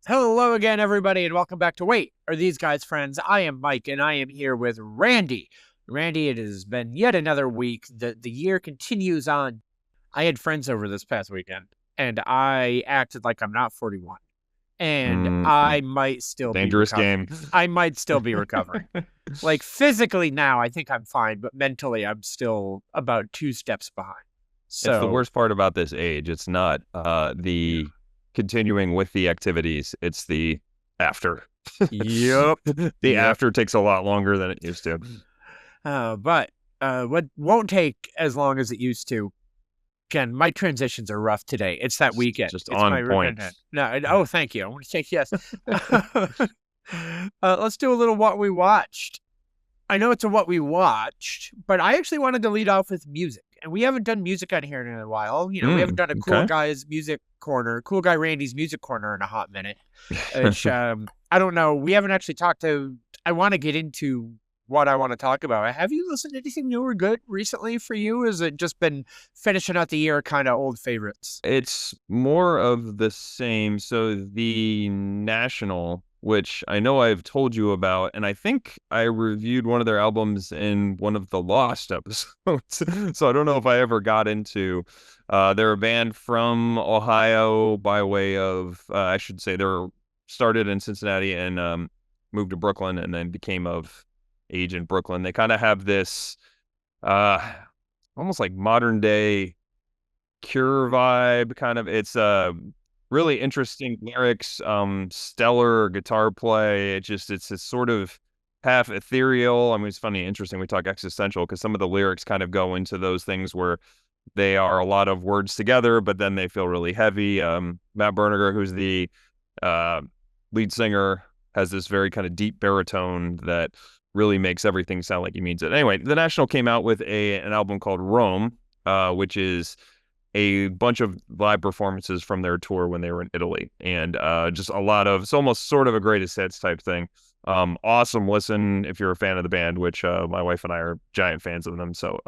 Hello again, everybody, and welcome back to Wait, Are These Guys Friends? I am Mike, and I am here with Randy. Randy, it has been yet another week. The year continues on. I had friends over this past weekend, and I acted like I'm not 41. And Mm, I might still be dangerous recovering. game. I might still be recovering. Like, physically now, I think I'm fine, but mentally, I'm still about 2 steps behind. It's the So, worst part about this age. It's not yeah. the continuing with the activities. It's the after. Yep. The Yep. after takes a lot longer than it used to. But what won't take as long as it used to. Again, my transitions are rough today. It's that weekend. Just It's my on weekend. point. No, oh, thank you. I want to take yes. Let's do a little what we watched. I know it's a what we watched, but I actually wanted to lead off with music, and we haven't done music on here in a while. We haven't done a Okay. cool guy Randy's music corner in a hot minute. Which I don't know. We haven't actually talked to. I want to get into what I want to talk about. Have you listened to anything new or good recently for you? Has it just been finishing out the year kind of old favorites? It's more of the same. So the National, which I know I've told you about, and I think I reviewed one of their albums in one of the Lost episodes. So I don't know if I ever got into. They're a band from Ohio by way of, I should say, they're started in Cincinnati and moved to Brooklyn and then became of age in Brooklyn. They kind of have this uh, almost like modern day Cure vibe kind of. It's really interesting lyrics, stellar guitar play. It's a sort of half ethereal. I mean, it's funny, interesting. We talk existential because some of the lyrics kind of go into those things where they are a lot of words together, but then they feel really heavy. Matt Berninger, who's the uh, lead singer, has this very kind of deep baritone that really makes everything sound like he means it. Anyway, The National came out with an album called Rome, which is a bunch of live performances from their tour when they were in Italy, and just a lot of it's almost sort of a greatest hits type thing. Awesome listen if you're a fan of the band, which my wife and I are giant fans of them. So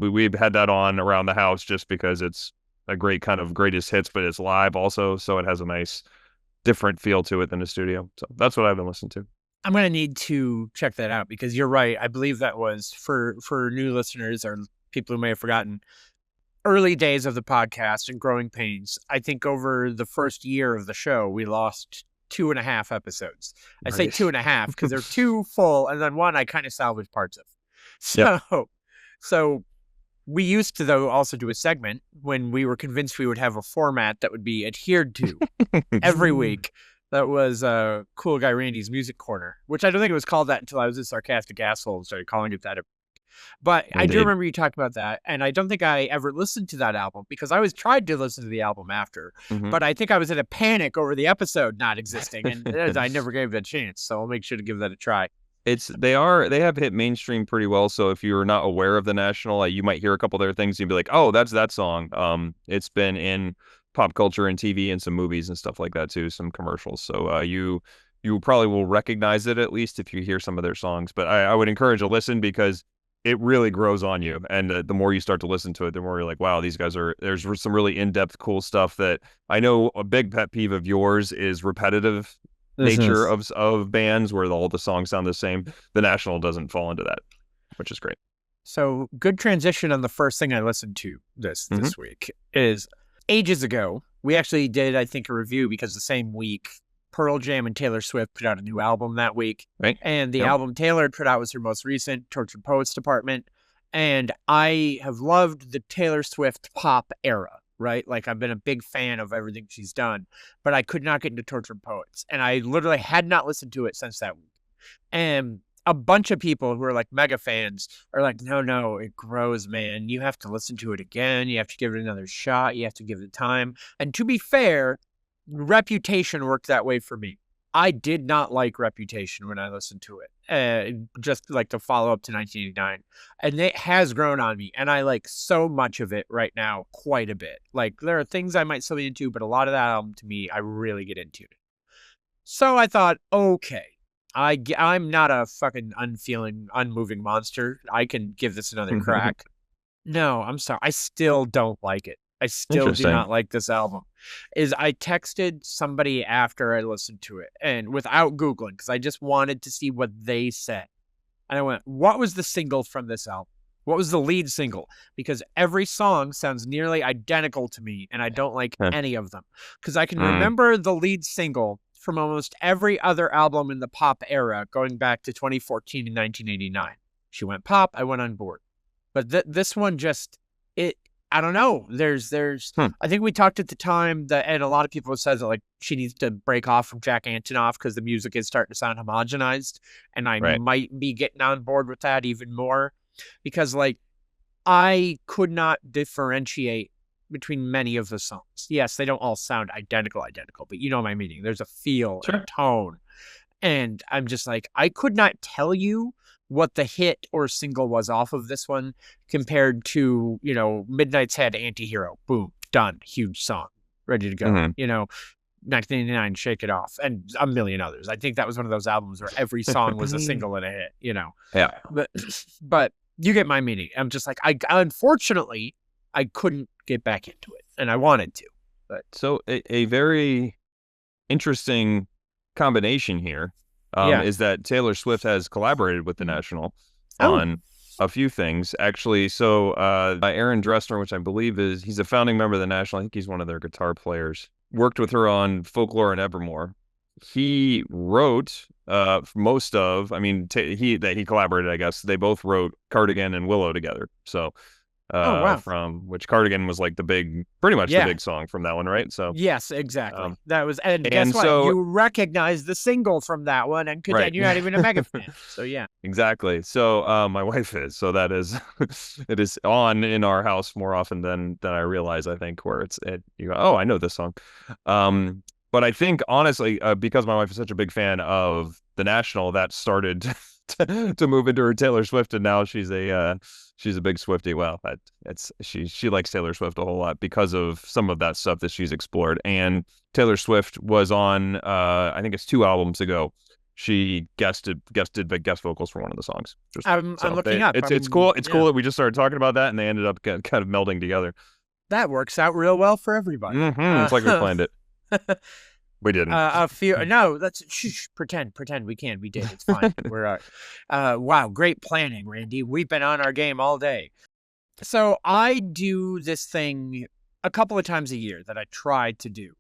we've had that on around the house just because it's a great kind of greatest hits, but it's live also, so it has a nice different feel to it than the studio. So that's what I've been listening to. I'm gonna need to check that out because you're right. I believe that was for new listeners or people who may have forgotten early days of the podcast and growing pains. I think over the first year of the show, we lost 2.5 episodes. I say two Right. and a half because they're two full, and then one I kind of salvaged parts of. Yep. So we used to though also do a segment when we were convinced we would have a format that would be adhered to every week. That was Cool Guy Randy's Music Corner, which I don't think it was called that until I was a sarcastic asshole and started calling it that. But I do Indeed. remember you talking about that, and I don't think I ever listened to that album because I always tried to listen to the album after, Hmm. but I think I was in a panic over the episode not existing, and I never gave it a chance. So I'll make sure to give that a try. They have hit mainstream pretty well. So if you're not aware of the National, you might hear a couple of their things. You'd be like, oh, that's that song. It's been in pop culture and TV and some movies and stuff like that too, some commercials. So you probably will recognize it at least if you hear some of their songs. But I would encourage a listen because it really grows on you. And the more you start to listen to it, the more you're like, wow, these guys are. There's some really in-depth, cool stuff that I know. A big pet peeve of yours is repetitive nature Mm-hmm. of bands where all the songs sound the same. The National doesn't fall into that, which is great. So good transition on the first thing I listened to this Hmm. this week is ages ago. We actually did, I think, a review because the same week Pearl Jam and Taylor Swift put out a new album that week. Right? And the Yep. album Taylor had put out was her most recent, Tortured Poets Department. And I have loved the Taylor Swift pop era, right? Like I've been a big fan of everything she's done, but I could not get into Tortured Poets. And I literally had not listened to it since that week. And a bunch of people who are like mega fans are like, no, it grows, man. You have to listen to it again. You have to give it another shot. You have to give it time. And to be fair, Reputation worked that way for me. I did not like Reputation when I listened to it, just like to follow up to 1989. And it has grown on me. And I like so much of it right now, quite a bit. Like there are things I might still be into, but a lot of that album to me, I really get into. So I thought, okay, I'm not a fucking unfeeling, unmoving monster. I can give this another crack. No, I'm sorry. I still don't like it. I still do Interesting. not like this album. Is I texted somebody after I listened to it and without Googling, because I just wanted to see what they said. And I went, what was the single from this album? What was the lead single? Because every song sounds nearly identical to me, and I don't like Huh. any of them. Because I can Mm, remember the lead single from almost every other album in the pop era, going back to 2014 and 1989. She went pop, I went on board. But this one just, it, I don't know. hmm. I think we talked at the time that, and a lot of people have said that like she needs to break off from Jack Antonoff because the music is starting to sound homogenized. And I Right. might be getting on board with that even more because like I could not differentiate between many of the songs. Yes, they don't all sound identical, but you know my meaning. There's a feel and a Sure. tone. And I'm just like, I could not tell you what the hit or single was off of this one compared to, Midnight's Head, Antihero. Boom, done. Huge song. Ready to go. Hmm. 1989, Shake It Off, and a million others. I think that was one of those albums where every song was a single and a hit, Yeah. But you get my meaning. I'm just like, unfortunately, I couldn't get back into it, and I wanted to. But So a very interesting combination here yeah. is that Taylor Swift has collaborated with the National Oh, on a few things, actually. So Aaron Dressner, which I believe he's a founding member of the National. I think he's one of their guitar players. Worked with her on Folklore and Evermore. He wrote most of, I mean, he collaborated, I guess. They both wrote Cardigan and Willow together. So oh, wow. from which Cardigan was like pretty much the Yeah. big song from that one, right? So Yes, exactly. um, That was, and guess and what? so You recognize the single from that one, and right. you're not even a mega fan. So yeah. Exactly. So my wife is. So that is it is on in our house more often than I realize, I think, where you go, oh, I know this song. But I think honestly, because my wife is such a big fan of the National, that started to move into her Taylor Swift, and now she's a big Swiftie. Well, she likes Taylor Swift a whole lot because of some of that stuff that she's explored. And Taylor Swift was on I think it's 2 albums ago. She guest vocals for one of the songs. I'm looking up. It's cool. It's Yeah. cool that we just started talking about that, and they ended up kind of melding together. That works out real well for everybody. It's like we planned it. We didn't. A few. No, that's pretend we can. We did. It's fine. We're wow, great planning, Randy. We've been on our game all day. So I do this thing a couple of times a year that I try to do,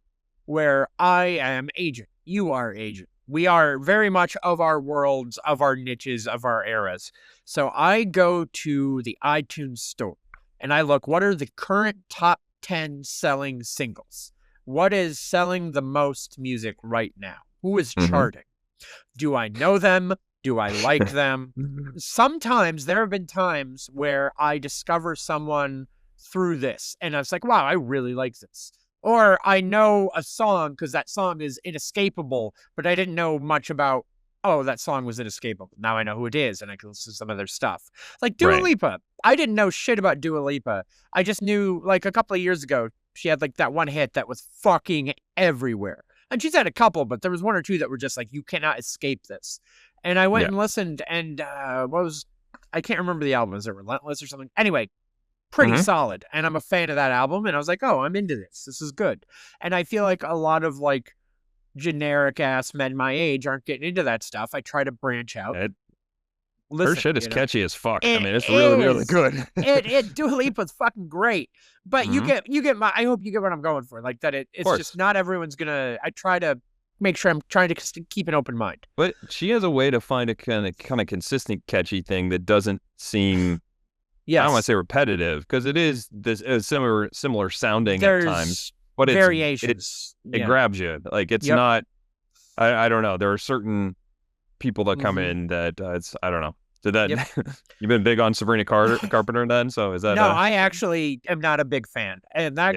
where I am agent. You are agent. We are very much of our worlds, of our niches, of our eras. So I go to the iTunes store and I look, what are the current top 10 selling singles? What is selling the most music right now? Who is charting? Do I know them? Do I like them? Sometimes there have been times where I discover someone through this and I was like, wow, I really like this. Or I know a song because that song is inescapable, but I didn't know much about, oh, that song was inescapable. Now I know who it is and I can listen to some of their stuff. Like Dua Right. Lipa. I didn't know shit about Dua Lipa. I just knew like a couple of years ago, she had like that one hit that was fucking everywhere. And she's had a couple, but there was one or two that were just like, you cannot escape this. And I went Yeah. and listened and I can't remember the album. Is it Relentless or something? Anyway, pretty solid. And I'm a fan of that album. And I was like, oh, I'm into this. This is good. And I feel like a lot of like generic ass men my age aren't getting into that stuff. I try to branch out. Her shit is catchy as fuck. I It mean, it's really, really is. good. Dua Lipa's fucking great. But you get I hope you get what I'm going for. Like that it's just not everyone's gonna, I try to make sure I'm trying to keep an open mind. But she has a way to find a kind of consistent, catchy thing that doesn't seem, I don't want to say repetitive, because it is this similar sounding at times. But variations. It grabs you. Like it's not, I don't know. There are certain people that come in that it's, I don't know. Did that, you've been big on Sabrina Carpenter then? So is that? No, I actually am not a big fan. And that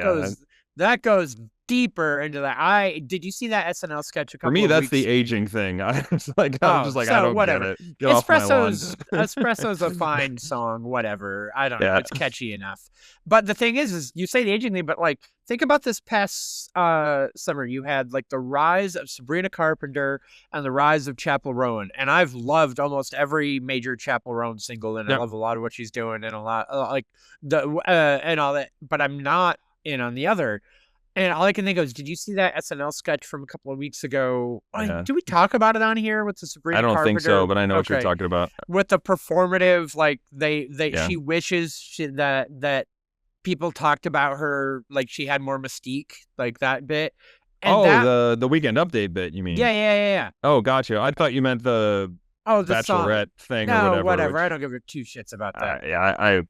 goes deeper into that. Did you see that SNL sketch a couple of weeks? For me, that's the aging thing. I'm just like, I don't whatever. get it. Get off my lawn. Espresso's a fine song, whatever. I don't know. It's catchy enough. But the thing is you say the aging thing, but like, think about this past summer. You had like the rise of Sabrina Carpenter and the rise of Chappell Rowan. And I've loved almost every major Chappell Rowan single, and I love a lot of what she's doing and a lot like and all that. But I'm not in on the other. And all I can think of is, did you see that SNL sketch from a couple of weeks ago? Yeah. Did we talk about it on here with the I Sabrina don't think so, Carpenter? but I know what you're Okay, talking about. with the performative, like Yeah. she wishes that people talked about her like she had more mystique, like that bit, and Oh, that the Weekend Update bit, you mean? yeah. Oh, gotcha. I thought you meant the Oh, the song. Bachelorette thing or No, whatever, whatever. I which don't give a two shits about that. yeah, I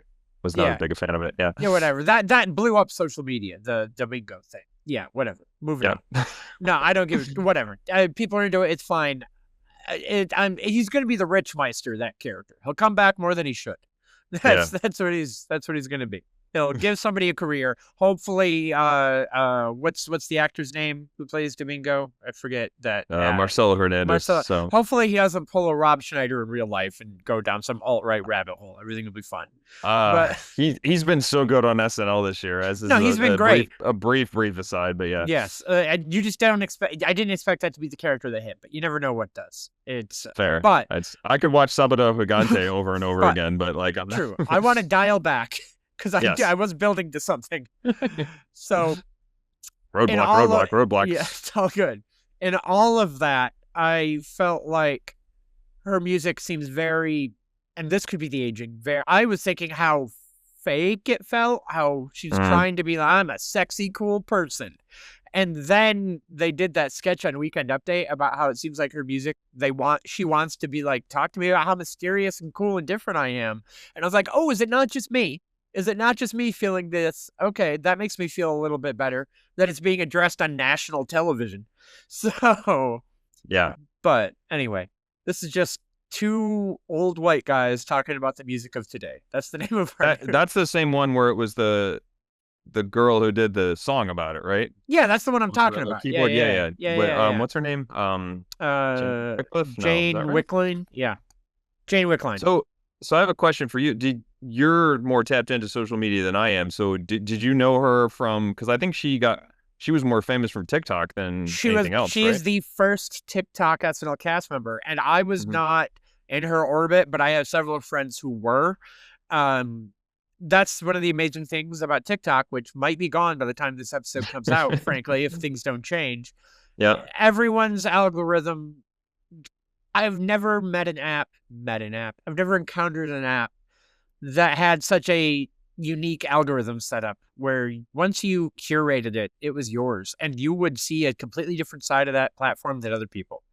was not as Yeah, big a fan of it. Yeah. yeah, whatever. That blew up social media. The Domingo thing. Yeah, whatever. Moving on. Yeah. No, I don't give whatever. People are into it. It's fine. He's going to be the Rich Meister, that character. He'll come back more than he should. Yeah. That's what he's going to be. He'll give somebody a career. Hopefully, what's the actor's name who plays Domingo? I forget that. Marcelo Hernandez. Marcelo. So Hopefully, he doesn't pull a Rob Schneider in real life and go down some alt-right rabbit hole. Everything will be fun. But he's been so good on SNL this year. As no, he's been great. A brief aside, but yeah. Yes, you just don't expect. I didn't expect that to be the character that hit, but you never know what does. It's fair. But I could watch Sabado Gigante over and over again, but like I'm true. I want to dial back because I was building to something. So roadblock. Yeah, it's all good. In all of that, I felt like her music seems very, and this could be the aging. I was thinking how fake it felt, how she's trying to be like, I'm a sexy, cool person. And then they did that sketch on Weekend Update about how it seems like her music, she wants to be like, talk to me about how mysterious and cool and different I am. And I was like, oh, is it not just me? Is it not just me feeling this? Okay, that makes me feel a little bit better that it's being addressed on national television. So, yeah. But anyway, this is just two old white guys talking about the music of today. That's the name of our. That's the same one where it was the girl who did the song about it, right? Yeah, that's the one I'm talking about. Keyboard, Yeah. What's her name? Jane Wickline. Yeah, Jane Wickline. So I have a question for you. You're more tapped into social media than I am. So did you know her from? Because I think she was more famous from TikTok than anything else. She is the first TikTok SNL cast member, and I was not in her orbit, but I have several friends who were. That's one of the amazing things about TikTok, which might be gone by the time this episode comes out, frankly, if things don't change. Yeah. Everyone's algorithm. I've never I've never encountered an app that had such a unique algorithm setup where once you curated it, it was yours and you would see a completely different side of that platform than other people.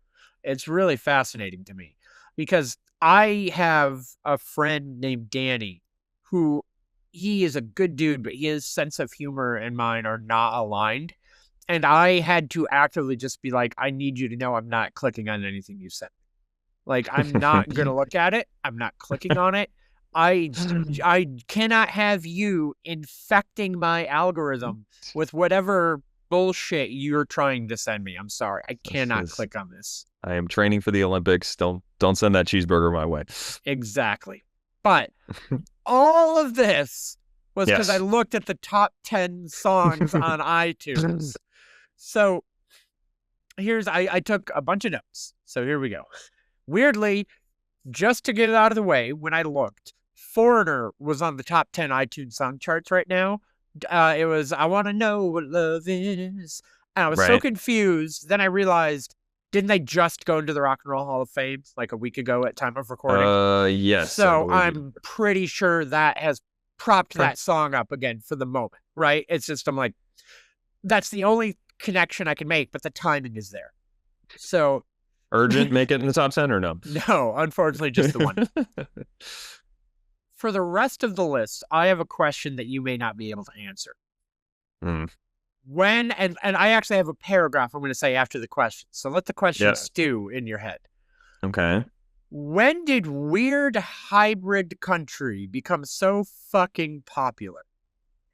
It's really fascinating to me because I have a friend named Danny who he is a good dude, but his sense of humor and mine are not aligned. And I had to actively just be like, I need you to know I'm not clicking on anything you sent me. Like, I'm not going to look at it. I'm not clicking on it. I cannot have you infecting my algorithm with whatever bullshit you're trying to send me. I'm sorry. I cannot click on this. I am training for the Olympics. Don't send that cheeseburger my way. Exactly. But all of this was because I looked at the top 10 songs on iTunes. So I took a bunch of notes. So here we go. Weirdly, just to get it out of the way, when I looked, Foreigner was on the top 10 iTunes song charts right now. It was I Want to Know What Love Is. And I was so confused. Then I realized, didn't they just go into the Rock and Roll Hall of Fame like a week ago at time of recording? Yes. So I'm pretty sure that has propped that song up again for the moment, right? It's just, I'm like, that's the only connection I can make, but the timing is there. So urgent, make it in the top 10 or no? No, unfortunately, just the one. For the rest of the list, I have a question that you may not be able to answer. When, and I actually have a paragraph I'm going to say after the question. So let the question stew in your head. Okay. When did weird hybrid country become so fucking popular?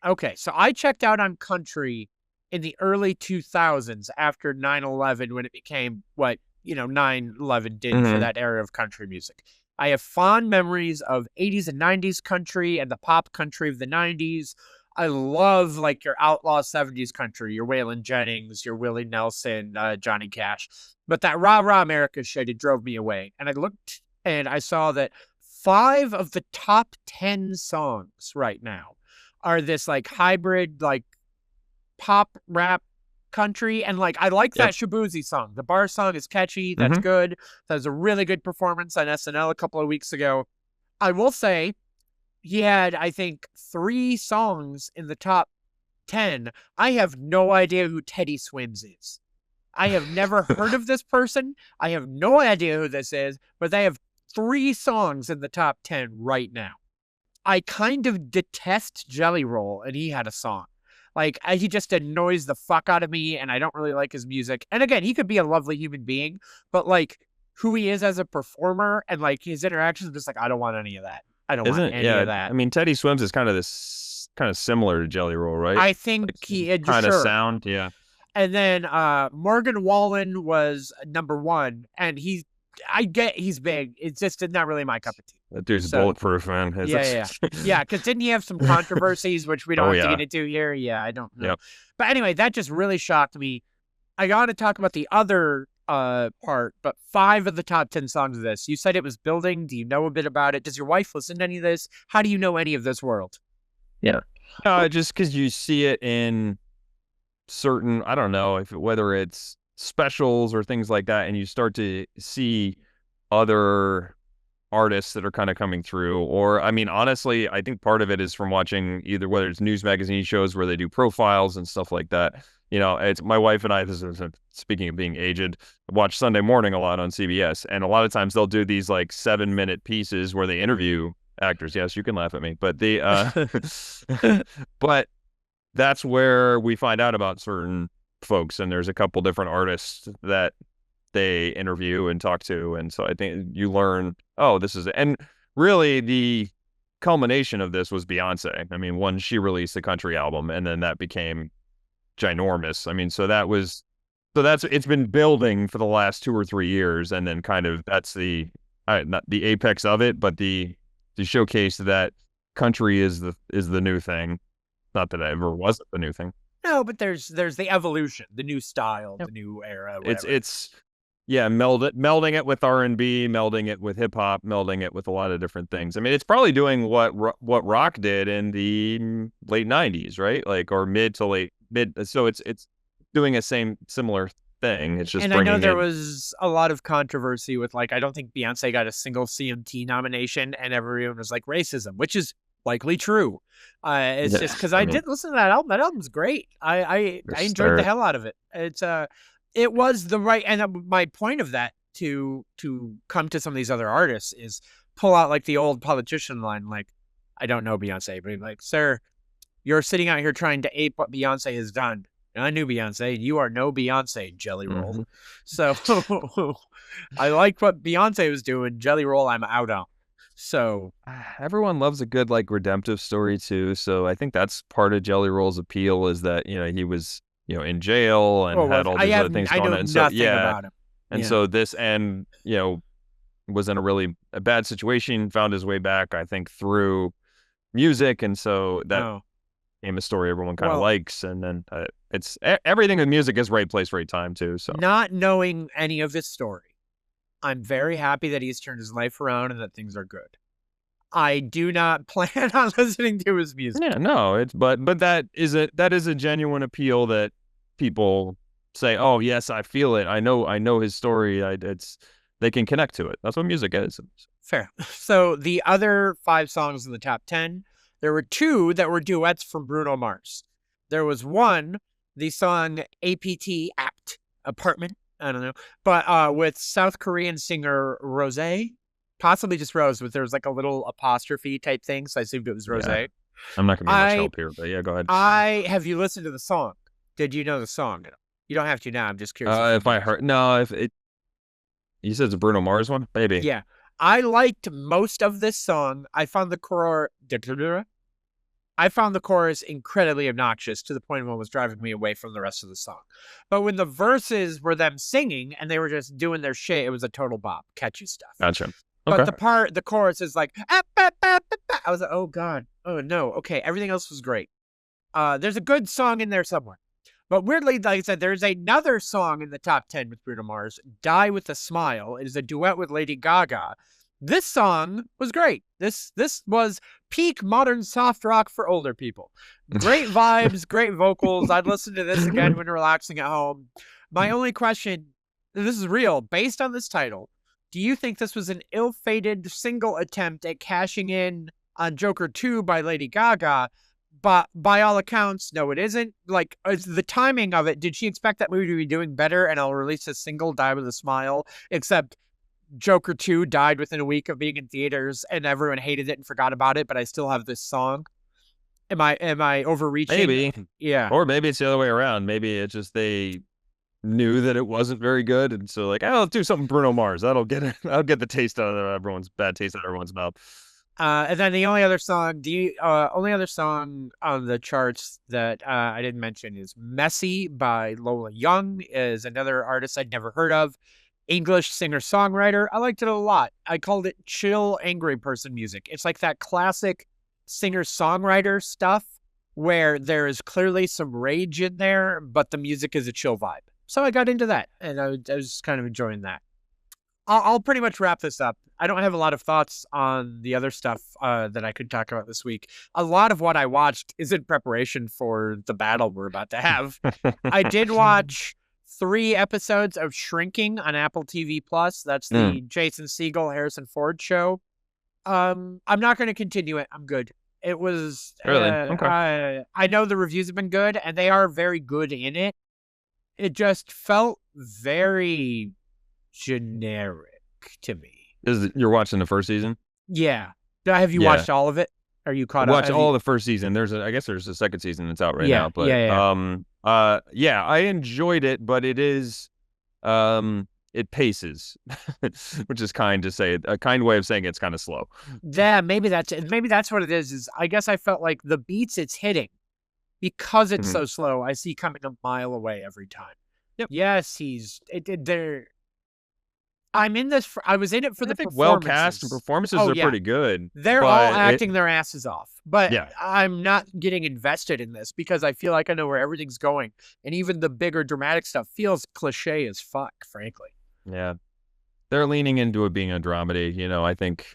Okay, so I checked out on country in the early 2000s after 9/11 when it became what 9/11 did for that era of country music. I have fond memories of 80s and 90s country and the pop country of the 90s. I love like your outlaw 70s country, your Waylon Jennings, your Willie Nelson, Johnny Cash. But that rah rah America shit, it drove me away. And I looked and I saw that 5 of the top 10 songs right now are this like hybrid, like pop rap country, and like I like Yep. that Shabuzi song. The bar song is catchy. That's Hmm. good. That was a really good performance on SNL a couple of weeks ago. I will say he had, I think, 3 songs in the top 10. I have no idea who Teddy Swims is. I have never heard of this person. I have no idea who this is, but they have 3 songs in the top 10 right now. I kind of detest Jelly Roll, and he had a song. Like, he just annoys the fuck out of me, and I don't really like his music. And again, he could be a lovely human being, but like, who he is as a performer and like his interactions, I'm just like, I don't want any of that. I don't want Isn't any yeah? of I that. mean, Teddy Swims is kind of this kind of similar to Jelly Roll, right? I think Like he, kind of sure. sound, yeah. And then Morgan Wallen was number 1, and I get he's big. It's just not really my cup of tea. That dude's So bulletproof, man. yeah. Because didn't he have some controversies, which we don't Oh have to get yeah, into here? Yeah, I don't know. yep. But anyway, that just really shocked me. I got to talk about the other part, but 5 of the top 10 songs of this. You said it was building. Do you know a bit about it? Does your wife listen to any of this? How do you know any of this world? Yeah. Just because you see it in certain, I don't know if whether it's specials or things like that, and you start to see other artists that are kind of coming through. Or, I mean, honestly, I think part of it is from watching either whether it's news magazine shows where they do profiles and stuff like that. You know, it's my wife and I, this is speaking of being aged, watch Sunday Morning a lot on CBS. And a lot of times they'll do these like 7-minute pieces where they interview actors. Yes, you can laugh at me, but but that's where we find out about certain folks. And there's a couple different artists that they interview and talk to. And so I think you learn, oh, this is, and really the culmination of this was Beyonce. I mean, when she released the country album and then that became ginormous. I mean, it's been building for the last 2 or 3 years. And then kind of that's not the apex of it, but the showcase that country is the new thing. Not that it ever wasn't the new thing. No, but there's the evolution, the new style, Yep. the new era, It's whatever. it's yeah, melding it with R&B, melding it with hip hop, melding it with a lot of different things. I mean, it's probably doing what rock did in the late 90s, right? Like or mid to late mid. So it's doing a similar thing. It's just And I know bringing there it. was a lot of controversy with like I don't think Beyonce got a single CMT nomination, and everyone was like racism, which is likely true. It's Yeah, just because I I mean, did listen to that album. That album's great. I there's enjoyed the there. hell out of it. It was the right, and my point of that to come to some of these other artists is pull out like the old politician line, like I don't know Beyonce, but like, sir, you're sitting out here trying to ape what Beyonce has done. And I knew Beyonce. You are no Beyonce, Jelly Roll. Hmm. So I liked what Beyonce was doing. Jelly Roll, I'm out on. So Everyone loves a good like redemptive story too. So I think that's part of Jelly Roll's appeal is that he was in jail and oh, had all these other things I going know on. And so nothing yeah, about him. and Yeah. so this and was in a bad situation, found his way back, I think, through music, and so that Oh, became a story everyone kind of well, likes. And then everything in music is right place, right time too. So not knowing any of his story, I'm very happy that he's turned his life around and that things are good. I do not plan on listening to his music. yeah, no, it's but that is a genuine appeal that people say, oh yes, I feel it. I know his story. It's they can connect to it. That's what music is. Fair. So the other 5 songs in the top 10, there were 2 that were duets from Bruno Mars. There was one, the song APT Apt Apartment, I don't know, but with South Korean singer Rose, possibly just Rose, but there was like a little apostrophe type thing, so I assumed it was Rose. Yeah, I'm not gonna be much I help here, but yeah, go ahead. I have you listened to the song? Did you know the song? You don't have to now. I'm just curious if you If I did. heard no, if it you said it's a Bruno Mars one, maybe. Yeah. I liked most of this song. I found the chorus incredibly obnoxious to the point where it was driving me away from the rest of the song. But when the verses were them singing and they were just doing their shit, it was a total bop, catchy stuff. Gotcha. But Okay. the chorus is like, "Ah, bah, bah, bah, bah." I was like, oh God, oh no, okay, everything else was great. There's a good song in there somewhere. But weirdly, like I said, there's another song in the top 10 with Bruno Mars, Die with a Smile. It is a duet with Lady Gaga. This song was great. This was peak modern soft rock for older people. Great vibes, great vocals. I'd listen to this again when relaxing at home. My only question, and this is real, based on this title, do you think this was an ill-fated single attempt at cashing in on Joker 2 by Lady Gaga? But by all accounts, no, it isn't. Like, the timing of it, did she expect that movie to be doing better and I'll release a single, Die With a Smile? Except Joker 2 died within a week of being in theaters and everyone hated it and forgot about it, but I still have this song. Am I overreaching? Maybe. Yeah. Or maybe it's the other way around. Maybe it's just they knew that it wasn't very good, and so like, oh, let's do something Bruno Mars. That'll get it. I'll get the taste out of everyone's bad taste out of everyone's mouth. And then the only other song, only other song on the charts that I didn't mention is "Messy" by Lola Young. Is another artist I'd never heard of. English singer-songwriter. I liked it a lot. I called it chill, angry person music. It's like that classic singer-songwriter stuff where there is clearly some rage in there, but the music is a chill vibe. So I got into that, and I was kind of enjoying that. I'll pretty much wrap this up. I don't have a lot of thoughts on the other stuff that I could talk about this week. A lot of what I watched is in preparation for the battle we're about to have. I did watch 3 episodes of Shrinking on Apple TV Plus. That's the Jason Segel, Harrison Ford show. I'm not going to continue it. I'm good. It was Really? Okay. I know the reviews have been good, and they are very good in it. It just felt very generic to me. You're watching the first season? Yeah. Have you watched all of it? Are you caught up? Watch all the first season. I guess there's a second season that's out right now. But yeah. I enjoyed it, but it is it paces, which is kind to say, a kind way of saying it's kind of slow. Yeah, maybe that's what it is I guess I felt like the beats it's hitting, because it's so slow, I see coming a mile away every time. Yep. Yes, I'm in this. I was in it for the performances. Well cast and performances are pretty good. They're all acting their asses off. But I'm not getting invested in this because I feel like I know where everything's going. And even the bigger dramatic stuff feels cliche as fuck, frankly. Yeah. They're leaning into it being a dramedy. You know, I think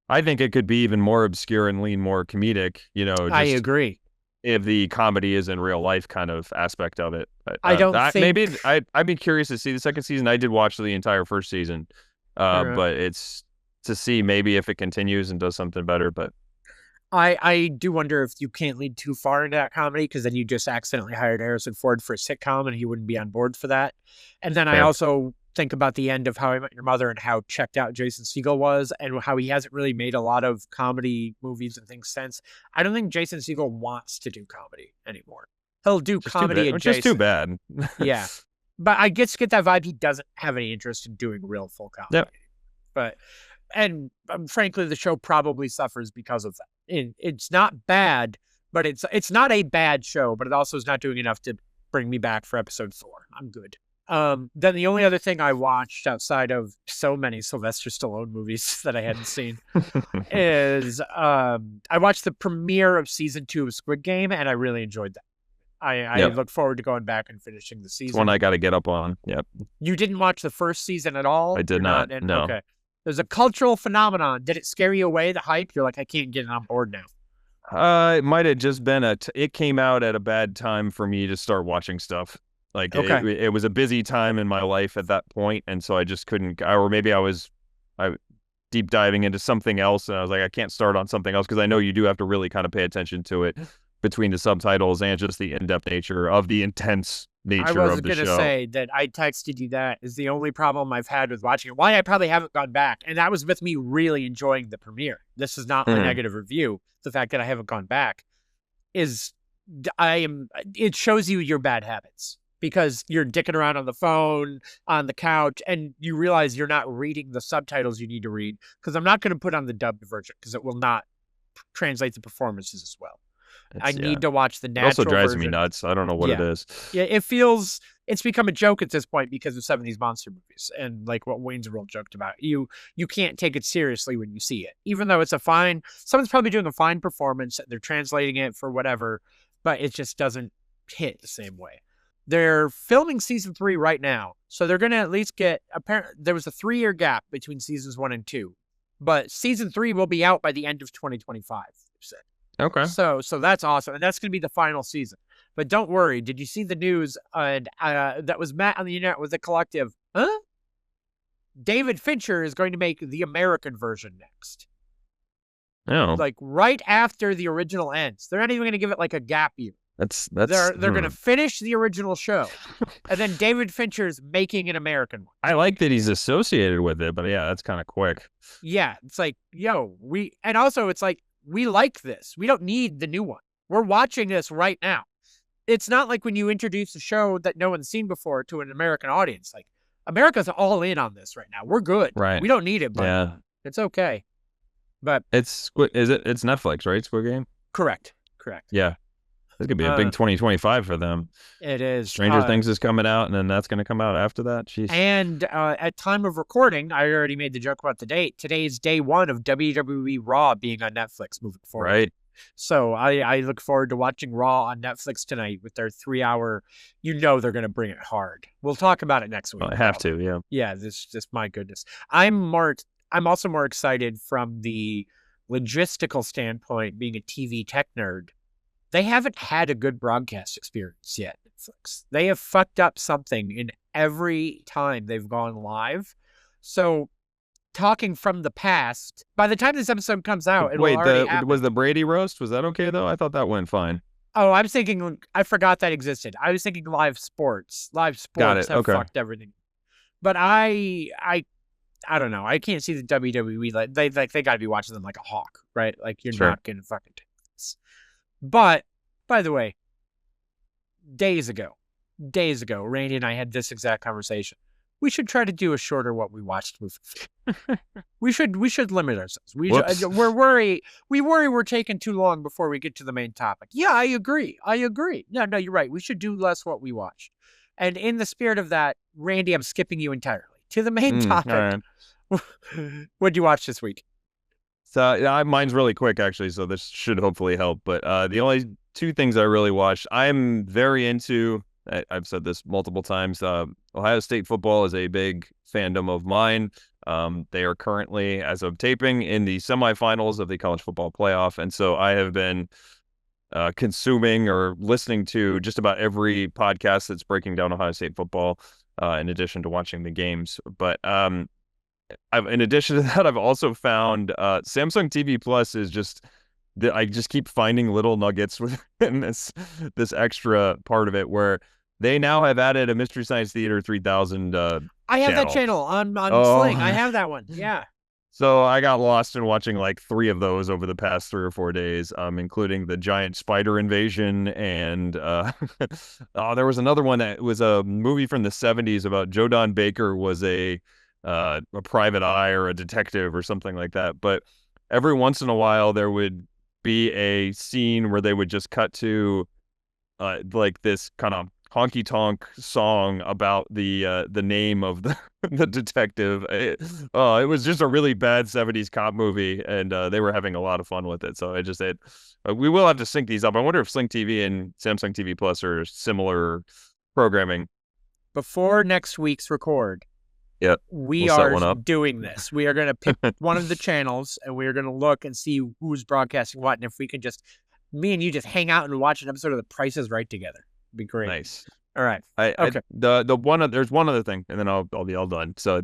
it could be even more obscure and lean more comedic, you know. I agree. If the comedy is in real life kind of aspect of it. But, I don't think... Maybe I'd be curious to see the second season. I did watch the entire first season, but it's to see maybe if it continues and does something better. But I do wonder if you can't lead too far into that comedy, because then you just accidentally hired Harrison Ford for a sitcom and he wouldn't be on board for that. And then I also think about the end of How I Met Your Mother and how checked out Jason Segel was and how he hasn't really made a lot of comedy movies and things since. I don't think Jason Segel wants to do comedy anymore. He'll do comedy adjacent. Which is too bad. Yeah. But I get that vibe. He doesn't have any interest in doing real full comedy. Yep. But, and frankly, the show probably suffers because of that. It's not bad, but it's not a bad show, but it also is not doing enough to bring me back for episode 4. I'm good. Then the only other thing I watched outside of so many Sylvester Stallone movies that I hadn't seen is I watched the premiere of season 2 of Squid Game, and I really enjoyed that. I look forward to going back and finishing the season. It's one I got to get up on. Yep. You didn't watch the first season at all? I did not. No. Okay. There's a cultural phenomenon. Did it scare you away, the hype? You're like, I can't get on board now. It might have just been it came out at a bad time for me to start watching stuff. Like, it was a busy time in my life at that point, and so I just couldn't. Or maybe I was deep diving into something else, and I was like, I can't start on something else, because I know you do have to really kind of pay attention to it between the subtitles and just the in-depth nature of the intense nature of the show. I was going to say that I texted you that is the only problem I've had with watching it. Why I probably haven't gone back, and that was with me really enjoying the premiere. This is not a negative review. The fact that I haven't gone back is it shows you your bad habits, because you're dicking around on the phone, on the couch, and you realize you're not reading the subtitles you need to read, because I'm not going to put on the dubbed version because it will not translate the performances as well. I need to watch the natural version. It also drives me nuts. I don't know what it is. Yeah, it's become a joke at this point because of 70s monster movies and like what Wayne's World joked about. You can't take it seriously when you see it, even though someone's probably doing a fine performance. They're translating it for whatever, but it just doesn't hit the same way. They're filming season 3 right now, so they're going to at least get, apparently there was a 3-year gap between seasons 1 and 2. but season 3 will be out by the end of 2025. Okay. So that's awesome, and that's going to be the final season. But don't worry, did you see the news? That was Matt on the internet with the collective. Huh? David Fincher is going to make the American version next. Oh, Like right after the original ends. They're not even going to give it like a gap year. that's They're going to finish the original show, and then David Fincher's making an American one. I like that he's associated with it, but yeah, that's kind of quick. Yeah, it's like, yo, and also it's like, we like this. We don't need the new one. We're watching this right now. It's not like when you introduce a show that no one's seen before to an American audience. Like, America's all in on this right now. We're good. Right. We don't need it, but Yeah. it's okay. But It's Squid. It's Netflix, right? Squid Game. correct. Yeah. This could be a big 2025 for them. It is. Stranger Things is coming out, and then that's going to come out after that. Jeez. And at time of recording, I already made the joke about the date. Today's day 1 of WWE Raw being on Netflix moving forward. Right. So I look forward to watching Raw on Netflix tonight with their 3-hour. You know they're going to bring it hard. We'll talk about it next week. Well, I have to. Yeah. Yeah. This just, my goodness. I'm also more excited from the logistical standpoint, being a TV tech nerd. They haven't had a good broadcast experience yet, Netflix. They have fucked up something in every time they've gone live. So, talking from the past, by the time this episode comes out, Wait, was the Brady roast? Was that okay though? I thought that went fine. Oh, I'm thinking, I forgot that existed. I was thinking live sports. Live sports have fucked everything. But I don't know. I can't see the WWE. Like they got to be watching them like a hawk, right? Like you're not gonna fucking take this. But by the way, days ago, Randy and I had this exact conversation. We should try to do a shorter what we watched movie. we should limit ourselves. We worry we're taking too long before we get to the main topic. Yeah, I agree. No, you're right. We should do less what we watched. And in the spirit of that, Randy, I'm skipping you entirely to the main topic. Right. What'd you watch this week? So yeah, mine's really quick actually, so this should hopefully help. But the only 2 things I really watched, I'm very into. I've said this multiple times. Ohio State football is a big fandom of mine. They are currently, as of taping, in the semifinals of the college football playoff, and so I have been consuming or listening to just about every podcast that's breaking down Ohio State football, in addition to watching the games. But in addition to that, I've also found Samsung TV Plus is just. I just keep finding little nuggets within this extra part of it where they now have added a Mystery Science Theater 3000 I have that channel on Sling. I have that one. Yeah. So I got lost in watching like 3 of those over the past 3 or 4 days, including the giant spider invasion. And there was another one that was a movie from the 70s about Joe Don Baker was a private eye or a detective or something like that. But every once in a while there would be a scene where they would just cut to like this kind of honky tonk song about the name of the detective. It was just a really bad 70s cop movie, and they were having a lot of fun with it. So I just said we will have to sync these up. I wonder if Sling TV and Samsung TV Plus are similar programming. Before next week's record, yep, we are doing this. We are going to pick one of the channels, and we are going to look and see who's broadcasting what, and if we can just, me and you just hang out and watch an episode of The Price is Right together. It'd be great. Nice. All right. Okay. There's one other thing, and then I'll be all done. So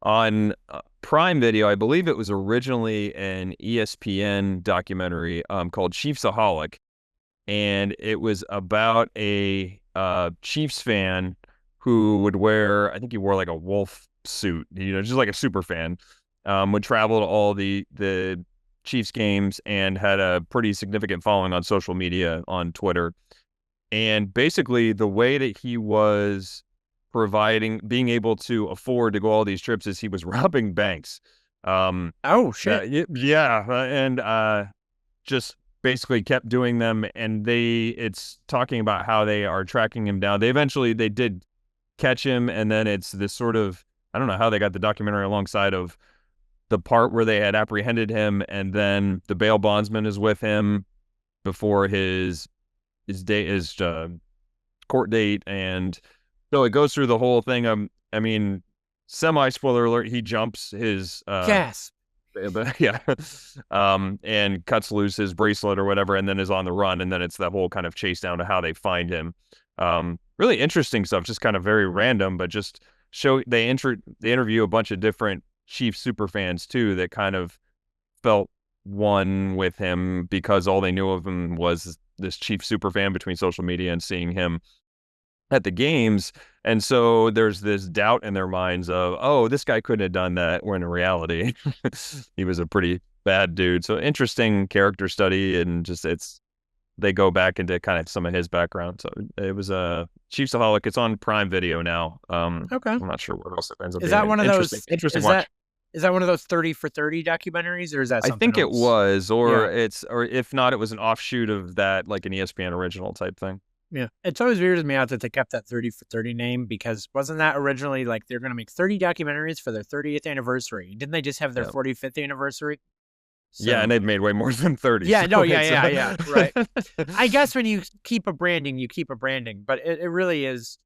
on Prime Video, I believe it was originally an ESPN documentary called Chiefsaholic, and it was about a Chiefs fan who would wear, I think he wore like a wolf suit, just like a super fan, would travel to all the Chiefs games and had a pretty significant following on social media, on Twitter. And basically the way that he was being able to afford to go all these trips is he was robbing banks. Oh, shit. And just basically kept doing them. And it's talking about how they are tracking him down. They did catch him, and then it's this sort of, I don't know how they got the documentary alongside of the part where they had apprehended him, and then the bail bondsman is with him before his court date, and so it goes through the whole thing. I mean, semi spoiler alert, he jumps his gas. Yeah. And cuts loose his bracelet or whatever, and then is on the run. And then it's that whole kind of chase down to how they find him. Really interesting stuff, just kind of very random, but just they interview a bunch of different Chiefs super fans too that kind of felt one with him because all they knew of him was this Chiefs super fan between social media and seeing him at the games. And so there's this doubt in their minds of, oh, this guy couldn't have done that, when in reality, he was a pretty bad dude. So interesting character study, and just they go back into kind of some of his background. So it was a Chiefsaholic. It's on Prime Video now. Okay. I'm not sure what else it ends up Is being. that one of those? Interesting watch. Is that one of those 30 for 30 documentaries, or is that something I think else? it was, or or if not, it was an offshoot of that, like an ESPN original type thing. Yeah. It's always weirds me out that they kept that 30 for 30 name, because wasn't that originally like they're going to make 30 documentaries for their 30th anniversary? Didn't they just have their 45th anniversary? So, yeah, and they've made way more than 30. Yeah, so no, yeah, right. I guess when you keep a branding, you keep a branding, but it really is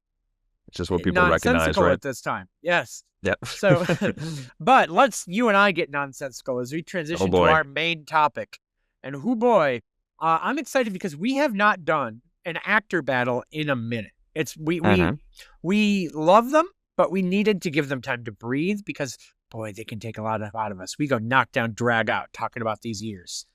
it's just what people recognize, right? at this time. Yes. Yep. So, but you and I get nonsensical as we transition to our main topic. And boy, I'm excited because we have not done an actor battle in a minute. We love them, but we needed to give them time to breathe because, boy, they can take a lot out of us. We go knock down, drag out, talking about these years.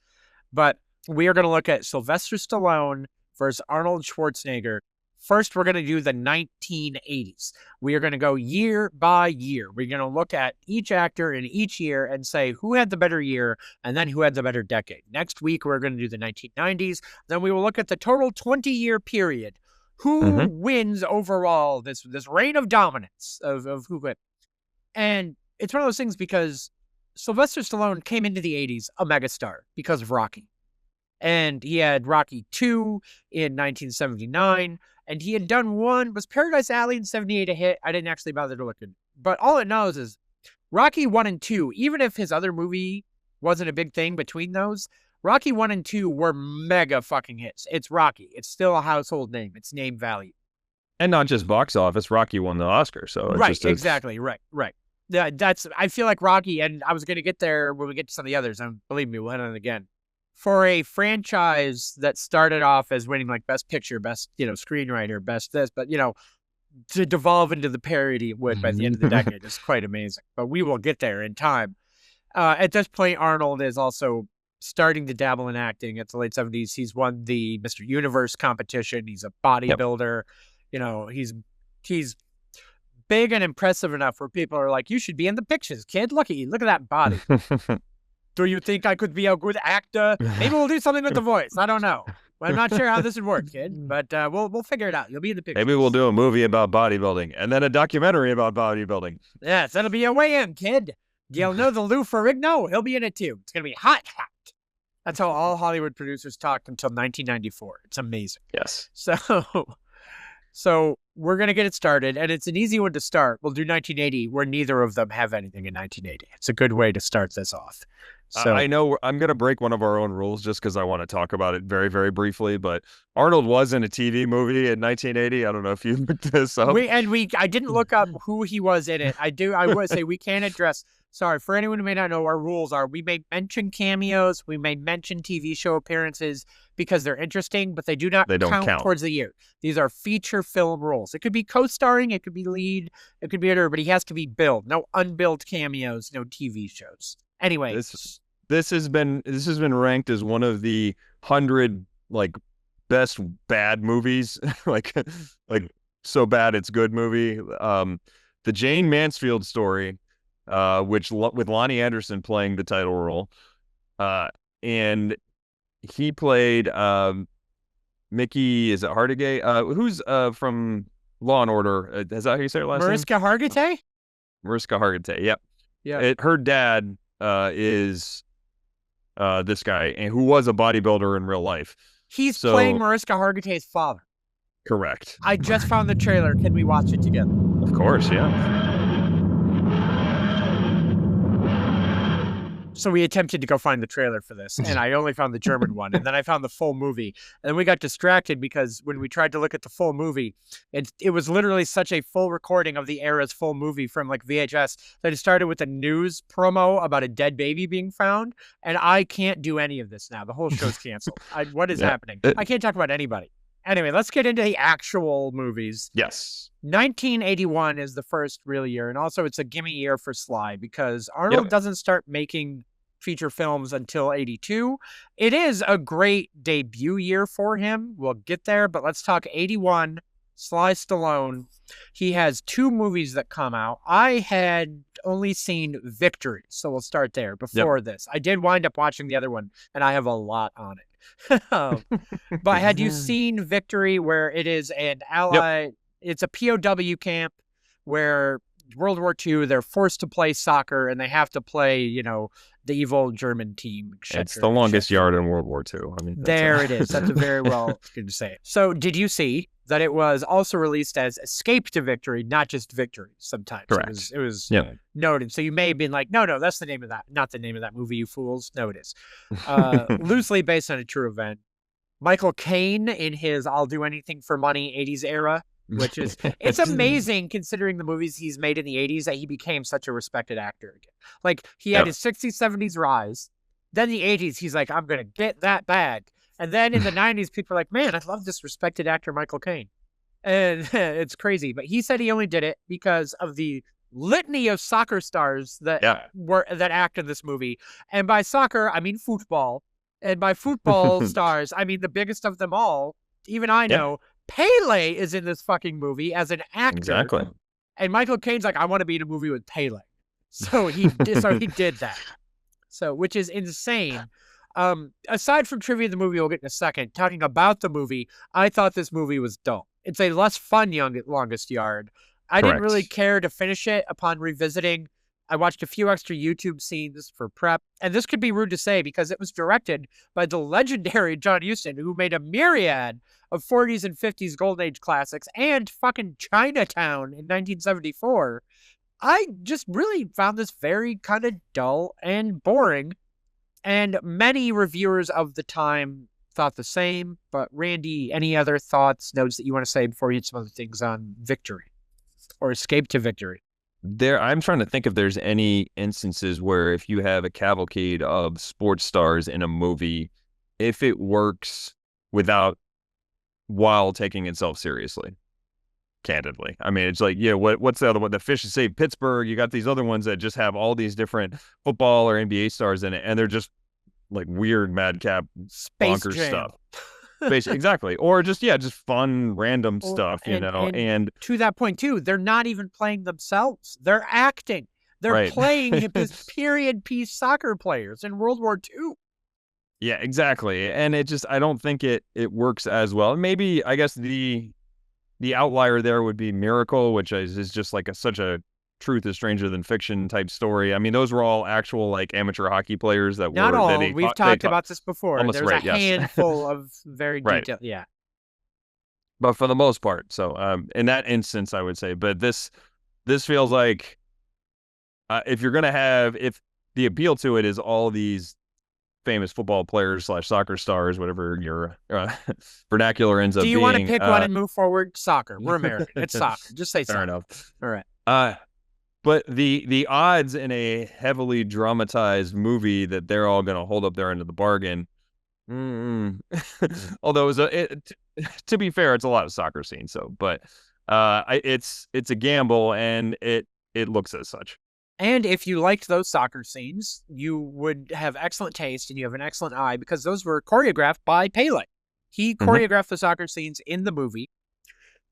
But we are going to look at Sylvester Stallone versus Arnold Schwarzenegger. First, we're going to do the 1980s. We are going to go year by year. We're going to look at each actor in each year and say who had the better year and then who had the better decade. Next week, we're going to do the 1990s. Then we will look at the total 20-year period. Who wins overall this reign of dominance of who wins? And it's one of those things because Sylvester Stallone came into the 80s a megastar because of Rocky. And he had Rocky 2 in 1979. And he had done one, was Paradise Alley in 78 a hit? I didn't actually bother to look at it. But all it knows is Rocky 1 and 2, even if his other movie wasn't a big thing between those, Rocky 1 and 2 were mega fucking hits. It's Rocky. It's still a household name. It's name value. And not just box office. Rocky won the Oscar. So it's right, exactly. Right. Yeah, I feel like Rocky, and I was going to get there when we get to some of the others. And believe me, we'll hit on it again. For a franchise that started off as winning like best picture, best, screenwriter, best this, but, to devolve into the parody it would by the end of the decade is quite amazing. But we will get there in time. At this point, Arnold is also starting to dabble in acting. At the late 70s, he's won the Mr. Universe competition. He's a bodybuilder. He's big and impressive enough where people are like, you should be in the pictures, kid. Look at you. Look at that body. Do you think I could be a good actor? Maybe we'll do something with the voice. I don't know. I'm not sure how this would work, kid, but we'll figure it out. You'll be in the picture. Maybe we'll do a movie about bodybuilding and then a documentary about bodybuilding. Yes, that'll be your way in, kid. You'll know the Lou Ferrigno. He'll be in it too. It's going to be hot. That's how all Hollywood producers talked until 1994. It's amazing. Yes. So we're going to get it started, and it's an easy one to start. We'll do 1980, where neither of them have anything in 1980. It's a good way to start this off. So I know I'm going to break one of our own rules just because I want to talk about it very, very briefly, but Arnold was in a TV movie in 1980. I don't know if you looked this up. I didn't look up who he was in it. I would say we can't address, sorry, for anyone who may not know, our rules are we may mention cameos, we may mention TV show appearances because they're interesting, but they don't count towards the year. These are feature film roles. It could be co-starring, it could be lead, it could be whatever, but he has to be billed. No unbilled cameos, no TV shows. Anyway, this has been ranked as one of the 100 best bad movies, like so bad it's good movie. The Jane Mansfield story, which with Lonnie Anderson playing the title role, and he played Mickey. Is it Hargitay? Who's from Law and Order? Is that how you say her last name? Mariska Hargitay. Mariska Hargitay. Yep. Yeah. Her dad is this guy, and who was a bodybuilder in real life. He's playing Mariska Hargitay's father. Correct. I just found the trailer. Can we watch it together? Of course, yeah. So we attempted to go find the trailer for this, and I only found the German one, and then I found the full movie, and then we got distracted because when we tried to look at the full movie, it was literally such a full recording of the era's full movie from like VHS that it started with a news promo about a dead baby being found, and I can't do any of this now. The whole show's canceled. What is happening? I can't talk about anybody. Anyway, let's get into the actual movies. Yes. 1981 is the first real year, and also it's a gimme year for Sly because Arnold doesn't start making feature films until 82. It is a great debut year for him. We'll get there, but let's talk 81, Sly Stallone. He has 2 movies that come out. I had only seen Victory, so we'll start there before this. I did wind up watching the other one, and I have a lot on it. But had you seen Victory, where it is an ally, it's a POW camp where World War II, they're forced to play soccer and they have to play, you know, the evil German team. It's the longest yard in World War II. I mean, there it is. That's a very well good to say. So did you see that it was also released as Escape to Victory, not just Victory sometimes? Correct. It was noted. So you may have been like, no, that's the name of that. Not the name of that movie, you fools. No, it is. Loosely based on a true event. Michael Caine in his I'll Do Anything for Money 80s era, which is, it's amazing considering the movies he's made in the 80s that he became such a respected actor again. Like, he had his 60s, 70s rise. Then the 80s, he's like, I'm going to get that bag. And then in the 90s, people are like, man, I love this respected actor, Michael Caine. And it's crazy. But he said he only did it because of the litany of soccer stars that that act in this movie. And by soccer, I mean football. And by football stars, I mean the biggest of them all. Even I know Pele is in this fucking movie as an actor. Exactly. And Michael Caine's like, I want to be in a movie with Pele. So he did that. So, which is insane. Aside from trivia of the movie, we'll get in a second. Talking about the movie, I thought this movie was dull. It's a less fun Longest Yard. I didn't really care to finish it upon revisiting. I watched a few extra YouTube scenes for prep, and this could be rude to say because it was directed by the legendary John Huston, who made a myriad of 40s and 50s Golden Age classics and fucking Chinatown in 1974. I just really found this very kind of dull and boring, and many reviewers of the time thought the same. But Randy, any other thoughts, notes that you want to say before you hit some other things on Victory or Escape to Victory? I'm trying to think if there's any instances where if you have a cavalcade of sports stars in a movie, if it works while taking itself seriously. Candidly, I mean, it's like, what's the other one? The Fish that Saved Pittsburgh. You got these other ones that just have all these different football or NBA stars in it, and they're just like weird, madcap, bonkers stuff. Exactly. Or just fun, random stuff, and to that point too, they're not even playing themselves. They're acting. They're playing this period piece soccer players in World War II. Yeah, exactly. And I don't think it works as well. Maybe, I guess the outlier there would be Miracle, which is just like such a truth is stranger than fiction type story. I mean, those were all actual like amateur hockey players that not were. All. We've talked about this before. There's a handful of very detailed. Yeah. But for the most part, so in that instance, I would say. But this feels like if the appeal to it is all these famous football players / soccer stars, whatever your vernacular ends up being. Do you want to pick one and move forward? Soccer. We're American. It's soccer. Just say soccer. Fair enough. All right. But the odds in a heavily dramatized movie that they're all going to hold up their end of the bargain. Although to be fair, it's a lot of soccer scenes. So, but it's a gamble, and it looks as such. And if you liked those soccer scenes, you would have excellent taste and you have an excellent eye because those were choreographed by Pele. He choreographed the soccer scenes in the movie.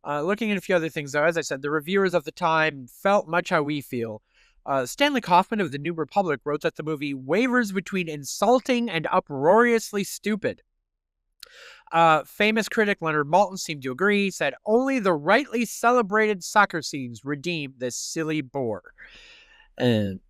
Looking at a few other things, though, as I said, the reviewers of the time felt much how we feel. Stanley Kaufman of the New Republic wrote that the movie wavers between insulting and uproariously stupid. Famous critic Leonard Maltin seemed to agree, said, only the rightly celebrated soccer scenes redeem this silly bore. And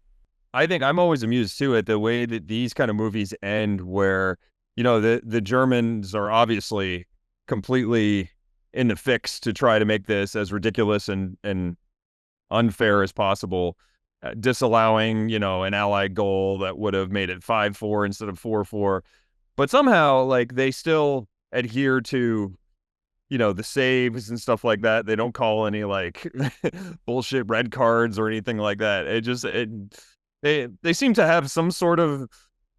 I think I'm always amused, too, at the way that these kind of movies end where, the Germans are obviously completely in the fix to try to make this as ridiculous and unfair as possible. disallowing, an allied goal that would have made it 5-4 instead of 4-4. But somehow, like, they still adhere to, the saves and stuff like that. They don't call any like bullshit red cards or anything like that. They seem to have some sort of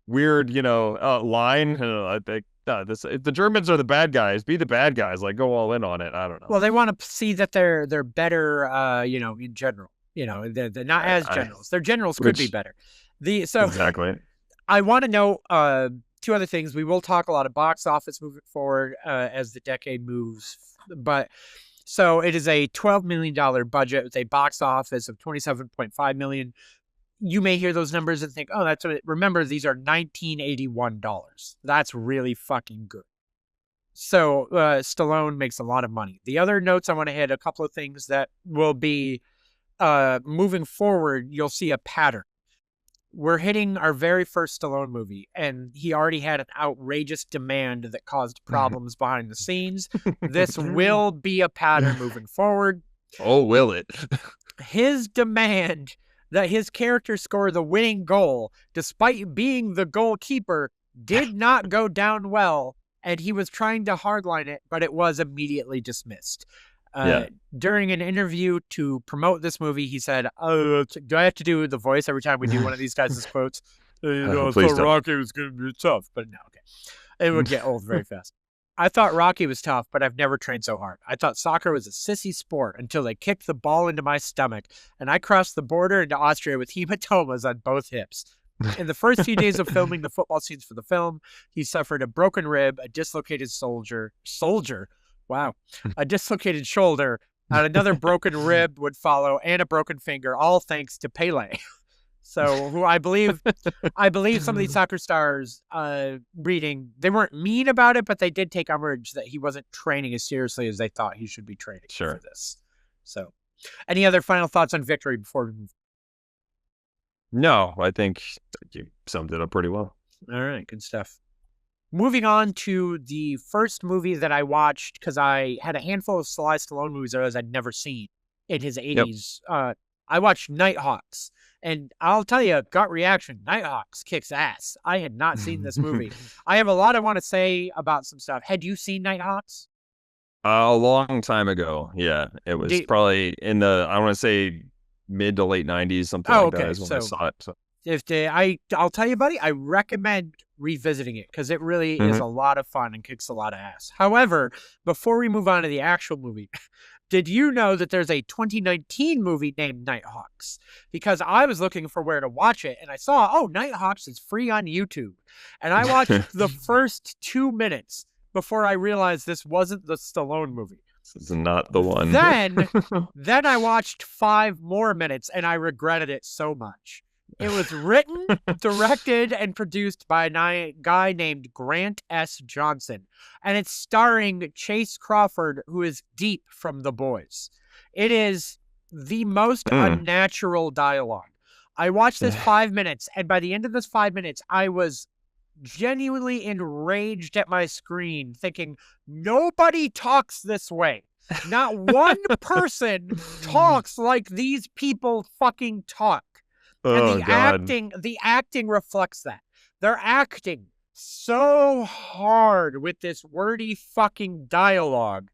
weird, line. I think if the Germans are the bad guys, be the bad guys. Like, go all in on it. I don't know. Well, they want to see that they're better, in general. They're not as generals. Their generals could be better. Exactly. I want to know two other things. We will talk a lot of box office moving forward as the decade moves. But so it is a $12 million budget with a box office of $27.5 million. You may hear those numbers and think, oh, that's what remember, these are $1981. That's really fucking good. So Stallone makes a lot of money. The other notes I want to hit, a couple of things that will be moving forward, you'll see a pattern. We're hitting our very first Stallone movie, and he already had an outrageous demand that caused problems behind the scenes. This will be a pattern moving forward. Oh, will it? His demand that his character score the winning goal, despite being the goalkeeper, did not go down well, and he was trying to hardline it, but it was immediately dismissed. During an interview to promote this movie, he said, do I have to do the voice every time we do one of these guys' quotes? I thought Rocky was going to be tough, but no, okay. It would get old very fast. I thought Rocky was tough, but I've never trained so hard. I thought soccer was a sissy sport until they kicked the ball into my stomach, and I crossed the border into Austria with hematomas on both hips. In the first few days of filming the football scenes for the film, he suffered a broken rib, a dislocated a dislocated shoulder, and another broken rib would follow, and a broken finger, all thanks to Pele. So, who I believe some of these soccer stars reading, they weren't mean about it, but they did take umbrage that he wasn't training as seriously as they thought he should be training for this. So, any other final thoughts on Victory before we move? No, I think you summed it up pretty well. All right, good stuff. Moving on to the first movie that I watched, because I had a handful of Sly Stallone movies I'd never seen in his 80s. Yep. I watched Nighthawks, and I'll tell you, gut reaction, Nighthawks kicks ass. I had not seen this movie. I have a lot I want to say about some stuff. Had you seen Nighthawks? A long time ago, yeah. It was probably in the, I want to say, mid to late 90s, something like that is when I saw it. So. I'll tell you, buddy, I recommend revisiting it because it really is a lot of fun and kicks a lot of ass. However, before we move on to the actual movie, did you know that there's a 2019 movie named Nighthawks? Because I was looking for where to watch it, and I saw, Nighthawks is free on YouTube. And I watched the first 2 minutes before I realized this wasn't the Stallone movie. This is not the one. Then I watched 5 more minutes, and I regretted it so much. It was written, directed, and produced by a guy named Grant S. Johnson, and it's starring Chase Crawford, who is Deep from The Boys. It is the most unnatural dialogue. I watched this 5 minutes, and by the end of this 5 minutes, I was genuinely enraged at my screen, thinking, nobody talks this way. Not one person talks like these people fucking talk. And the acting reflects that. They're acting so hard with this wordy fucking dialogue.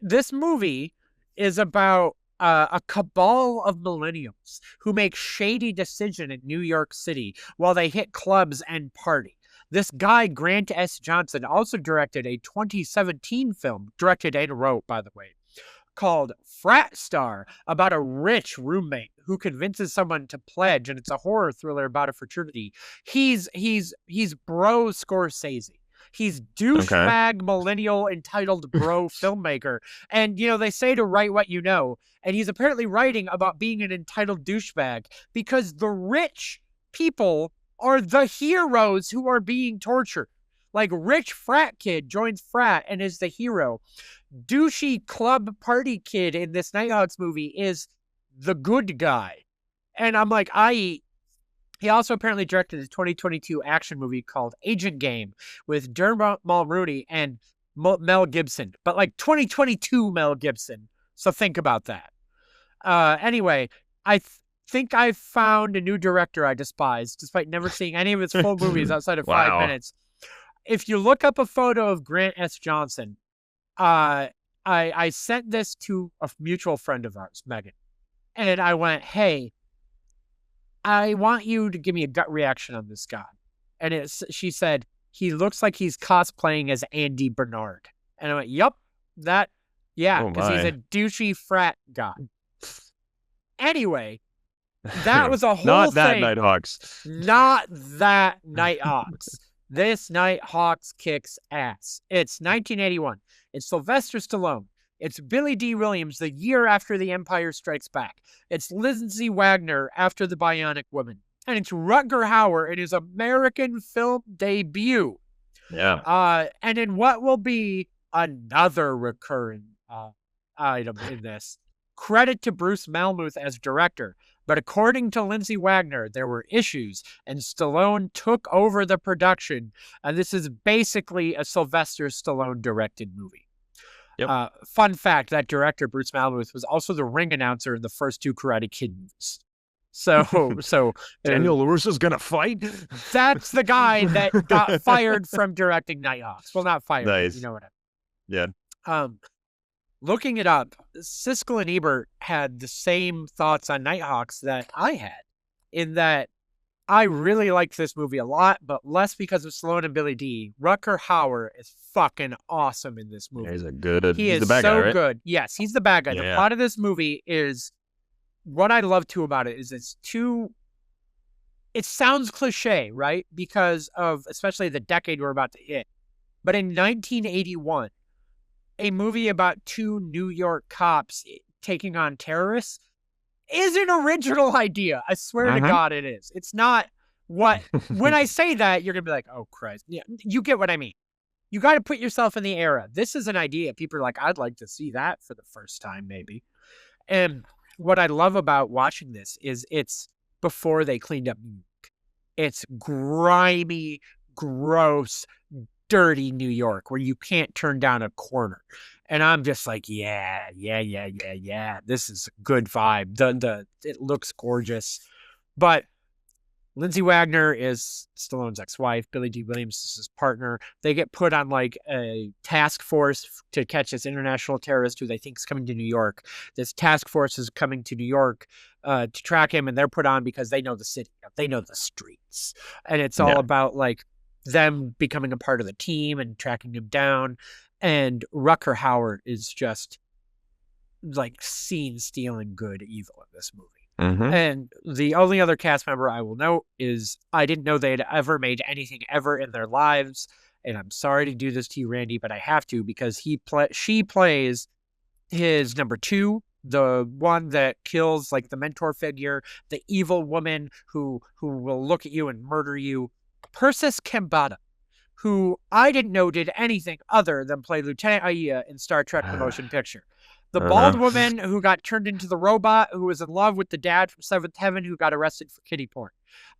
This movie is about a cabal of millennials who make shady decisions in New York City while they hit clubs and party. This guy, Grant S. Johnson, also directed a 2017 film, directed and wrote, by the way, called Frat Star, about a rich roommate who convinces someone to pledge, and it's a horror thriller about a fraternity. He's bro Scorsese. He's douchebag millennial entitled bro filmmaker. And, they say to write what you know. And he's apparently writing about being an entitled douchebag because the rich people are the heroes who are being tortured. Like, rich frat kid joins frat and is the hero. Douchey club party kid in this Nighthawks movie is the good guy. And I'm like, he also apparently directed a 2022 action movie called Agent Game with Dermot Mulroney and Mel Gibson. But like 2022 Mel Gibson. So think about that. Anyway, think I've found a new director I despise, despite never seeing any of his full movies outside of 5 minutes. If you look up a photo of Grant S. Johnson, I sent this to a mutual friend of ours, Megan, and I went, "Hey, I want you to give me a gut reaction on this guy." And she said, "He looks like he's cosplaying as Andy Bernard." And I went, "Yup, yeah, because he's a douchey frat guy." Anyway, that was a whole Not that thing. Nighthawks. Not that Nighthawks. This Nighthawks kicks ass. It's 1981. It's Sylvester Stallone. It's Billy D. Williams the year after The Empire Strikes Back. It's Lindsay Wagner after The Bionic Woman. And it's Rutger Hauer in his American film debut. Yeah. And in what will be another recurring item in this. Credit to Bruce Malmuth as director. But according to Lindsay Wagner, there were issues, and Stallone took over the production. And this is basically a Sylvester Stallone directed movie. Yep. Fun fact, that director, Bruce Malmuth, was also the ring announcer in the first 2 Karate Kid movies. So Daniel Lewis is gonna fight? That's the guy that got fired from directing Nighthawks. Well, not fired, nice. But you know what I mean. Yeah. Looking it up, Siskel and Ebert had the same thoughts on Nighthawks that I had, in that I really liked this movie a lot, but less because of Stallone and Billy D. Rutger Hauer is fucking awesome in this movie. Yeah, he's he's the bad so guy, right? good. Yes, he's the bad guy. Yeah. The plot of this movie is, what I love too about it is it sounds cliche, right? Because of especially the decade we're about to hit. But in 1981, a movie about 2 New York cops taking on terrorists is an original idea. I swear to God it is. It's not what... When I say that, you're going to be like, oh, Christ. Yeah, you get what I mean. You got to put yourself in the era. This is an idea. People are like, I'd like to see that for the first time, maybe. And what I love about watching this is it's before they cleaned up New York. It's grimy, gross, dirty New York where you can't turn down a corner. And I'm just like, yeah. This is a good vibe. It looks gorgeous. But Lindsay Wagner is Stallone's ex-wife. Billy D. Williams is his partner. They get put on like a task force to catch this international terrorist who they think is coming to New York. This task force is coming to New York to track him, and they're put on because they know the city. They know the streets. And it's all about like them becoming a part of the team and tracking him down. And Rutger Hauer is just like scene-stealing good evil in this movie. And the only other cast member I will note is I didn't know they had ever made anything ever in their lives. And I'm sorry to do this to you, Randy, but I have to, because she plays his number 2, the one that kills like the mentor figure, the evil woman who will look at you and murder you. Persis Kambata, who I didn't know did anything other than play Lieutenant Aia in Star Trek The Motion Picture. The bald woman who got turned into the robot, who was in love with the dad from Seventh Heaven, who got arrested for kiddie porn.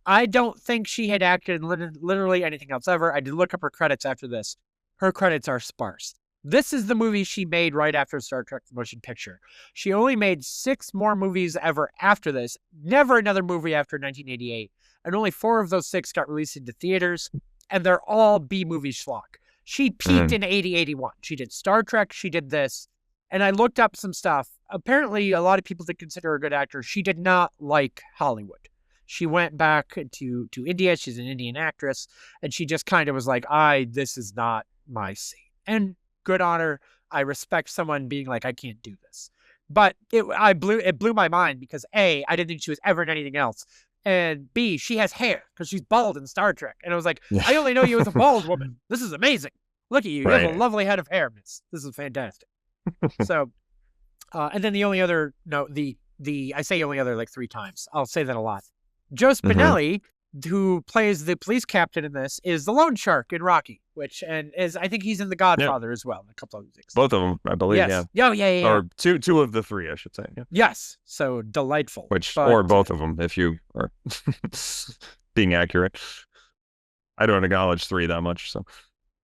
I don't think she had acted in literally anything else ever. I did look up her credits after this. Her credits are sparse. This is the movie she made right after Star Trek The Motion Picture. She only made 6 more movies ever after this. Never another movie after 1988. And only 4 of those 6 got released into theaters. And they're all B-movie schlock. She peaked in 80-81. She did Star Trek. She did this. And I looked up some stuff. Apparently, a lot of people that consider her a good actor, she did not like Hollywood. She went back to India. She's an Indian actress. And she just kind of was like, this is not my scene. And good on her. I respect someone being like, I can't do this. But it blew my mind because A, I didn't think she was ever in anything else. And B, she has hair because she's bald in Star Trek. And I was like, I only know you as a bald woman. This is amazing. Look at you. You have a lovely head of hair, miss. This is fantastic. So, and then the only other, I say only other like 3 times. I'll say that a lot. Joe Spinelli, who plays the police captain in this, is the loan shark in Rocky, I think he's in The Godfather as well. In a couple of things. Both of them, I believe. Yes. Yeah. Yeah. Or two of the 3, I should say. Yeah. Yes. So delightful. Or both of them, if you are being accurate. I don't acknowledge 3 that much, so.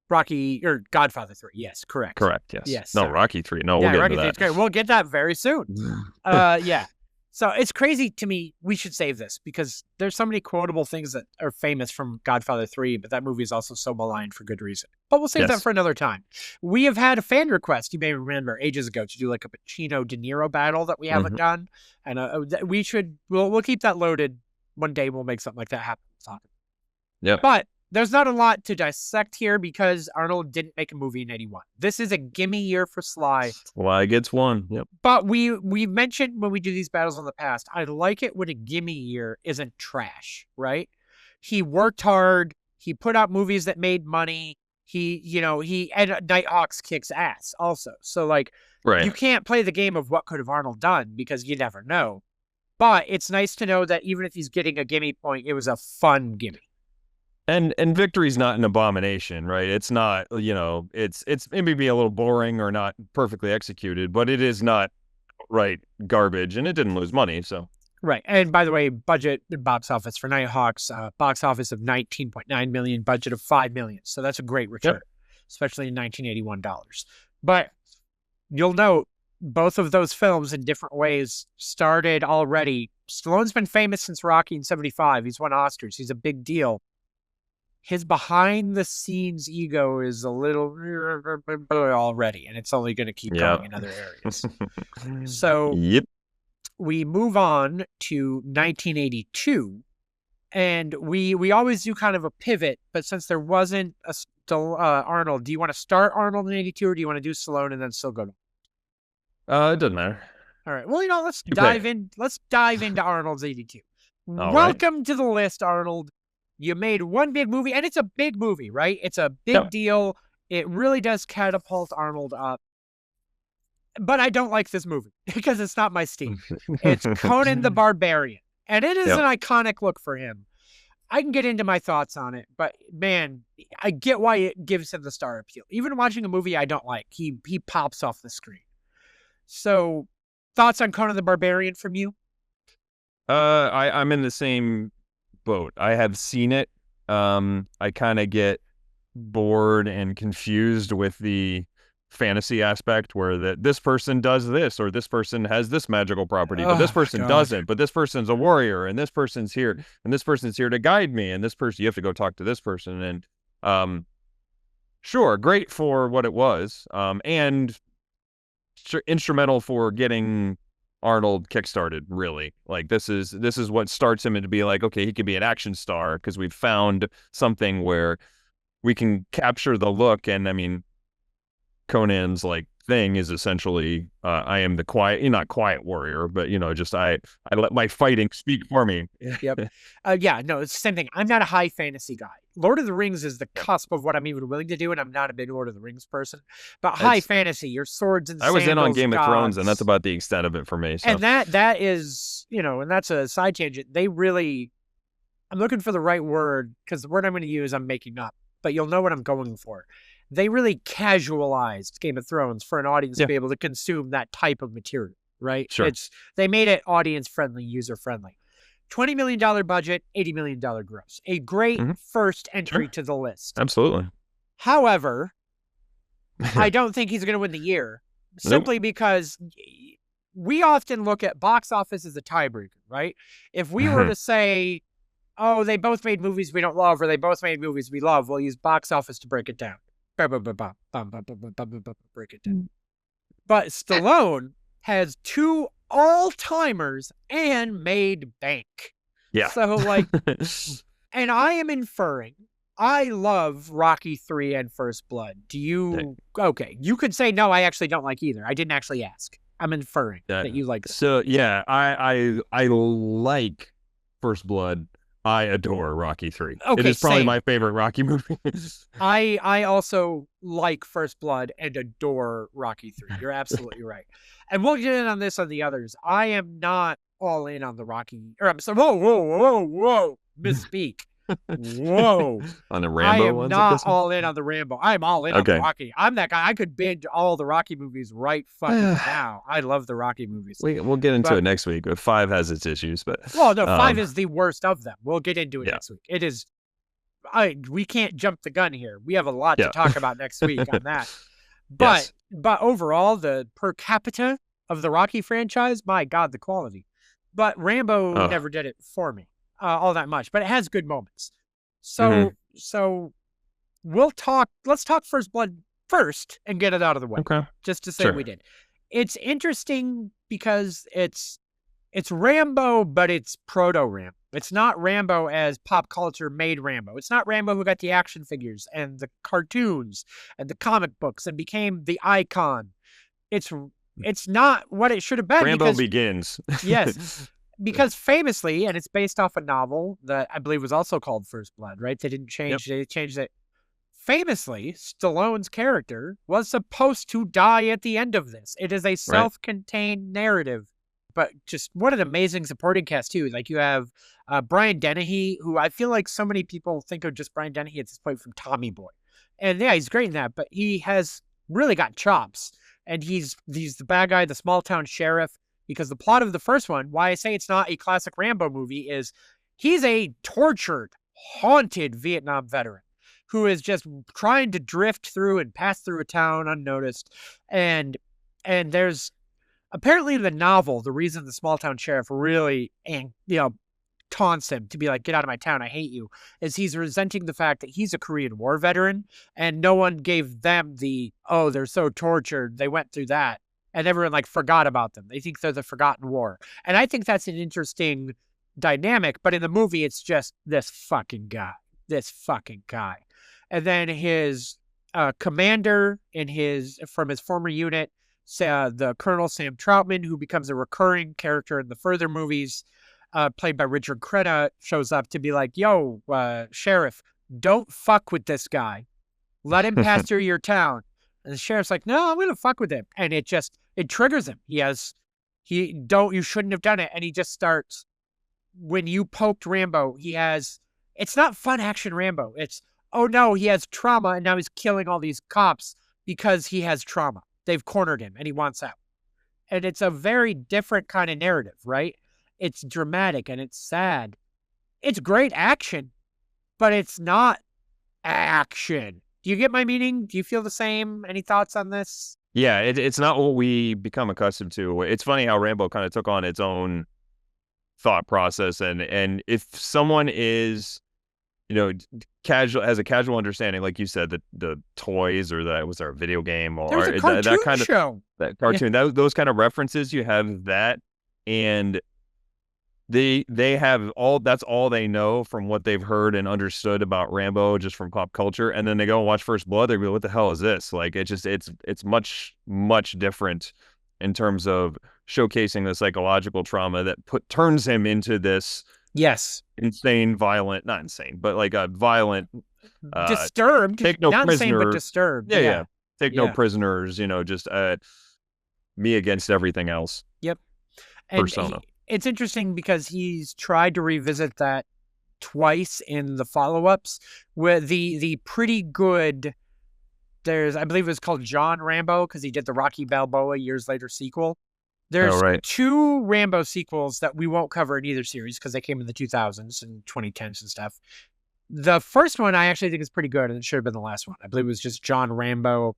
Rocky or Godfather 3. Yes, correct. Yes. Yes. No, sorry. Rocky 3. No, we'll get Rocky into that. 3 is great. We'll get that very soon. Yeah. So it's crazy to me. We should save this because there's so many quotable things that are famous from Godfather 3, but that movie is also so maligned for good reason. But we'll save that Yes. for another time. We have had a fan request, you may remember, ages ago to do like a Pacino De Niro battle that we haven't done. And we'll keep that loaded. One day we'll make something like that happen. Yep. But there's not a lot to dissect here because Arnold didn't make a movie in 81. This is a gimme year for Sly. Sly gets one. Yep. But we mentioned when we do these battles in the past, I like it when a gimme year isn't trash, right? He worked hard. He put out movies that made money. And Nighthawks kicks ass also. So like, Right. you can't play the game of what could have Arnold done because you never know. But it's nice to know that even if he's getting a gimme point, it was a fun gimme. And victory's not an abomination, right? It's not, it's maybe a little boring or not perfectly executed, but it is not garbage, and it didn't lose money, so. Right. And by the way, budget and box office for Nighthawks, box office of $19.9 million, budget of $5 million. So that's a great return, especially in 1981 dollars. But you'll note both of those films in different ways started already. Stallone's been famous since Rocky in 75. He's won Oscars. He's a big deal. His behind-the-scenes ego is a little already, and it's only going to keep going in other areas. So we move on to 1982, and we always do kind of a pivot, but since there wasn't a Arnold, do you want to start Arnold in 82, or do you want to do Stallone and then still go to? It doesn't matter. All right. Well, let's dive in. Let's dive into Arnold's 82. Welcome to the list, Arnold. You made one big movie, and it's a big movie, right? It's a big deal. It really does catapult Arnold up. But I don't like this movie because it's not my steam. It's Conan the Barbarian, and it is an iconic look for him. I can get into my thoughts on it, but man, I get why it gives him the star appeal. Even watching a movie I don't like, he pops off the screen. So, thoughts on Conan the Barbarian from you? I'm in the same boat. I have seen it. I kind of get bored and confused with the fantasy aspect where this person does this, or this person has this magical property, but this person doesn't, but this person's a warrior, and this person's here, and this person's here to guide me, and this person, you have to go talk to this person. And sure, great for what it was, and instrumental for getting Arnold kickstarted, really. Like, this is what starts him to be like, okay, he could be an action star, because we've found something where we can capture the look. And I mean, Conan's like thing is essentially I am the quiet, not quiet warrior, but just I let my fighting speak for me. Yep. No, it's the same thing. I'm not a high fantasy guy. Lord of the Rings is the cusp of what I'm even willing to do, and I'm not a big Lord of the Rings person. But high fantasy, your swords and sandals, I was in on Game of Thrones, and that's about the extent of it for me. So. And that is, and that's a side tangent. They really, I'm looking for the right word, because the word I'm going to use I'm making up, but you'll know what I'm going for. They really casualized Game of Thrones for an audience to be able to consume that type of material, right? Sure. They made it audience-friendly, user-friendly. $20 million budget, $80 million gross. A great first entry to the list. Absolutely. However, I don't think he's going to win the year, simply because we often look at box office as a tiebreaker, right? If we were to say, oh, they both made movies we don't love, or they both made movies we love, we'll use box office to break it down. Break it down. But Stallone has two all-timers and made bank. Yeah. So and I am inferring, I love Rocky 3 and First Blood. Do you? Okay, you could say no. I actually don't like either. I didn't actually ask. I'm inferring that you like them. So yeah, I like First Blood. I adore Rocky 3. Okay, it is probably my favorite Rocky movie. I also like First Blood and adore Rocky 3. You're absolutely right. And we'll get in on this on the others. I am not all in on the Rocky. Or I'm sorry. Whoa. Misspeak. Whoa. On the Rambo I am ones, not all in on the Rambo. I'm all in on the Okay. Rocky. I'm that guy. I could binge all the Rocky movies right fucking now. I love the Rocky movies. We'll get into it next week. But 5 has its issues, but well, no, 5 is the worst of them. We'll get into it next week. It is. We can't jump the gun here. We have a lot to talk about next week on that. But but overall, the per capita of the Rocky franchise, my God, the quality. but Rambo Oh. never did it for me all that much. But it has good moments. Hmm. So let's talk First Blood first and get it out of the way, Okay. just to say we Sure. did. It's interesting because it's Rambo, but it's proto Rambo. It's not Rambo as pop culture made Rambo. It's not Rambo who got the action figures and the cartoons and the comic books and became the icon. It's it's not what it should have been Rambo because Begins. yes, because famously, and it's based off a novel that I believe was also called First Blood, right? They didn't Yep. change. They changed it. Famously, Stallone's character was supposed to die at the end of this. It is a Right. self-contained narrative, but just what an amazing supporting cast too. Like you have Brian Dennehy, who I feel like so many people think of just Brian Dennehy at this point from Tommy Boy, and yeah, he's great in that. But he has really got chops, and he's the bad guy, the small town sheriff. Because the plot of the first one, why I say it's not a classic Rambo movie, is he's a tortured, haunted Vietnam veteran who is just trying to drift through and pass through a town unnoticed. And there's apparently the novel, the reason the small town sheriff really taunts him to be like, get out of my town, I hate you, is he's resenting the fact that he's a Korean War veteran and no one gave them the, oh, they're so tortured, they went through that. And everyone like forgot about them. They think they're the forgotten war. And I think that's an interesting dynamic, but in the movie, it's just this fucking guy. This fucking guy. And then his commander from his former unit, the Colonel Sam Troutman, who becomes a recurring character in the further movies, played by Richard Crenna, shows up to be like, yo, sheriff, don't fuck with this guy. Let him pass through your town. And the sheriff's like, no, I'm gonna fuck with him. And it triggers him. You shouldn't have done it. And he just starts, when you poked Rambo, it's not fun action Rambo. It's, oh no, he has trauma and now he's killing all these cops because he has trauma. They've cornered him and he wants out. And it's a very different kind of narrative, right? It's dramatic and it's sad. It's great action, but it's not action. Do you get my meaning? Do you feel the same? Any thoughts on this? Yeah, it's not what we become accustomed to. It's funny how Rambo kind of took on its own thought process, and if someone is, casual, has a casual understanding, like you said, the toys or that was our video game or There's a cartoon that kind show. of that cartoon, those kind of references, you have that, and they have that's all they know from what they've heard and understood about Rambo just from pop culture, and then they go and watch First Blood, they go, what the hell is this? Like it's much different in terms of showcasing the psychological trauma that turns him into this insane, violent, not insane, but like a violent, disturbed, take no not prisoner, insane, but disturbed. yeah. Take no prisoners, just me against everything else. Yep. And persona. It's interesting because he's tried to revisit that twice in the follow-ups with the pretty good, I believe it was called John Rambo because he did the Rocky Balboa years later sequel. There's two Rambo sequels that we won't cover in either series because they came in the 2000s and 2010s and stuff. The first one I actually think is pretty good, and it should have been the last one. I believe it was just John Rambo.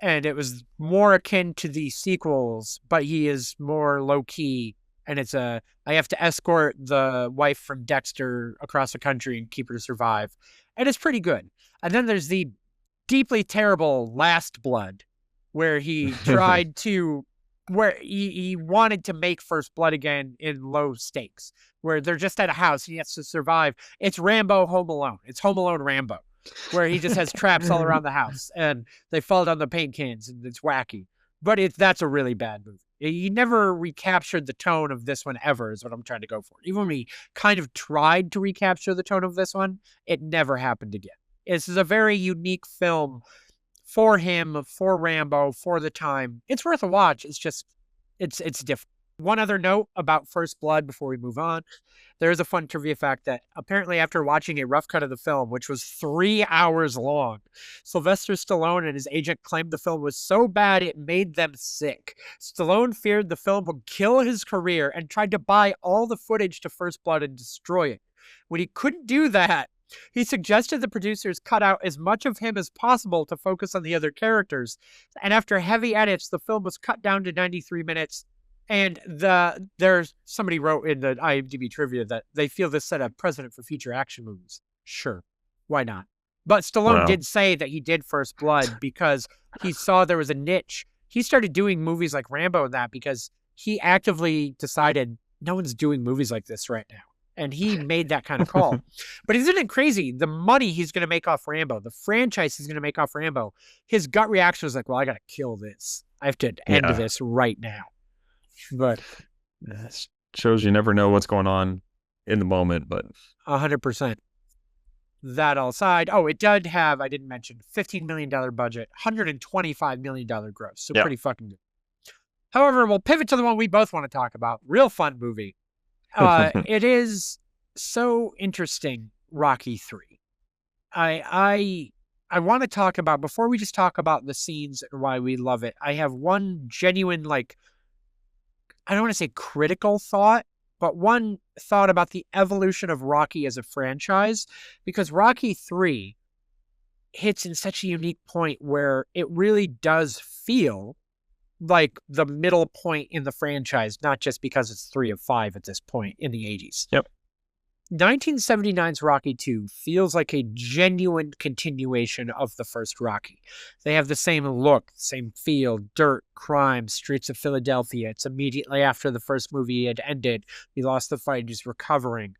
And it was more akin to the sequels, but he is more low-key. And I have to escort the wife from Dexter across the country and keep her to survive. And it's pretty good. And then there's the deeply terrible Last Blood, where he tried to, where he wanted to make First Blood again in low stakes, where they're just at a house and he has to survive. It's Rambo Home Alone. It's Home Alone Rambo, where he just has traps all around the house and they fall down the paint cans and it's wacky. But that's a really bad movie. He never recaptured the tone of this one ever, is what I'm trying to go for. Even when he kind of tried to recapture the tone of this one, it never happened again. This is a very unique film for him, for Rambo, for the time. It's worth a watch. It's just, it's different. One other note about First Blood before we move on. There is a fun trivia fact that apparently after watching a rough cut of the film, which was 3 hours long, Sylvester Stallone and his agent claimed the film was so bad it made them sick. Stallone feared the film would kill his career and tried to buy all the footage to First Blood and destroy it. When he couldn't do that, he suggested the producers cut out as much of him as possible to focus on the other characters. And after heavy edits, the film was cut down to 93 minutes. And there's somebody wrote in the IMDb trivia that they feel this set a precedent for future action movies. Sure, why not? But Stallone Wow. did say that he did First Blood because he saw there was a niche. He started doing movies like Rambo and that because he actively decided no one's doing movies like this right now. And he made that kind of call. But isn't it crazy? The money he's going to make off Rambo, the franchise he's going to make off Rambo, his gut reaction was like, well, I got to kill this. I have to end Yeah. this right now. But That shows you never know what's going on in the moment, but 100%. That all aside, it did have, I didn't mention, $15 million budget, $125 million gross. So yeah. pretty fucking good. However, we'll pivot to the one we both want to talk about. Real fun movie. It is so interesting, Rocky 3. I want to talk about, before we just talk about the scenes and why we love it, I have one genuine, like, I don't want to say critical thought, but one thought about the evolution of Rocky as a franchise, because Rocky 3 hits in such a unique point where it really does feel like the middle point in the franchise, not just because it's 3 of 5 at this point in the 80s. Yep. 1979's Rocky 2 feels like a genuine continuation of the first Rocky. They have the same look, same feel, dirt, crime, streets of Philadelphia. It's immediately after the first movie had ended. He lost the fight, he's recovering.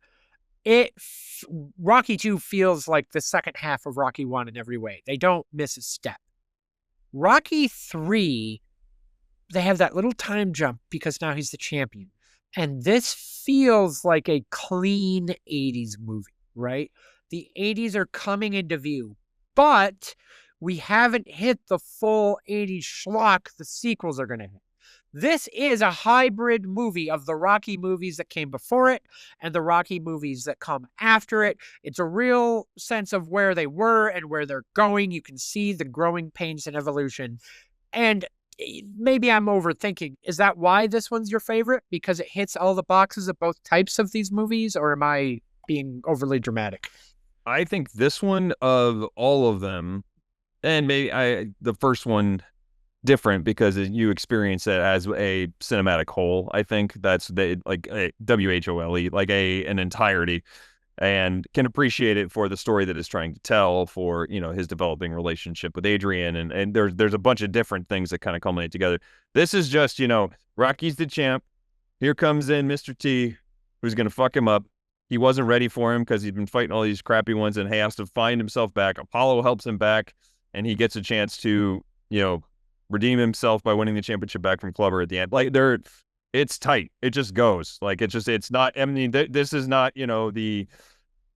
Rocky 2 feels like the second half of Rocky 1 in every way. They don't miss a step. Rocky 3, they have that little time jump because now he's the champion. And this feels like a clean 80s movie, right? The 80s are coming into view, but we haven't hit the full 80s schlock the sequels are going to hit. This is a hybrid movie of the Rocky movies that came before it and the Rocky movies that come after it. It's a real sense of where they were and where they're going. You can see the growing pains and evolution. And maybe I'm overthinking. Is that why this one's your favorite? Because it hits all the boxes of both types of these movies, or am I being overly dramatic? I think this one of all of them, and maybe the first one different because you experience it as a cinematic whole. I think that's like a WHOLE, like an entirety, and can appreciate it for the story that it's trying to tell, for his developing relationship with Adrian, and there's a bunch of different things that kind of culminate together. This is just Rocky's the champ. Here comes in Mr. T, who's gonna fuck him up. He wasn't ready for him because he's been fighting all these crappy ones, and he has to find himself back. Apollo helps him back, and he gets a chance to redeem himself by winning the championship back from Clubber at the end. Like it's tight. It just goes. Like it's not. I mean, this is not the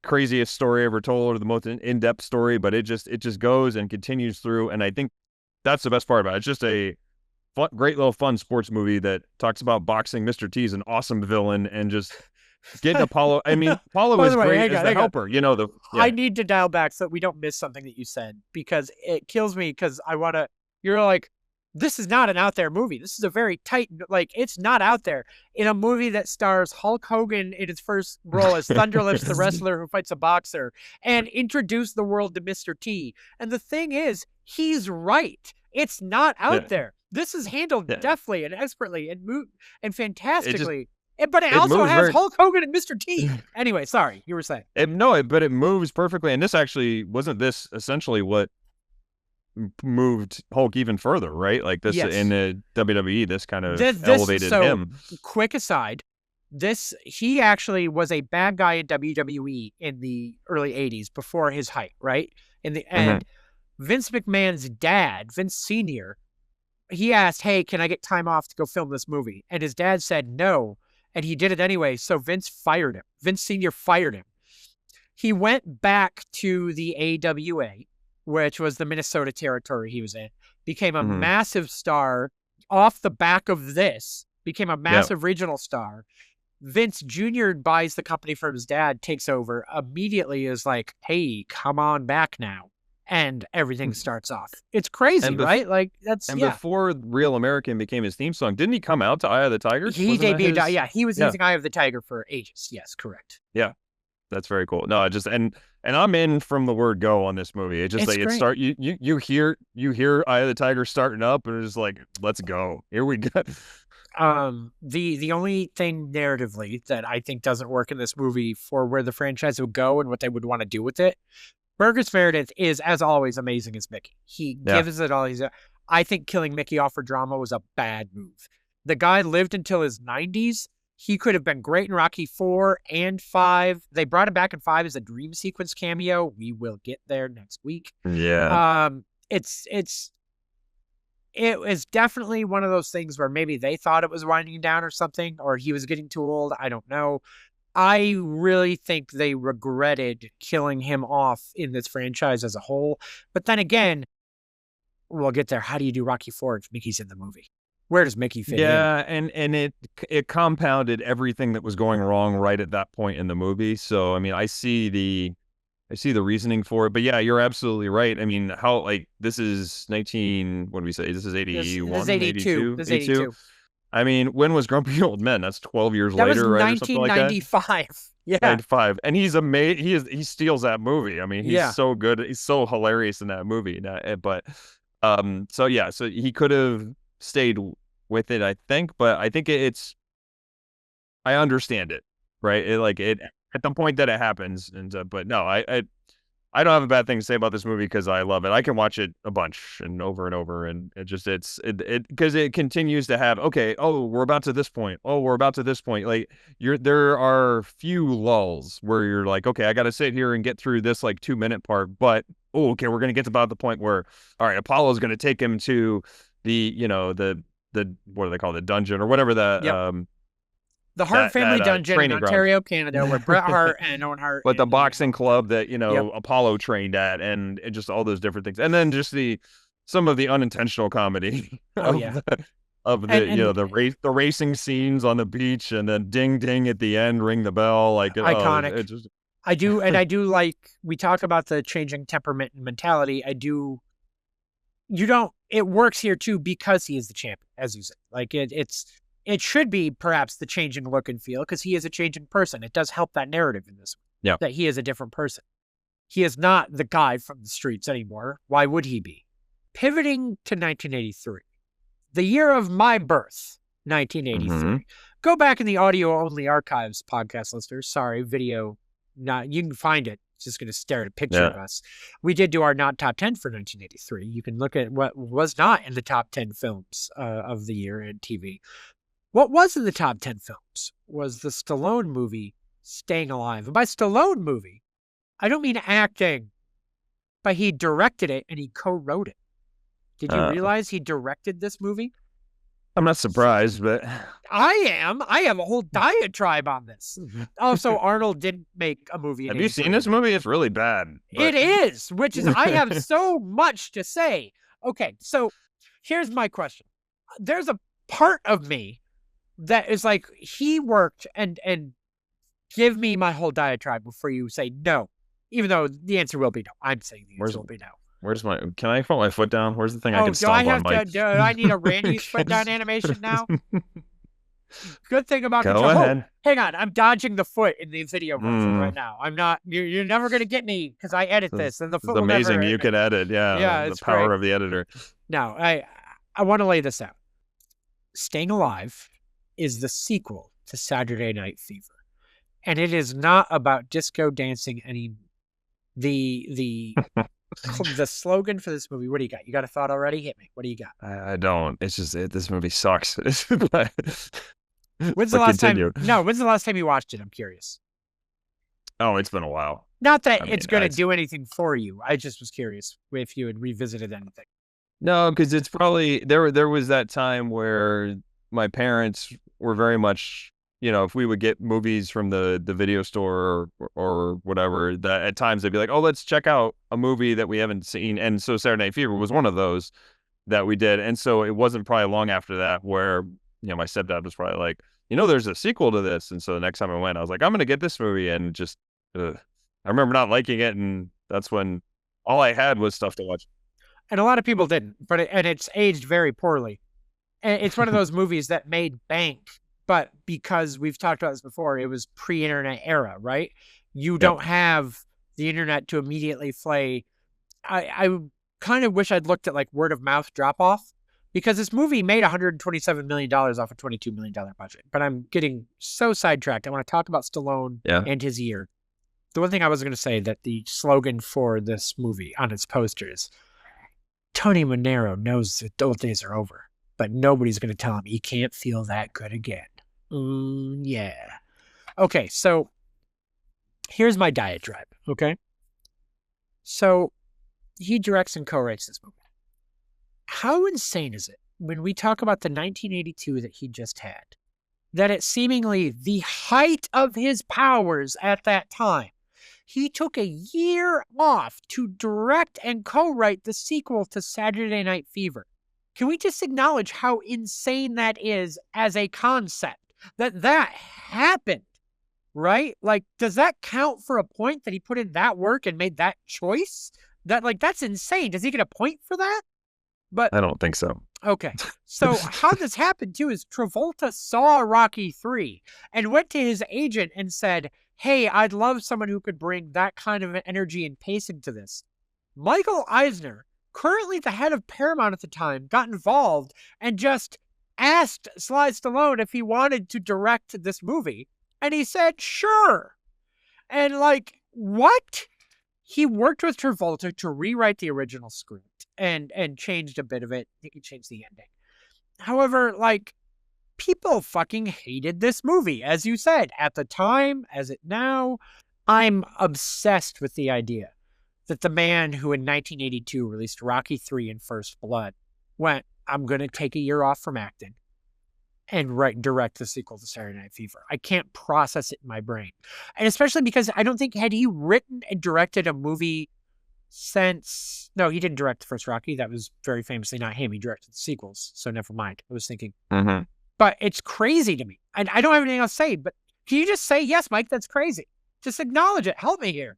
craziest story ever told or the most in-depth story, but it just goes and continues through. And I think that's the best part about it. It's just a great little fun sports movie that talks about boxing. Mr. T is an awesome villain, and just getting Apollo. I mean, Apollo is great as the helper. I need to dial back so that we don't miss something that you said, because it kills me. Because you're like, this is not an out there movie. This is a very tight, like, it's not out there. In a movie that stars Hulk Hogan in his first role as Thunderlips, the wrestler who fights a boxer, and introduce the world to Mr. T. And the thing is, he's right. It's not out there. This is handled deftly and expertly and fantastically. But it also has Hulk Hogan and Mr. T. Anyway, sorry, you were saying. But it moves perfectly. And this actually, wasn't this essentially what moved Hulk even further, right? Like this in the WWE, this kind of elevated him. Quick aside, he actually was a bad guy in WWE in the early 80s before his height, right? And Vince McMahon's dad, Vince Sr., he asked, hey, can I get time off to go film this movie? And his dad said no, and he did it anyway, so Vince fired him. Vince Sr. fired him. He went back to the AWA, which was the Minnesota territory he was in, became a massive star off the back of this, became a massive regional star. Vince Jr. buys the company from his dad, takes over, immediately is like, hey, come on back now. And everything starts off. It's crazy, right? Like, before Real American became his theme song, didn't he come out to Eye of the Tiger? He debuted, he was using Eye of the Tiger for ages. Yes, correct. Yeah. That's very cool. No, and I'm in from the word go on this movie. It just you hear Eye of the Tiger starting up, and it's like, let's go. Here we go. The only thing narratively that I think doesn't work in this movie for where the franchise would go and what they would want to do with it, Burgess Meredith is, as always, amazing as Mickey. He Yeah. gives it all. I think killing Mickey off for drama was a bad move. The guy lived until his 90s. He could have been great in Rocky 4 and 5. They brought him back in 5 as a dream sequence cameo. We will get there next week. Yeah. It was definitely one of those things where maybe they thought it was winding down or something, or he was getting too old. I don't know. I really think they regretted killing him off in this franchise as a whole. But then again, we'll get there. How do you do Rocky 4 if Mickey's in the movie? Where does Mickey fit in? Yeah, and it compounded everything that was going wrong right at that point in the movie. So I mean, I see the reasoning for it. But yeah, you're absolutely right. I mean, how, like, this is 19, what do we say? This is 81, This is 82. This is 82. I mean, when was Grumpy Old Men? That's 12 years That later, was right? Or something like that. 1995. Yeah. 95. And he's amazing. He steals that movie. I mean, he's so good. He's so hilarious in that movie. But so yeah, so he could have stayed with it, I think, but I think I understand it, right? It at the point that it happens, and but no, I don't have a bad thing to say about this movie because I love it. I can watch it a bunch and over, and it because it continues to have, okay, oh, we're about to this point. Oh, we're about to this point. Like, there are few lulls where you're like, okay, I got to sit here and get through this like 2 minute part, but oh, okay, we're gonna get to about the point where, all right, Apollo's gonna take him to the what do they call it, the dungeon or whatever the Hart family dungeon in Ontario, Canada, where Bret Hart and Owen Hart. But the boxing club that, Apollo trained at, and just all those different things. And then just some of the unintentional comedy of the racing scenes on the beach, and then ding ding at the end, ring the bell, like iconic. I do like, we talk about the changing temperament and mentality. It works here too because he is the champion, as you said. Like it should be perhaps the changing look and feel because he is a changing person. It does help that narrative in this one, that he is a different person. He is not the guy from the streets anymore. Why would he be? Pivoting to 1983, the year of my birth, 1983. Mm-hmm. Go back in the audio-only archives, podcast listeners. Sorry, video, not. You can find it. It's just going to stare at a picture of us. We did do our not top 10 for 1983. You can look at what was not in the top 10 films of the year in TV. What was in the top 10 films was the Stallone movie, Staying Alive. And by Stallone movie, I don't mean acting, but he directed it and he co-wrote it. Did you realize he directed this movie? I'm not surprised, but I am. I have a whole diatribe on this. Also, Arnold didn't make a movie. Have you seen this movie? It's really bad. It is, which is, I have so much to say. Okay, so here's my question. There's a part of me that is like, he worked and give me my whole diatribe before you say no, even though the answer will be no. I'm saying the answer will be no. Can I put my foot down? Where's the thing I can stomp on, Mike? Do I need a Randy's foot down animation now? Good thing about Go ahead. Hang on, I'm dodging the foot in the video version right now. I'm not. You're never gonna get me because I edit this, and the foot. It's amazing you could edit. Yeah, it's the power great. of the editor. Now, I want to lay this out. Staying Alive is the sequel to Saturday Night Fever, and it is not about disco dancing anymore. The slogan for this movie, what do you got? You got a thought already? Hit me. What do you got? I don't. It's just this movie sucks. When's the last time you watched it? I'm curious. Oh, it's been a while. Not that it's going to do anything for you. I just was curious if you had revisited anything. No, because it's probably there was that time where my parents were very much, if we would get movies from the video store or whatever, that at times they'd be like, oh, let's check out a movie that we haven't seen. And so Saturday Night Fever was one of those that we did. And so it wasn't probably long after that where, my stepdad was probably like, there's a sequel to this. And so the next time I went, I was like, I'm going to get this movie. And just, I remember not liking it. And that's when all I had was stuff to watch. And a lot of people didn't, but it's aged very poorly. And it's one of those movies that made bank. But because we've talked about this before, it was pre-internet era, right? You don't have the internet to immediately play. I kind of wish I'd looked at like word of mouth drop off, Because this movie made $127 million off a $22 million budget. But I'm getting so sidetracked. I want to talk about Stallone and his year. The one thing I was going to say, that the slogan for this movie on its posters, Tony Manero knows that those days are over, but nobody's going to tell him he can't feel that good again. Yeah. Okay, so here's my diatribe, okay? So he directs and co-writes this movie. How insane is it when we talk about the 1982 that he just had, that at seemingly the height of his powers at that time, he took a year off to direct and co-write the sequel to Saturday Night Fever? Can we just acknowledge how insane that is as a concept, that happened, right? Like, does that count for a point that he put in that work and made that choice? That's insane. Does he get a point for that? But I don't think so. Okay. So how this happened too is Travolta saw Rocky 3 and went to his agent and said, hey, I'd love someone who could bring that kind of energy and pacing to this. Michael Eisner, currently the head of Paramount at the time, got involved and just asked Sly Stallone if he wanted to direct this movie. And he said, sure. And like, what? He worked with Travolta to rewrite the original script and changed a bit of it. I think he changed the ending. However, like, people fucking hated this movie, as you said, at the time, as it now. I'm obsessed with the idea that the man who in 1982 released Rocky 3 and First Blood went, I'm going to take a year off from acting and direct the sequel to Saturday Night Fever. I can't process it in my brain. And especially because I don't think, had he written and directed a movie since... No, he didn't direct the first Rocky. That was very famously not him. He directed the sequels, so never mind. I was thinking. Mm-hmm. But it's crazy to me. And I don't have anything else to say, but can you just say, yes, Mike, that's crazy? Just acknowledge it. Help me here.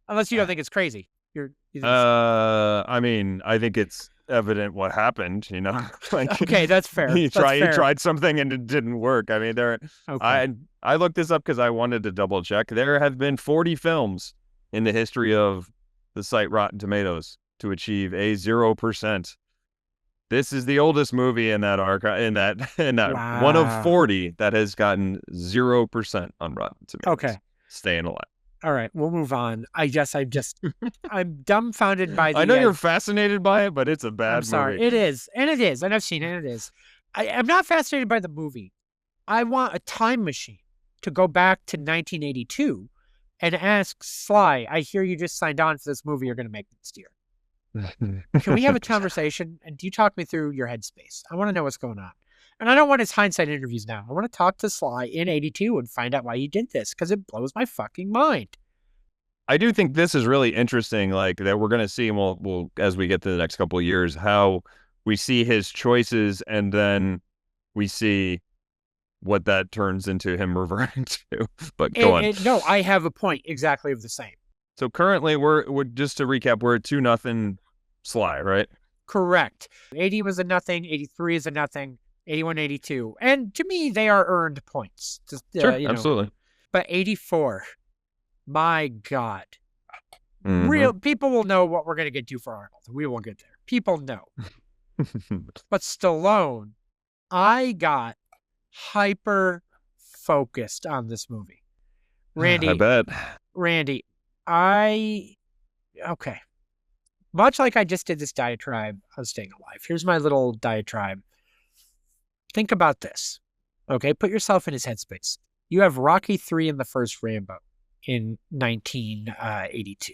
Unless you don't think it's crazy. I mean, I think it's evident what happened, you know. Like, okay, that's fair. He tried something and it didn't work. I mean, I looked this up because I wanted to double check. There have been 40 films in the history of the site Rotten Tomatoes to achieve a 0%. This is the oldest movie in that archive, in that wow. One of 40 that has gotten 0% on Rotten Tomatoes. Okay, staying alive. All right, we'll move on. I'm dumbfounded by the... I know you're fascinated by it, but it's a bad movie. I'm sorry. It is, and I've seen it, and it is. I'm not fascinated by the movie. I want a time machine to go back to 1982 and ask Sly, I hear you just signed on for this movie you're going to make next year. Can we have a conversation, and do you talk me through your headspace? I want to know what's going on. And I don't want his hindsight interviews now. I want to talk to Sly in 82 and find out why he did this, because it blows my fucking mind. I do think this is really interesting, like, that we're going to see, and we'll as we get to the next couple of years, how we see his choices, and then we see what that turns into him reverting to. But go on. No, I have a point exactly of the same. So currently, we're just to recap, we're at 2-0 Sly, right? Correct. 80 was a nothing. 83 is a nothing. 81, 82. And to me, they are earned points. Just, sure, absolutely. But 84, my God. Mm-hmm. Real people will know what we're going to get to for Arnold. We won't get there. People know. But Stallone, I got hyper focused on this movie. Randy, I bet. Randy, okay. Much like I just did this diatribe on Staying Alive, here's my little diatribe. Think about this, okay? Put yourself in his headspace. You have Rocky 3 and the first Rambo in 1982.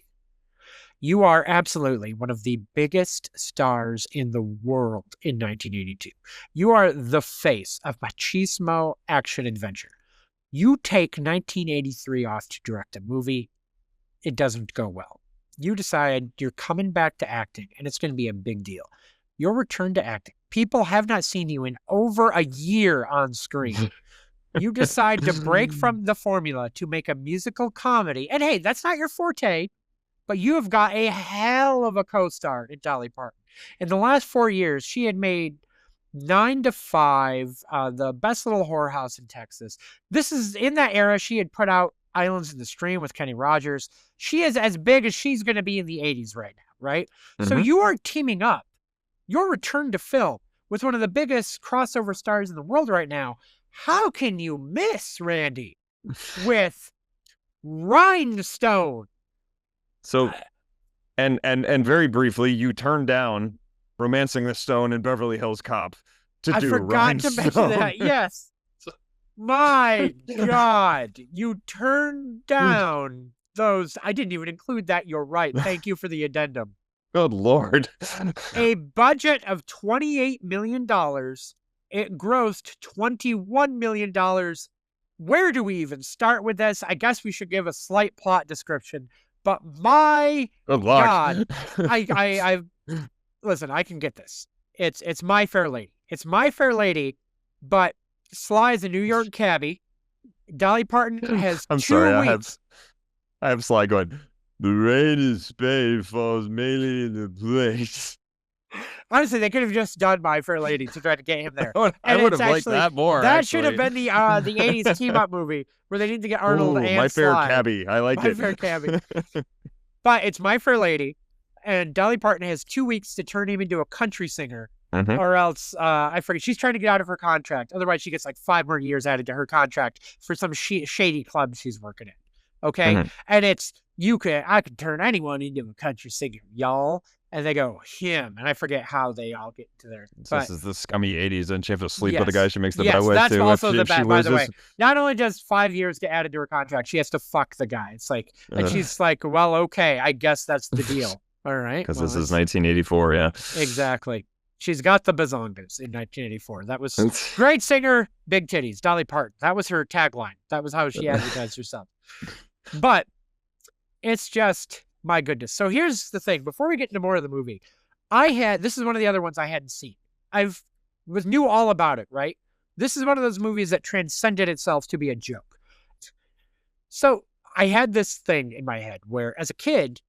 You are absolutely one of the biggest stars in the world in 1982. You are the face of machismo action adventure. You take 1983 off to direct a movie. It doesn't go well. You decide you're coming back to acting, and it's going to be a big deal. Your return to acting. People have not seen you in over a year on screen. You decide to break from the formula to make a musical comedy. And hey, that's not your forte, but you have got a hell of a co-star in Dolly Parton. In the last 4 years, she had made 9 to 5, The Best Little Whorehouse in Texas. This is in that era. She had put out Islands in the Stream with Kenny Rogers. She is as big as she's going to be in the 80s right now, right? Mm-hmm. So you are teaming up. Your return to film with one of the biggest crossover stars in the world right now. How can you miss, Randy, with Rhinestone? So, and very briefly, you turned down Romancing the Stone and Beverly Hills Cop to I do forgot to mention that. Yes. My God, you turned down those. I didn't even include that. You're right. Thank you for the addendum. Good Lord. A budget of $28 million. It grossed $21 million. Where do we even start with this? I guess we should give a slight plot description. But my Good luck. God, I listen, I can get this. It's My Fair Lady. It's My Fair Lady, but Sly is a New York cabbie. Dolly Parton has I'm 2 sorry, weeks. I have Sly going, the rain in Spain falls mainly in the place. Honestly, they could have just done My Fair Lady to try to get him there. I would have liked that more. That should have been the 80s team-up movie where they need to get Arnold and My Fair Sly. Cabbie. I liked it. My Fair Cabbie. But it's My Fair Lady, and Dolly Parton has 2 weeks to turn him into a country singer, or else, I forget, she's trying to get out of her contract. Otherwise, she gets like 5 more years added to her contract for some shady club she's working in. Okay? And it's, I could turn anyone into a country singer, y'all. And they go, him. And I forget how they all get to there. This is the scummy 80s, and she has to sleep with the guy she makes the bet with. That's too, also if the she bet, by the way. loses. Not only does 5 years get added to her contract, she has to fuck the guy. It's like, and she's like, well, okay, I guess that's the deal. All right. Because this is 1984, yeah. Exactly. She's got the bazongas in 1984. That was great singer, big titties, Dolly Parton. That was her tagline. That was how she advertised herself. But it's just, my goodness. So here's the thing. Before we get into more of the movie, this is one of the other ones I hadn't seen. Knew all about it, right? This is one of those movies that transcended itself to be a joke. So I had this thing in my head where, as a kid,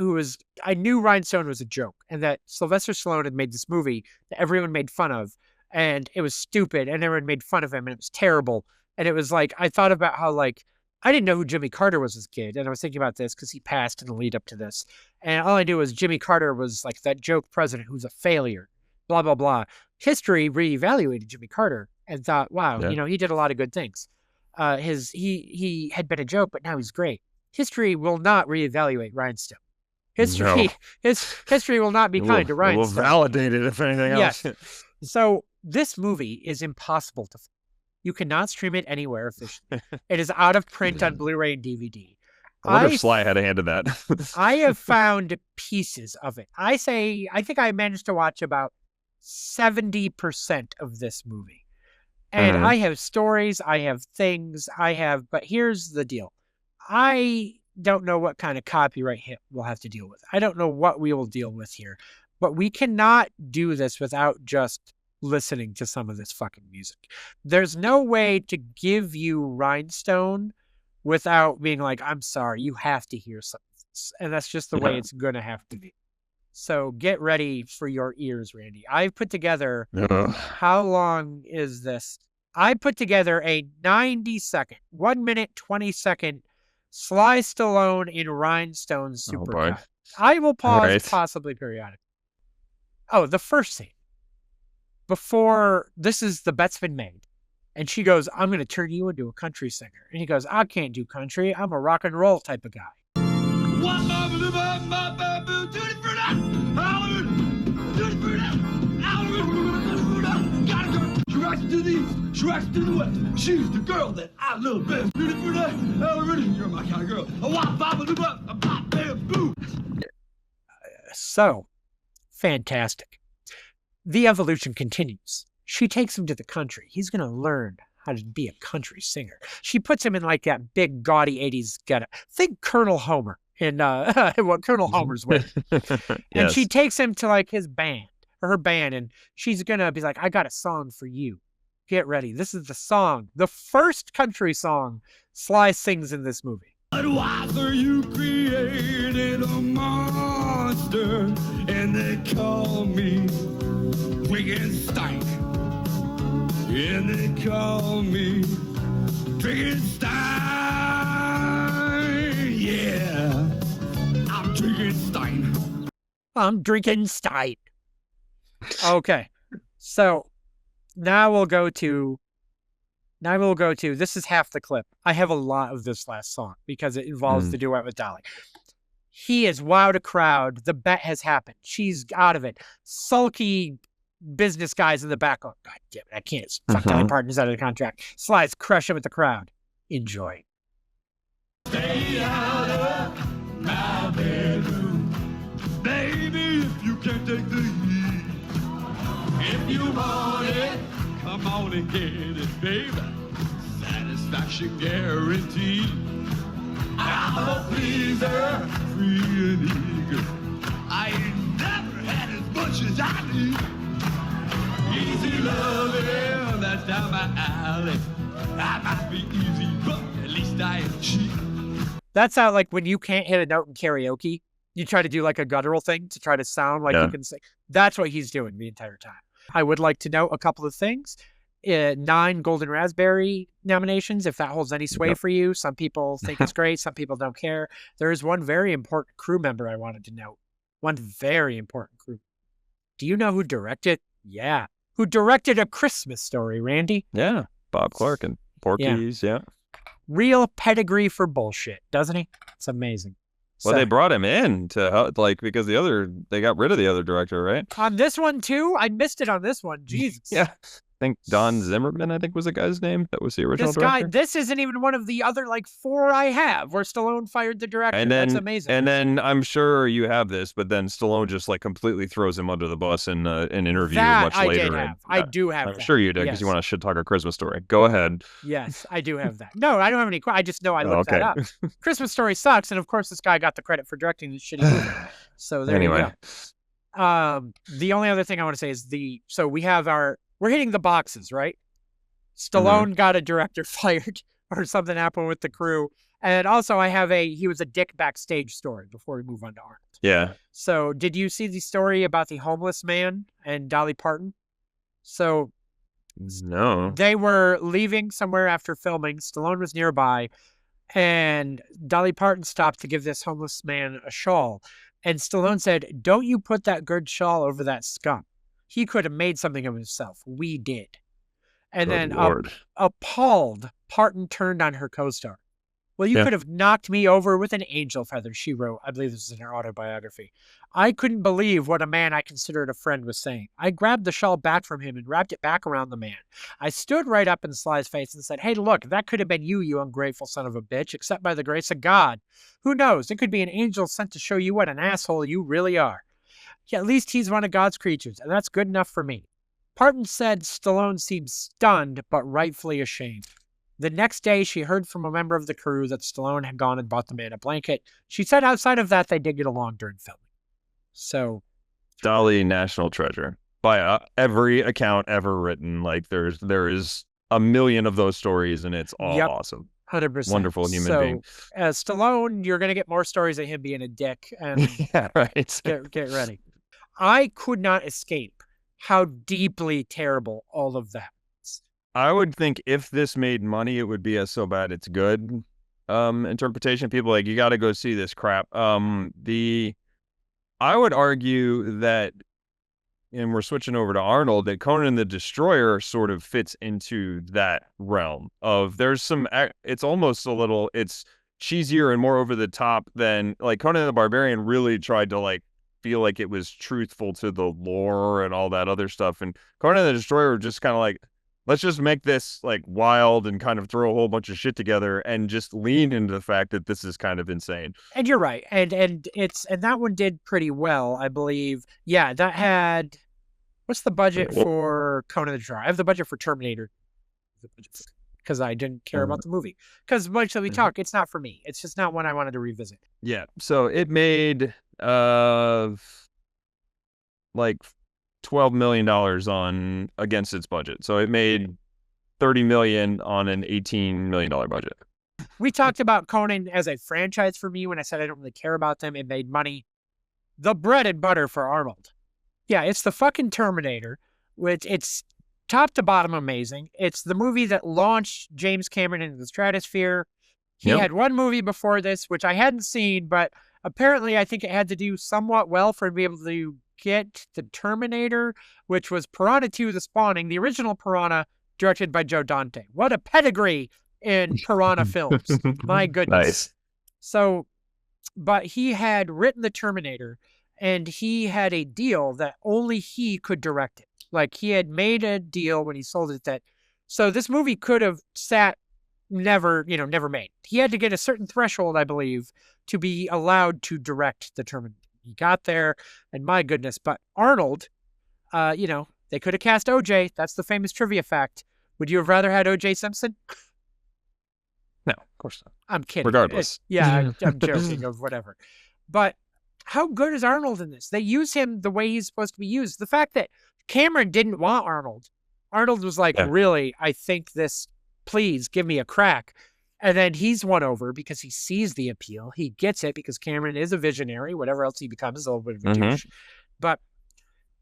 I knew Rhinestone was a joke, and that Sylvester Stallone had made this movie that everyone made fun of, and it was stupid, and everyone made fun of him, and it was terrible. And it was like, I thought about how, like, I didn't know who Jimmy Carter was as a kid, and I was thinking about this because he passed in the lead up to this. And all I knew was Jimmy Carter was like that joke president who's a failure, blah, blah, blah. History reevaluated Jimmy Carter and thought, wow, he did a lot of good things. He had been a joke, but now he's great. History will not reevaluate Rhinestone. History will not be kind to Rhinestone. It will validate it, if anything else. Yes. So this movie is impossible to. You cannot stream it anywhere officially. It is out of print on Blu-ray and DVD. I wonder if Sly had a hand in that. I have found pieces of it. I think I managed to watch about 70% of this movie. And I have stories, I have things, but here's the deal. I don't know what kind of copyright hit we'll have to deal with. I don't know what we will deal with here, but we cannot do this without just listening to some of this fucking music. There's no way to give you Rhinestone without being like, I'm sorry, you have to hear some of this. And that's just the way it's going to have to be. So get ready for your ears, Randy. I've put together, how long is this? I put together a 90-second, 1 minute, 20-second Sly Stallone in Rhinestone supercut. I will pause possibly periodically. Oh, the first scene. Before, the bet's been made. And she goes, I'm going to turn you into a country singer. And he goes, I can't do country. I'm a rock and roll type of guy. She rocks to the west. She's the girl that I love best. You're my kind of girl. So, fantastic. The evolution continues. She takes him to the country. He's going to learn how to be a country singer. She puts him in like that big gaudy 80s getup. Think Colonel Homer in what Colonel Homer's wearing. And she takes him to like his band or her band, and she's going to be like, I got a song for you. Get ready. This is the song, the first country song Sly sings in this movie. Budweiser, you created a monster, and they call me Wiggenstein. And they call me Wiggenstein. Yeah, I'm drinking Stein. I'm drinking Stein. Okay. So now we'll go to this is half the clip. I have a lot of this last song because it involves the duet with Dolly. He has wowed a crowd. The bet has happened. She's out of it. Sulky business guys in the back. Oh, God damn it. I can't. Fuck Dolly Parton is out of the contract. Slides, crush him with the crowd. Enjoy. Stay out of my bedroom. Baby, if you can't take the heat. If you want it, come on and get it, baby. Satisfaction guaranteed. I'm a pleaser, free and eager. I ain't never had as much as I need. Easy loving, that's down my alley. I might be easy, but at least I ain't cheap. That's how, like, when you can't hit a note in karaoke, you try to do like a guttural thing to try to sound like you can sing. That's what he's doing the entire time. I would like to note a couple of things. 9 Golden Raspberry nominations, if that holds any sway for you. Some people think it's great. Some people don't care. There is one very important crew member I wanted to note. One very important crew. Do you know who directed? Yeah. Who directed A Christmas Story, Randy? Yeah. Bob Clark and Porky's, yeah. Real pedigree for bullshit, doesn't he? It's amazing. Well, they brought him in to help, like, because they got rid of the other director, right? On this one, too? I missed it on this one. Jesus. Yeah. I think Don Zimmerman, was the guy's name. That was the original director. This isn't even one of the other, like, 4 I have where Stallone fired the director. That's amazing. And then I'm sure you have this, but then Stallone just, like, completely throws him under the bus in an interview much later. I do have that. I'm sure you did, because you want to shit talk A Christmas Story. Go ahead. Yes, I do have that. No, I don't have any. I just know I looked that up. Christmas Story sucks, and of course this guy got the credit for directing this shitty movie. So there you go. The only other thing I want to say is we're hitting the boxes, right? Stallone got a director fired or something happened with the crew. And also he was a dick backstage story before we move on to Arnold. Yeah. So did you see the story about the homeless man and Dolly Parton? So no. They were leaving somewhere after filming. Stallone was nearby and Dolly Parton stopped to give this homeless man a shawl. And Stallone said, "Don't you put that good shawl over that scum. He could have made something of himself. We did." And then appalled, Parton turned on her co-star. "Well, you could have knocked me over with an angel feather," she wrote. I believe this is in her autobiography. "I couldn't believe what a man I considered a friend was saying. I grabbed the shawl back from him and wrapped it back around the man. I stood right up in Sly's face and said, 'Hey, look, that could have been you, you ungrateful son of a bitch, except by the grace of God. Who knows? It could be an angel sent to show you what an asshole you really are. Yeah, at least he's one of God's creatures, and that's good enough for me.'" Parton said Stallone seemed stunned, but rightfully ashamed. The next day, she heard from a member of the crew that Stallone had gone and bought the man a blanket. She said outside of that, they did get along during filming. So, Dolly, national treasure by every account ever written. Like there is a million of those stories, and it's all awesome. 100%. Wonderful human being. As Stallone, you're going to get more stories of him being a dick. And yeah, right. Get ready. I could not escape how deeply terrible all of that is. I would think if this made money, it would be a so bad it's good interpretation. People like, you got to go see this crap. I would argue that, and we're switching over to Arnold, that Conan the Destroyer sort of fits into that realm of it's almost a little, it's cheesier and more over the top than, like, Conan the Barbarian really tried to, like, feel like it was truthful to the lore and all that other stuff. And Conan the Destroyer just kind of like, let's just make this like wild and kind of throw a whole bunch of shit together and just lean into the fact that this is kind of insane. And you're right. And that one did pretty well, I believe. Yeah, that had, what's the budget for Conan the Destroyer? I have the budget for Terminator. Because I didn't care about the movie. Because much that we talk, it's not for me. It's just not one I wanted to revisit. Yeah. So it made like $12 million against its budget. So it made $30 million on an $18 million budget. We talked about Conan as a franchise for me when I said I don't really care about them. It made money. The bread and butter for Arnold. Yeah, it's the fucking Terminator, which it's top to bottom amazing. It's the movie that launched James Cameron into the stratosphere. He had one movie before this, which I hadn't seen, but apparently I think it had to do somewhat well for him to be able to forget the Terminator, which was Piranha 2: The Spawning, the original Piranha, directed by Joe Dante. What a pedigree in Piranha films. My goodness. Nice. So, but he had written the Terminator, and he had a deal that only he could direct it. Like, he had made a deal when he sold it that, so this movie could have never made. He had to get a certain threshold, I believe, to be allowed to direct the Terminator. He got there, and my goodness. But Arnold, they could have cast OJ. That's the famous trivia fact. Would you have rather had OJ Simpson? No, of course not. I'm kidding. Regardless. I'm joking of whatever. But how good is Arnold in this? They use him the way he's supposed to be used. The fact that Cameron didn't want Arnold. Arnold was like, really, I think this, please give me a crack. And then he's won over because he sees the appeal. He gets it because Cameron is a visionary. Whatever else he becomes, a little bit of a douche. But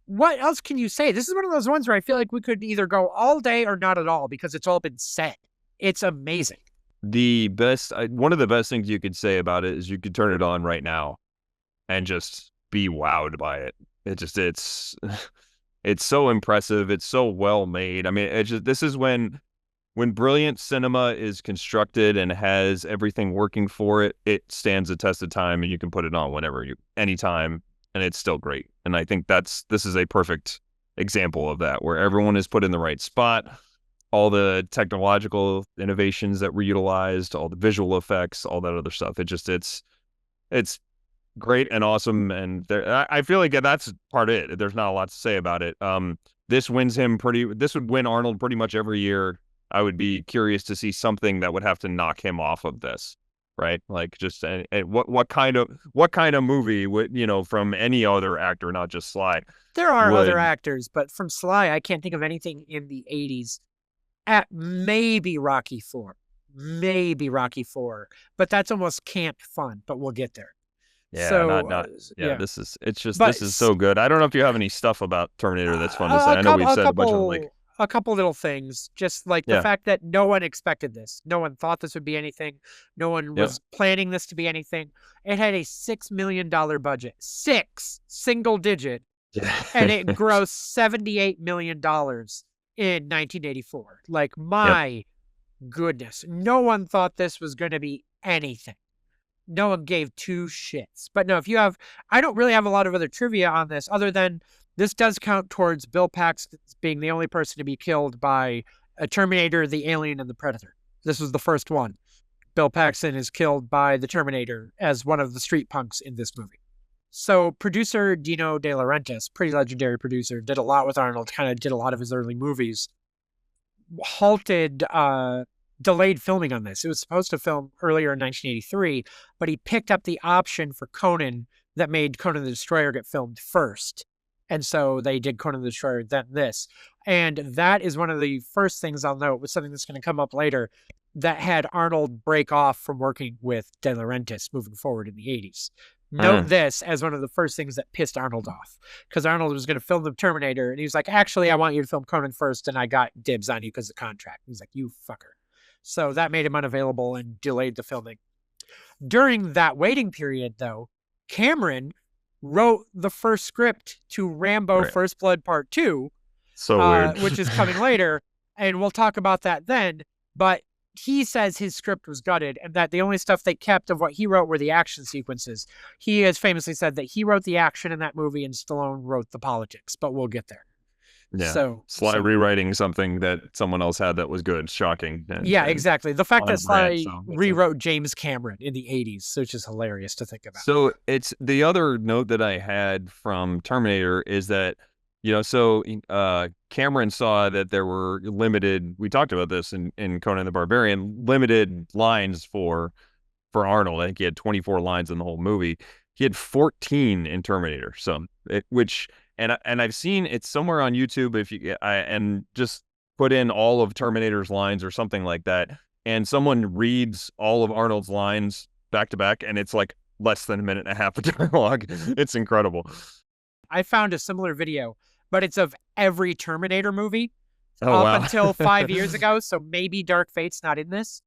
what else can you say? This is one of those ones where I feel like we could either go all day or not at all because it's all been said. It's amazing. One of the best things you could say about it is you could turn it on right now and just be wowed by it. It's so impressive. It's so well made. I mean, this is when brilliant cinema is constructed and has everything working for it, it stands the test of time, and you can put it on anytime, and it's still great. And I think this is a perfect example of that, where everyone is put in the right spot, all the technological innovations that were utilized, all the visual effects, all that other stuff. It's great and awesome, and I feel like that's part of it. There's not a lot to say about it. This would win Arnold pretty much every year. I would be curious to see something that would have to knock him off of this, right? Like, just what kind of movie would, from any other actor, not just Sly. There are other actors, but from Sly, I can't think of anything in the 80s. At maybe Rocky IV, but that's almost camp fun. But we'll get there. Yeah, so, This is so good. I don't know if you have any stuff about Terminator that's fun to say. I know we've said a bunch of a couple little things, just like the fact that no one expected this. No one thought this would be anything. No one was planning this to be anything. It had a $6 million budget, single digit, and it grossed $78 million in 1984. Like, my goodness, no one thought this was going to be anything. No one gave two shits. But no, I don't really have a lot of other trivia on this other than this does count towards Bill Paxton being the only person to be killed by a Terminator, the Alien, and the Predator. This was the first one. Bill Paxton is killed by the Terminator as one of the street punks in this movie. So producer Dino De Laurentiis, pretty legendary producer, did a lot with Arnold, kind of did a lot of his early movies, delayed filming on this. It was supposed to film earlier in 1983, but he picked up the option for Conan that made Conan the Destroyer get filmed first. And so they did Conan the Destroyer, then this. And that is one of the first things I'll note with something that's going to come up later that had Arnold break off from working with De Laurentiis moving forward in the 80s. Note this as one of the first things that pissed Arnold off, because Arnold was going to film the Terminator, and he was like, actually, I want you to film Conan first, and I got dibs on you because of the contract. He's like, you fucker. So that made him unavailable and delayed the filming. During that waiting period, though, Cameron wrote the first script to Rambo First Blood Part 2, so weird, which is coming later, and we'll talk about that then. But he says his script was gutted and that the only stuff they kept of what he wrote were the action sequences. He has famously said that he wrote the action in that movie and Stallone wrote the politics, but we'll get there. Yeah. So Sly rewriting something that someone else had that was good, shocking. Exactly. The fact that Sly rewrote James Cameron in the 80s, which is hilarious to think about. So it's the other note that I had from Terminator is that, Cameron saw that there were limited, we talked about this in Conan the Barbarian, limited lines for Arnold. I think he had 24 lines in the whole movie. He had 14 in Terminator. And I've seen it's somewhere on YouTube and just put in all of Terminator's lines or something like that, and someone reads all of Arnold's lines back to back, and it's like less than a minute and a half of dialogue. It's incredible. I found a similar video, but it's of every Terminator movie until 5 years ago, so maybe Dark Fate's not in this.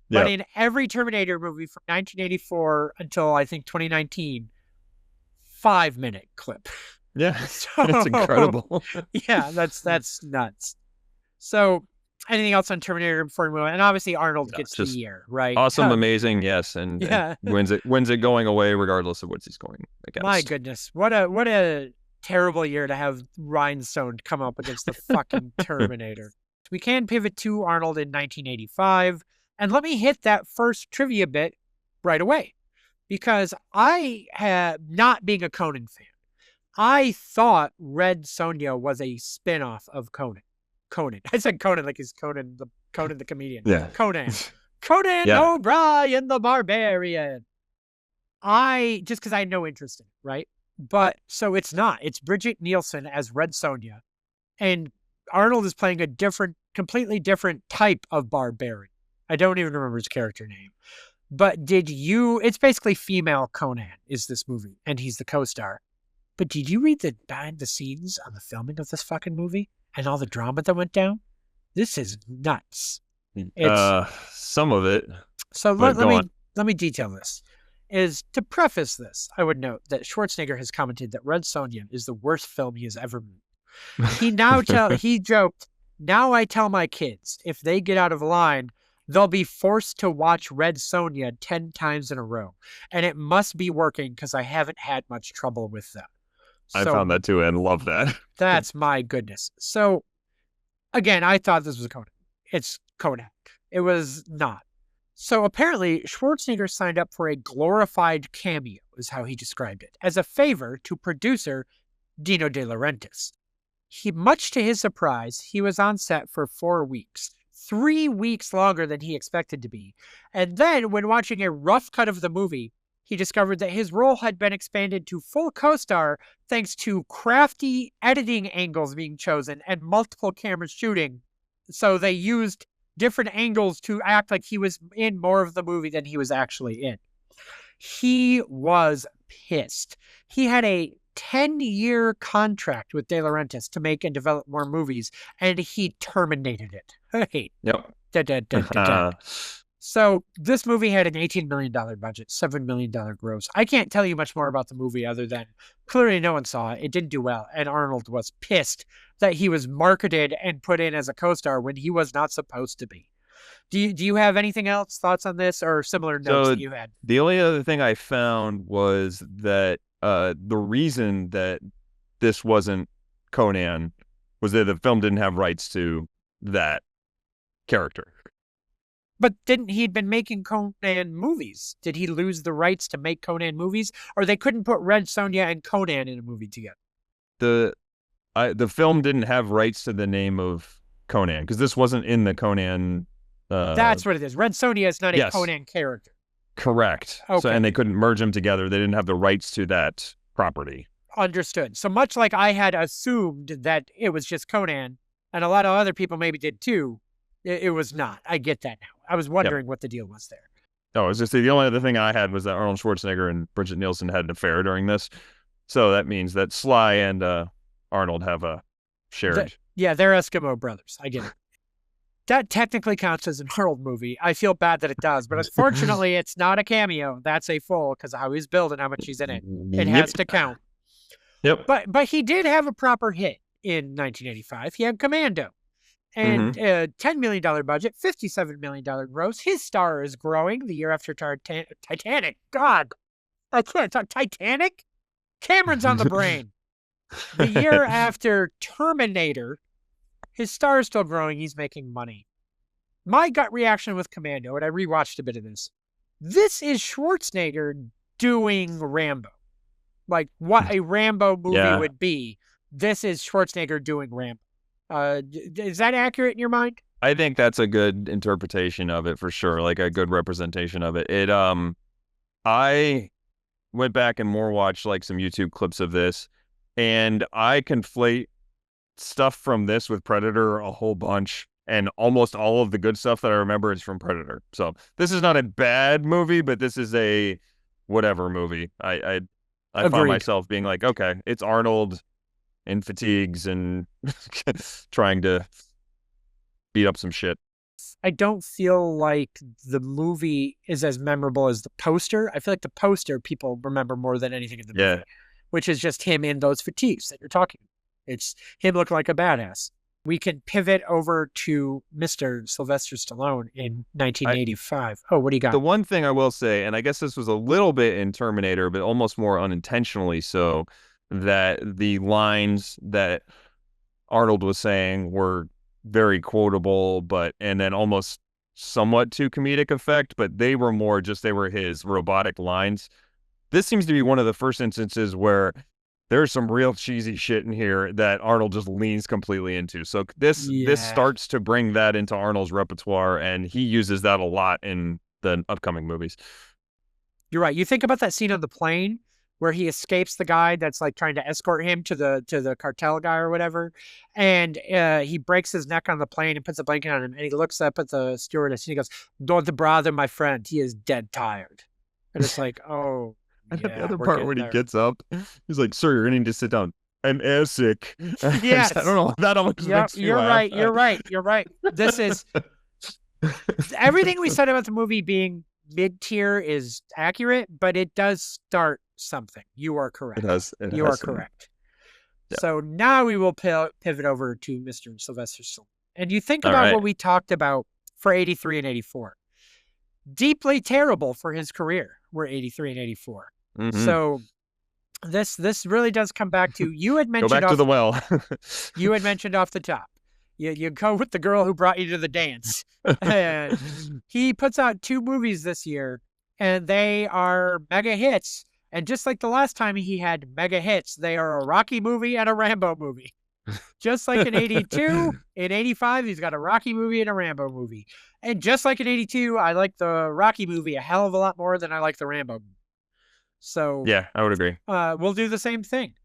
But in every Terminator movie from 1984 until I think 2019, 5-minute clip. Yeah, So, it's incredible. Yeah, that's nuts. So, anything else on Terminator before we move on? And obviously Arnold No, gets the just year, right? awesome, amazing, yes, and Yeah. wins it going away regardless of what he's going My against. goodness. What a terrible year to have Rhinestone come up against the fucking Terminator. We can pivot to Arnold in 1985, and let me hit that first trivia bit right away. Because I have, not being a Conan fan, I thought Red Sonja was a spin-off of Conan. I said Conan like he's Conan the comedian. Yeah. Conan. Conan Yeah. O'Brien the Barbarian. Just because I had no interest in it, right? But so it's not. It's Bridget Nielsen as Red Sonja, and Arnold is playing a completely different type of barbarian. I don't even remember his character name. But it's basically female Conan is this movie, and he's the co-star. But did you read the behind the scenes on the filming of this fucking movie and all the drama that went down? This is nuts. Some of it. So But let me detail this. Is to preface this, I would note that Schwarzenegger has commented that Red Sonja is the worst film he has ever made. He joked, "Now I tell my kids, if they get out of line, they'll be forced to watch Red Sonja 10 times in a row. And it must be working because I haven't had much trouble with them." I found that too and love that. That's my goodness. So, again, I thought this was Conan. It's Conan. It was not. So apparently, Schwarzenegger signed up for a glorified cameo, is how he described it, as a favor to producer Dino De Laurentiis. Much to his surprise, he was on set for 4 weeks, 3 weeks longer than he expected to be. And then, when watching a rough cut of the movie, he discovered that his role had been expanded to full co-star thanks to crafty editing angles being chosen and multiple cameras shooting. So they used different angles to act like he was in more of the movie than he was actually in. He was pissed. He had a 10-year contract with De Laurentiis to make and develop more movies, and he terminated it. Hey. Yep. So this movie had an $18 million budget, $7 million gross. I can't tell you much more about the movie other than clearly no one saw it. It didn't do well, and Arnold was pissed that he was marketed and put in as a co-star when he was not supposed to be. Do you have anything else, thoughts on this, or similar notes that you had? The only other thing I found was that the reason that this wasn't Conan was that the film didn't have rights to that character. But he'd been making Conan movies? Did he lose the rights to make Conan movies? Or they couldn't put Red Sonja and Conan in a movie together? The film didn't have rights to the name of Conan because this wasn't in the Conan. That's what it is. Red Sonja is not a Conan character. Correct. Okay. So, and they couldn't merge them together. They didn't have the rights to that property. Understood. So much like I had assumed that it was just Conan, and a lot of other people maybe did too, it was not. I get that now. I was wondering what the deal was there. No, it was just the only other thing I had was that Arnold Schwarzenegger and Bridget Nielsen had an affair during this. So that means that Sly and Arnold have a shared. They're Eskimo brothers. I get it. That technically counts as an Arnold movie. I feel bad that it does, but unfortunately, it's not a cameo. That's a full because of how he's billed and how much he's in it. It has to count. Yep. But he did have a proper hit in 1985. He had Commando. And $10 million budget, $57 million gross. His star is growing the year after Titanic. God, I can't talk. Titanic? Cameron's on the brain. The year after Terminator, his star is still growing. He's making money. My gut reaction with Commando, and I rewatched a bit of this is Schwarzenegger doing Rambo. Like what a Rambo movie would be. This is Schwarzenegger doing Rambo. Is that accurate in your mind? I think that's a good interpretation of it for sure, like a good representation of it. I went back and watched like some YouTube clips of this, and I conflate stuff from this with Predator a whole bunch, and almost all of the good stuff that I remember is from Predator. So this is not a bad movie, but this is a whatever movie. I found myself being like, okay, it's Arnold in fatigues and trying to beat up some shit. I don't feel like the movie is as memorable as the poster. I feel like the poster people remember more than anything in the movie. which is just him in those fatigues that you're talking about. It's him looking like a badass. We can pivot over to Mr. Sylvester Stallone in 1985. What do you got? The one thing I will say, and I guess this was a little bit in Terminator, but almost more unintentionally so, that the lines that Arnold was saying were very quotable, and then almost somewhat to comedic effect, but they were more just, they were his robotic lines. This seems to be one of the first instances where there's some real cheesy shit in here that Arnold just leans completely into. So this starts to bring that into Arnold's repertoire, and he uses that a lot in the upcoming movies. You're right. You think about that scene on the plane where he escapes the guy that's like trying to escort him to the cartel guy or whatever, and he breaks his neck on the plane and puts a blanket on him, and he looks up at the stewardess and he goes, "Don't bother my friend. He is dead tired." And it's like, oh. And the other part when he gets up, he's like, "Sir, you're going to sit down. I'm airsick." Yes. I don't know. That almost makes me laugh. You're right. This is everything we said about the movie being mid-tier is accurate, but it does start something. You are correct. It has. You are correct. Yeah. So now we will pivot over to Mr. Sylvester Stallone. And you think about what we talked about for 83 and 84. Deeply terrible for his career were 83 and 84. Mm-hmm. So this really does come back to, you had mentioned go back to the well. You had mentioned off the top. You go with the girl who brought you to the dance. And he puts out 2 movies this year, and they are mega hits. And just like the last time he had mega hits, they are a Rocky movie and a Rambo movie. Just like in 82, in 85, he's got a Rocky movie and a Rambo movie. And just like in 82, I like the Rocky movie a hell of a lot more than I like the Rambo movie. So yeah, I would agree. We'll do the same thing.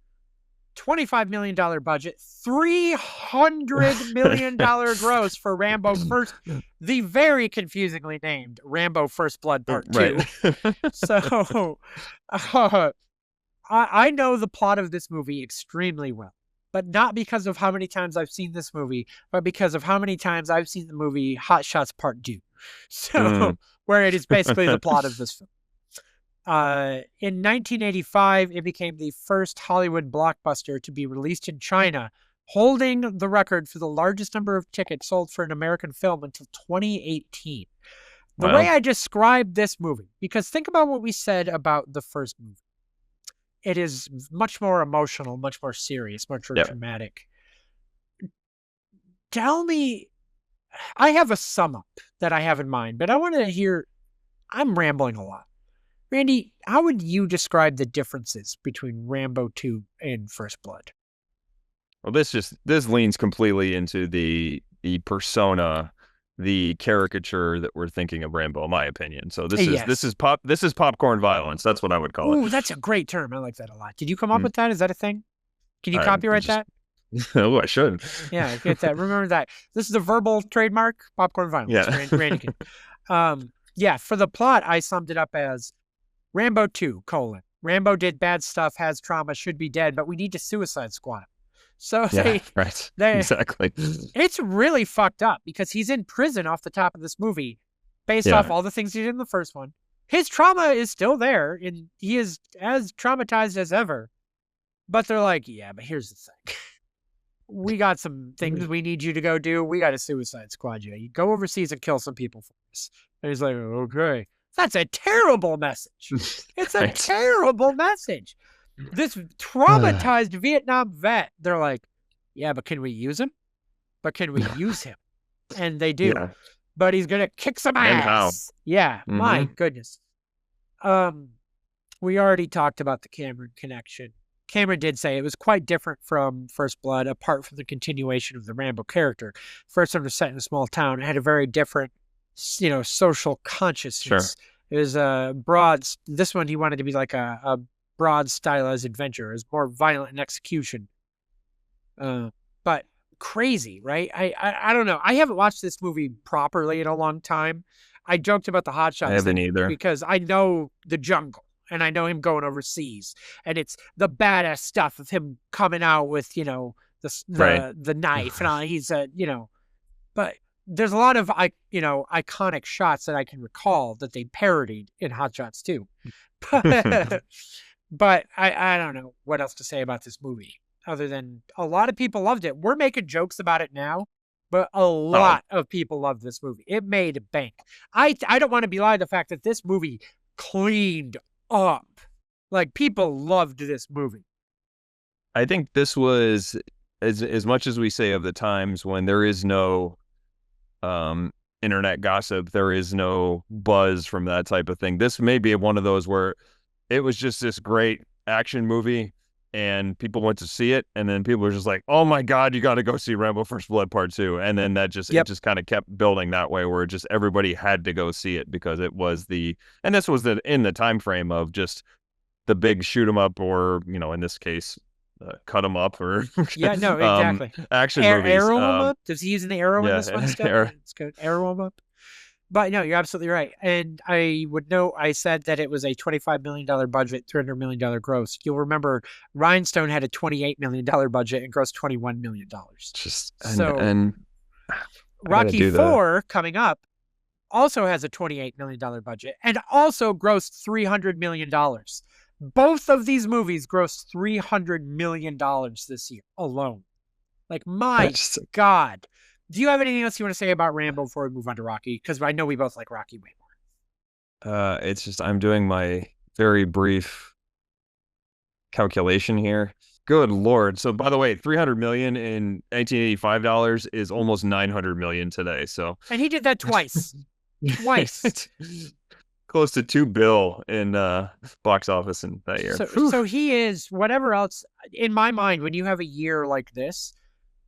$25 million budget, $300 million gross for Rambo First, the very confusingly named Rambo First Blood Part 2. Right. So I know the plot of this movie extremely well, but not because of how many times I've seen this movie, but because of how many times I've seen the movie Hot Shots Part 2. So where it is basically the plot of this film. In 1985, it became the first Hollywood blockbuster to be released in China, holding the record for the largest number of tickets sold for an American film until 2018. The way I described this movie, because think about what we said about the first movie. It is much more emotional, much more serious, much more dramatic. Tell me, I have a sum up that I have in mind, but I want to hear, I'm rambling a lot. Randy, how would you describe the differences between Rambo 2 and First Blood? Well, this leans completely into the persona, the caricature that we're thinking of Rambo, in my opinion. So this is popcorn violence. That's what I would call it. Ooh, that's a great term. I like that a lot. Did you come up with that? Is that a thing? Can you copyright that? Oh, I should. Yeah, get that. Remember that. This is a verbal trademark, popcorn violence. Yeah. Randy can. For the plot, I summed it up as Rambo 2, Rambo did bad stuff, has trauma, should be dead, but we need to Suicide Squad him. So exactly. It's really fucked up because he's in prison off the top of this movie based off all the things he did in the first one. His trauma is still there, and he is as traumatized as ever. But they're like, yeah, but here's the thing. We got some things we need you to go do. We got a Suicide Squad you. You go overseas and kill some people for us. And he's like, okay. That's a terrible message. It's a terrible message. This traumatized Vietnam vet, they're like, yeah, but can we use him? But can we use him? And they do. Yeah. But he's going to kick some ass. And how? Yeah, my goodness. We already talked about the Cameron connection. Cameron did say it was quite different from First Blood, apart from the continuation of the Rambo character. First one was set in a small town. It had a very different social consciousness. Sure. It was a broad, this one he wanted to be like a broad stylized adventure. It was more violent in execution. But crazy, right? I don't know. I haven't watched this movie properly in a long time. I joked about the Hot Shots. I haven't either. Because I know the jungle and I know him going overseas, and it's the badass stuff of him coming out with, the knife and all. He's but there's a lot of iconic shots that I can recall that they parodied in Hot Shots too. But I don't know what else to say about this movie other than a lot of people loved it. We're making jokes about it now, but a Oh, lot of people loved this movie. It made bank. I don't want to belie the fact that this movie cleaned up. Like, people loved this movie. I think this was as much as we say of the times when there is no internet gossip, there is no buzz from that type of thing. This may be one of those where it was just this great action movie and people went to see it, and then people were just like, oh my God, you got to go see Rambo First Blood Part 2. And then it Yep. just kind of kept building that way, where just everybody had to go see it because it was and this was in the time frame of just the big shoot 'em up, or, in this case, cut 'em up, or Yeah, no, exactly. action movies. Arrow him up? Does he use the arrow in this one still? It's good. Arrow him up. But no, you're absolutely right. And I would note, I said that it was a $25 million budget, $300 million gross. You'll remember Rhinestone had a $28 million budget and grossed $21 million. Just So and Rocky 4 coming up also has a $28 million budget and also grossed $300 million. Both of these movies grossed $300 million this year alone. Like, my God. Do you have anything else you want to say about Rambo before we move on to Rocky? Because I know we both like Rocky way more. It's just I'm doing my very brief calculation here. Good Lord. So, by the way, 300 million in 1985 dollars is almost 900 million today. So, And he did that twice. Twice. Close to $2 billion in box office in that year. So he is, whatever else, in my mind, when you have a year like this,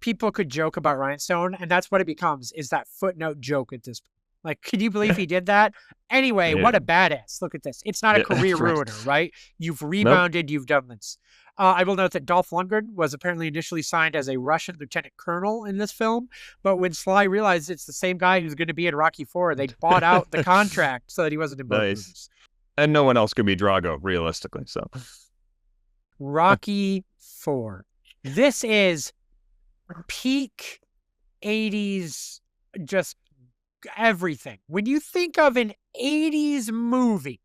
people could joke about Rhinestone, and that's what it becomes, is that footnote joke at this point. Like, can you believe he did that? Anyway, what a badass. Look at this. It's not a career ruiner, right? You've rebounded, you've done this. I will note that Dolph Lundgren was apparently initially signed as a Russian lieutenant colonel in this film, but when Sly realized it's the same guy who's going to be in Rocky 4, they bought out the contract so that he wasn't in both movies. And no one else could be Drago, realistically. So, Rocky 4. This is peak 80s, just everything. When you think of an 80s movie,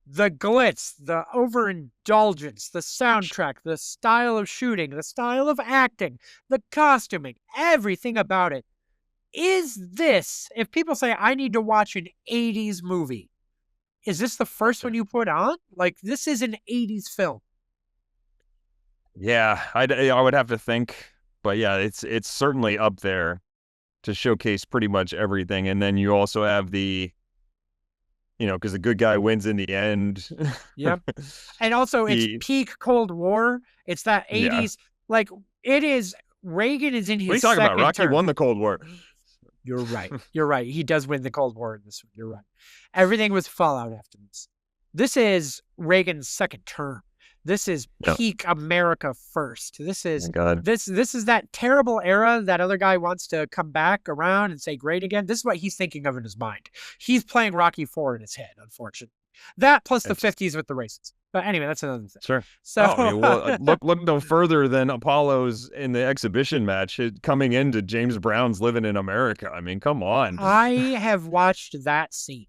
the glitz, the overindulgence, the soundtrack, the style of shooting, the style of acting, the costuming, everything about it. Is this, if people say, I need to watch an 80s movie, is this the first one you put on? Like, this is an 80s film. Yeah, I would have to think. But yeah, it's certainly up there to showcase pretty much everything. And then you also have the, because the good guy wins in the end. Yep. And also it's peak Cold War. It's that 80s. Like, it is, Reagan is in his What are you talking about? Rocky won the Cold War. You're right. You're right. He does win the Cold War in this one. You're right. Everything was fallout after this. This is Reagan's second term. This is peak America first. This is this is that terrible era that other guy wants to come back around and say great again. This is what he's thinking of in his mind. He's playing Rocky 4 in his head, unfortunately. That plus the 50s with the races. But anyway, that's another thing. Sure. So look no further than Apollo's in the exhibition match coming into James Brown's Living in America. I mean, come on. I have watched that scene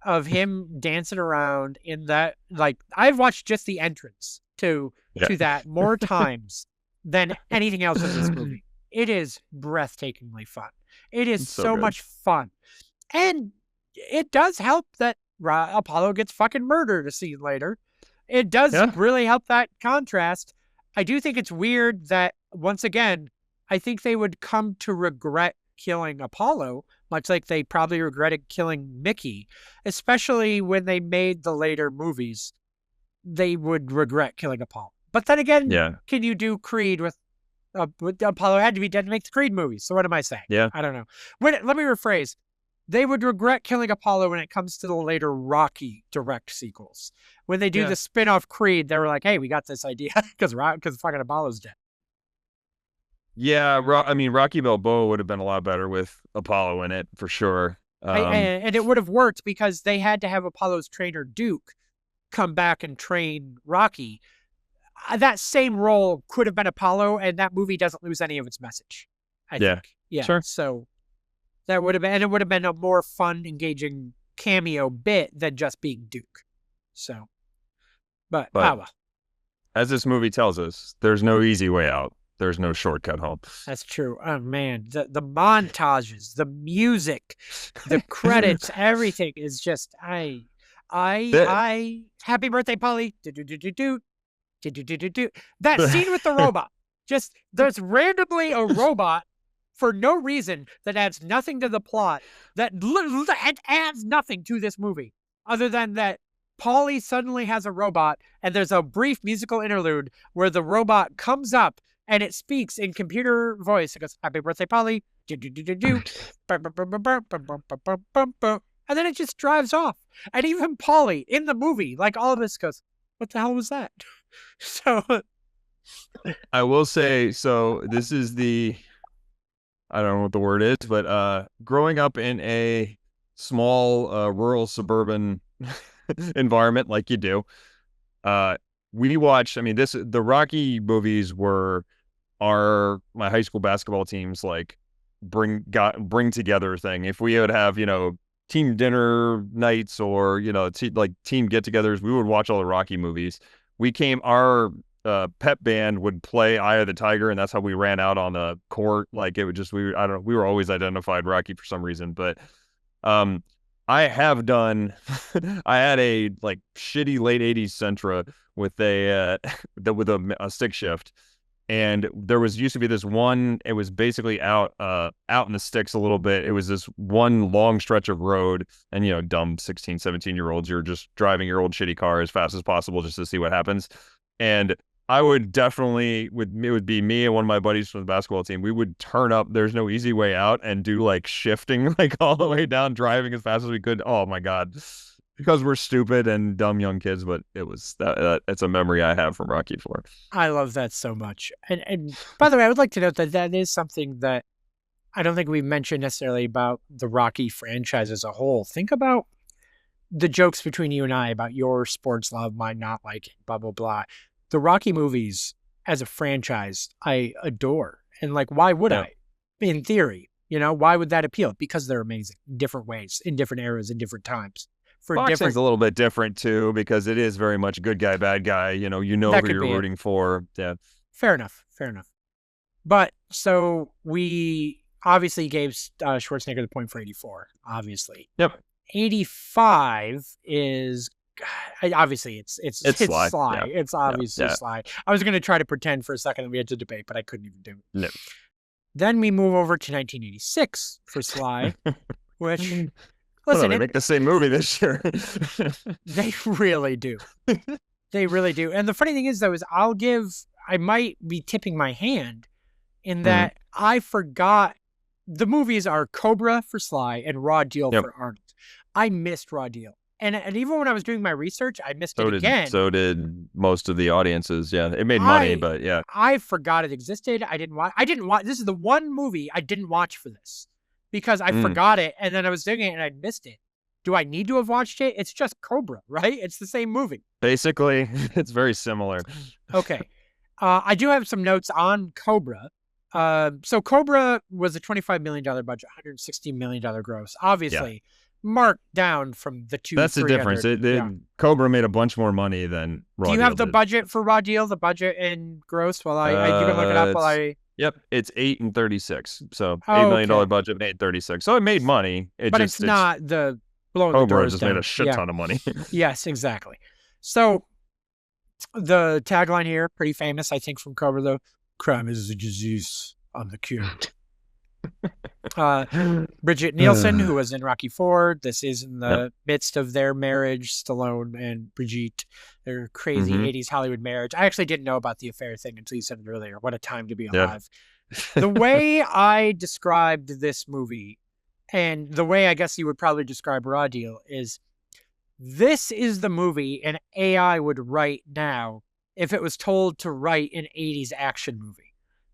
of him dancing around in that, like, I've watched just the entrance to that more times than anything else in this movie. It is breathtakingly fun. It is so much fun. And it does help that Apollo gets fucking murdered a scene later. It does really help that contrast. I do think it's weird that, once again, I think they would come to regret killing Apollo, much like they probably regretted killing Mickey, especially when they made the later movies. They would regret killing Apollo. But then again, can you do Creed with Apollo had to be dead to make the Creed movies? So what am I saying? I don't know. Let me rephrase. They would regret killing Apollo when it comes to the later Rocky direct sequels. When they do the spin-off Creed, they were like, hey, we got this idea because fucking Apollo's dead. Yeah, I mean, Rocky Balboa would have been a lot better with Apollo in it, for sure. And it would have worked because they had to have Apollo's trainer, Duke, come back and train Rocky. That same role could have been Apollo, and that movie doesn't lose any of its message, I think. Yeah, sure. So that would have been, and it would have been a more fun, engaging cameo bit than just being Duke. So, but well. As this movie tells us, there's no easy way out. There's no shortcut home. That's true. Oh man, the montages, the music, the credits, everything is just That- happy birthday, Polly. Do do do do do do do do do do. That scene with the robot. Just there's randomly a robot for no reason that adds nothing to the plot. That adds nothing to this movie other than that Polly suddenly has a robot, and there's a brief musical interlude where the robot comes up and it speaks in computer voice. It goes, "Happy birthday, Polly." Do, do, do, do, do. Bum, bum, bum, bum, bum, bum, bum, bum, bum, bum, bum. And then it just drives off. And even Polly in the movie, like all of this, goes, "What the hell was that?" So I will say, so this is I don't know what the word is, but growing up in a small rural suburban environment like you do, we watched, I mean, the Rocky movies were my high school basketball teams like bring together thing. If we would have, team dinner nights or, like team get-togethers, we would watch all the Rocky movies. Our pep band would play Eye of the Tiger, and that's how we ran out on the court. Like it would just, I don't know, we were always identified Rocky for some reason. But I have done I had a like shitty late 80s Sentra with a stick shift. And there used to be this one, it was basically out in the sticks a little bit. It was this one long stretch of road, and dumb 16, 17-year-olds, you're just driving your old shitty car as fast as possible just to see what happens. And I would definitely, it would be me and one of my buddies from the basketball team. We would turn up There's No Easy Way Out and do like shifting like all the way down, driving as fast as we could. Oh my God. Because we're stupid and dumb young kids, but it was it's a memory I have from Rocky IV. I love that so much. And by the way, I would like to note that is something that I don't think we mentioned necessarily about the Rocky franchise as a whole. Think about the jokes between you and I about your sports love, mine not liking, blah, blah, blah. The Rocky movies as a franchise, I adore. And like, why would I? In theory, why would that appeal? Because they're amazing in different ways, in different eras, in different times. Boxing's a little bit different too, because it is very much good guy, bad guy. You know who you're rooting for. Yeah. Fair enough. But so we obviously gave Schwarzenegger the point for 84. Obviously. Yep. 85 is obviously it's Sly. Yeah. It's obviously Sly. I was going to try to pretend for a second that we had to debate, but I couldn't even do it. No. Then we move over to 1986 for Sly, which. Listen, they make the same movie this year. They really do. They really do. And the funny thing is, though, is I might be tipping my hand in that I forgot the movies are Cobra for Sly and Raw Deal for Arnold. I missed Raw Deal. And even when I was doing my research, I missed it again. So did most of the audiences. Yeah, it made money, but yeah. I forgot it existed. I didn't watch. This is the one movie I didn't watch for this. Because I forgot it, and then I was doing it, and I missed it. Do I need to have watched it? It's just Cobra, right? It's the same movie. Basically, it's very similar. Okay. I do have some notes on Cobra. So Cobra was a $25 million budget, $160 million gross. Obviously, marked down from the two. That's the difference. Cobra made a bunch more money than Raw Deal. Do you have the did. budget for Raw Deal, the budget in gross? While you can look it up while I... Yep, it's 8 and 36. So $8 million budget made 36. So it made money. It's not the blowing Cobra the doors just down. made a shit ton of money. Yes, exactly. So the tagline here, pretty famous, I think, from Cobra though. Crime is a disease. I'm the cure. Bridget Nielsen, who was in Rocky IV. This is in the midst of their marriage, Stallone and Brigitte, their crazy 80s Hollywood marriage. I actually didn't know about the affair thing until you said it earlier. What a time to be alive. The way I described this movie, and the way I guess you would probably describe Raw Deal, is this is the movie an AI would write now if it was told to write an 80s action movie.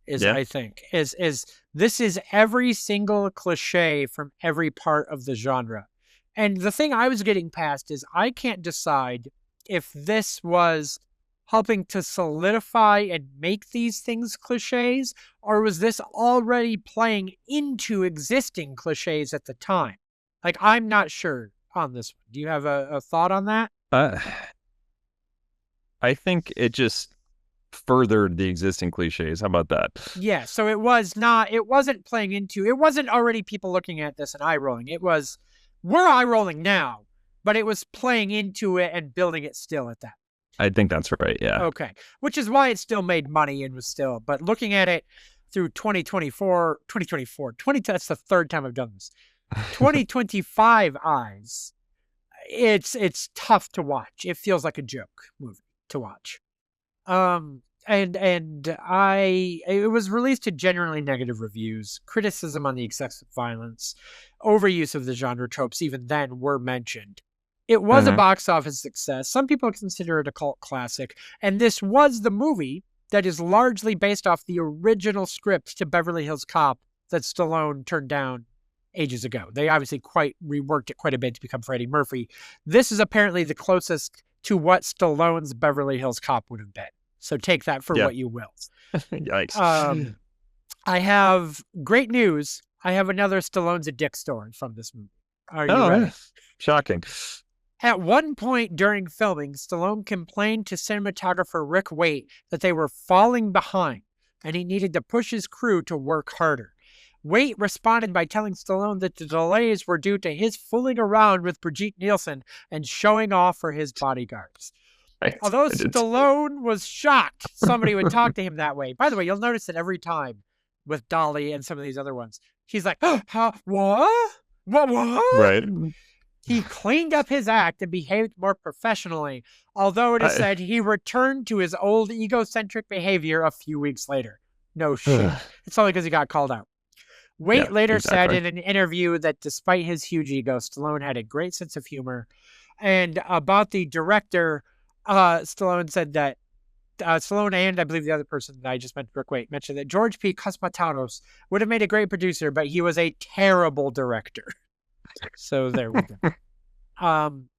I think this is every single cliche from every part of the genre. And the thing I was getting past is I can't decide if this was helping to solidify and make these things cliches, or was this already playing into existing cliches at the time? Like, I'm not sure on this one. Do you have a thought on that? I think it just furthered the existing cliches. How about that? Yeah, so it wasn't playing into, it wasn't already people looking at this and eye rolling. It was, we're eye rolling now, but it was playing into it and building it still at that. I think that's right. Yeah. Okay. Which is why it still made money and was still, but looking at it through 2024, that's the third time I've done this. 2025 eyes, it's tough to watch. It feels like a joke movie to watch. It was released to genuinely negative reviews, criticism on the excessive violence, overuse of the genre tropes even then were mentioned. It was a box office success. Some people consider it a cult classic, and this was the movie that is largely based off the original script to Beverly Hills Cop that Stallone turned down ages ago. They obviously reworked it quite a bit to become Freddie Murphy. This is apparently the closest to what Stallone's Beverly Hills Cop would have been. So take that for what you will. Yikes. I have great news. I have another Stallone's a dick story from this movie. Are you ready? Shocking. At one point during filming, Stallone complained to cinematographer Rick Waite that they were falling behind and he needed to push his crew to work harder. Waite responded by telling Stallone that the delays were due to his fooling around with Brigitte Nielsen and showing off for his bodyguards. Although Stallone was shocked somebody would talk to him that way. By the way, you'll notice that every time with Dolly and some of these other ones, he's like, oh, what? What? Right. He cleaned up his act and behaved more professionally, although it is said he returned to his old egocentric behavior a few weeks later. No shit. It's only because he got called out. Waite later said in an interview that despite his huge ego, Stallone had a great sense of humor. And about the director, Stallone said that Stallone and I believe the other person that I just mentioned, Rick Waite, mentioned that George P. Cosmataros would have made a great producer, but he was a terrible director. So there we go.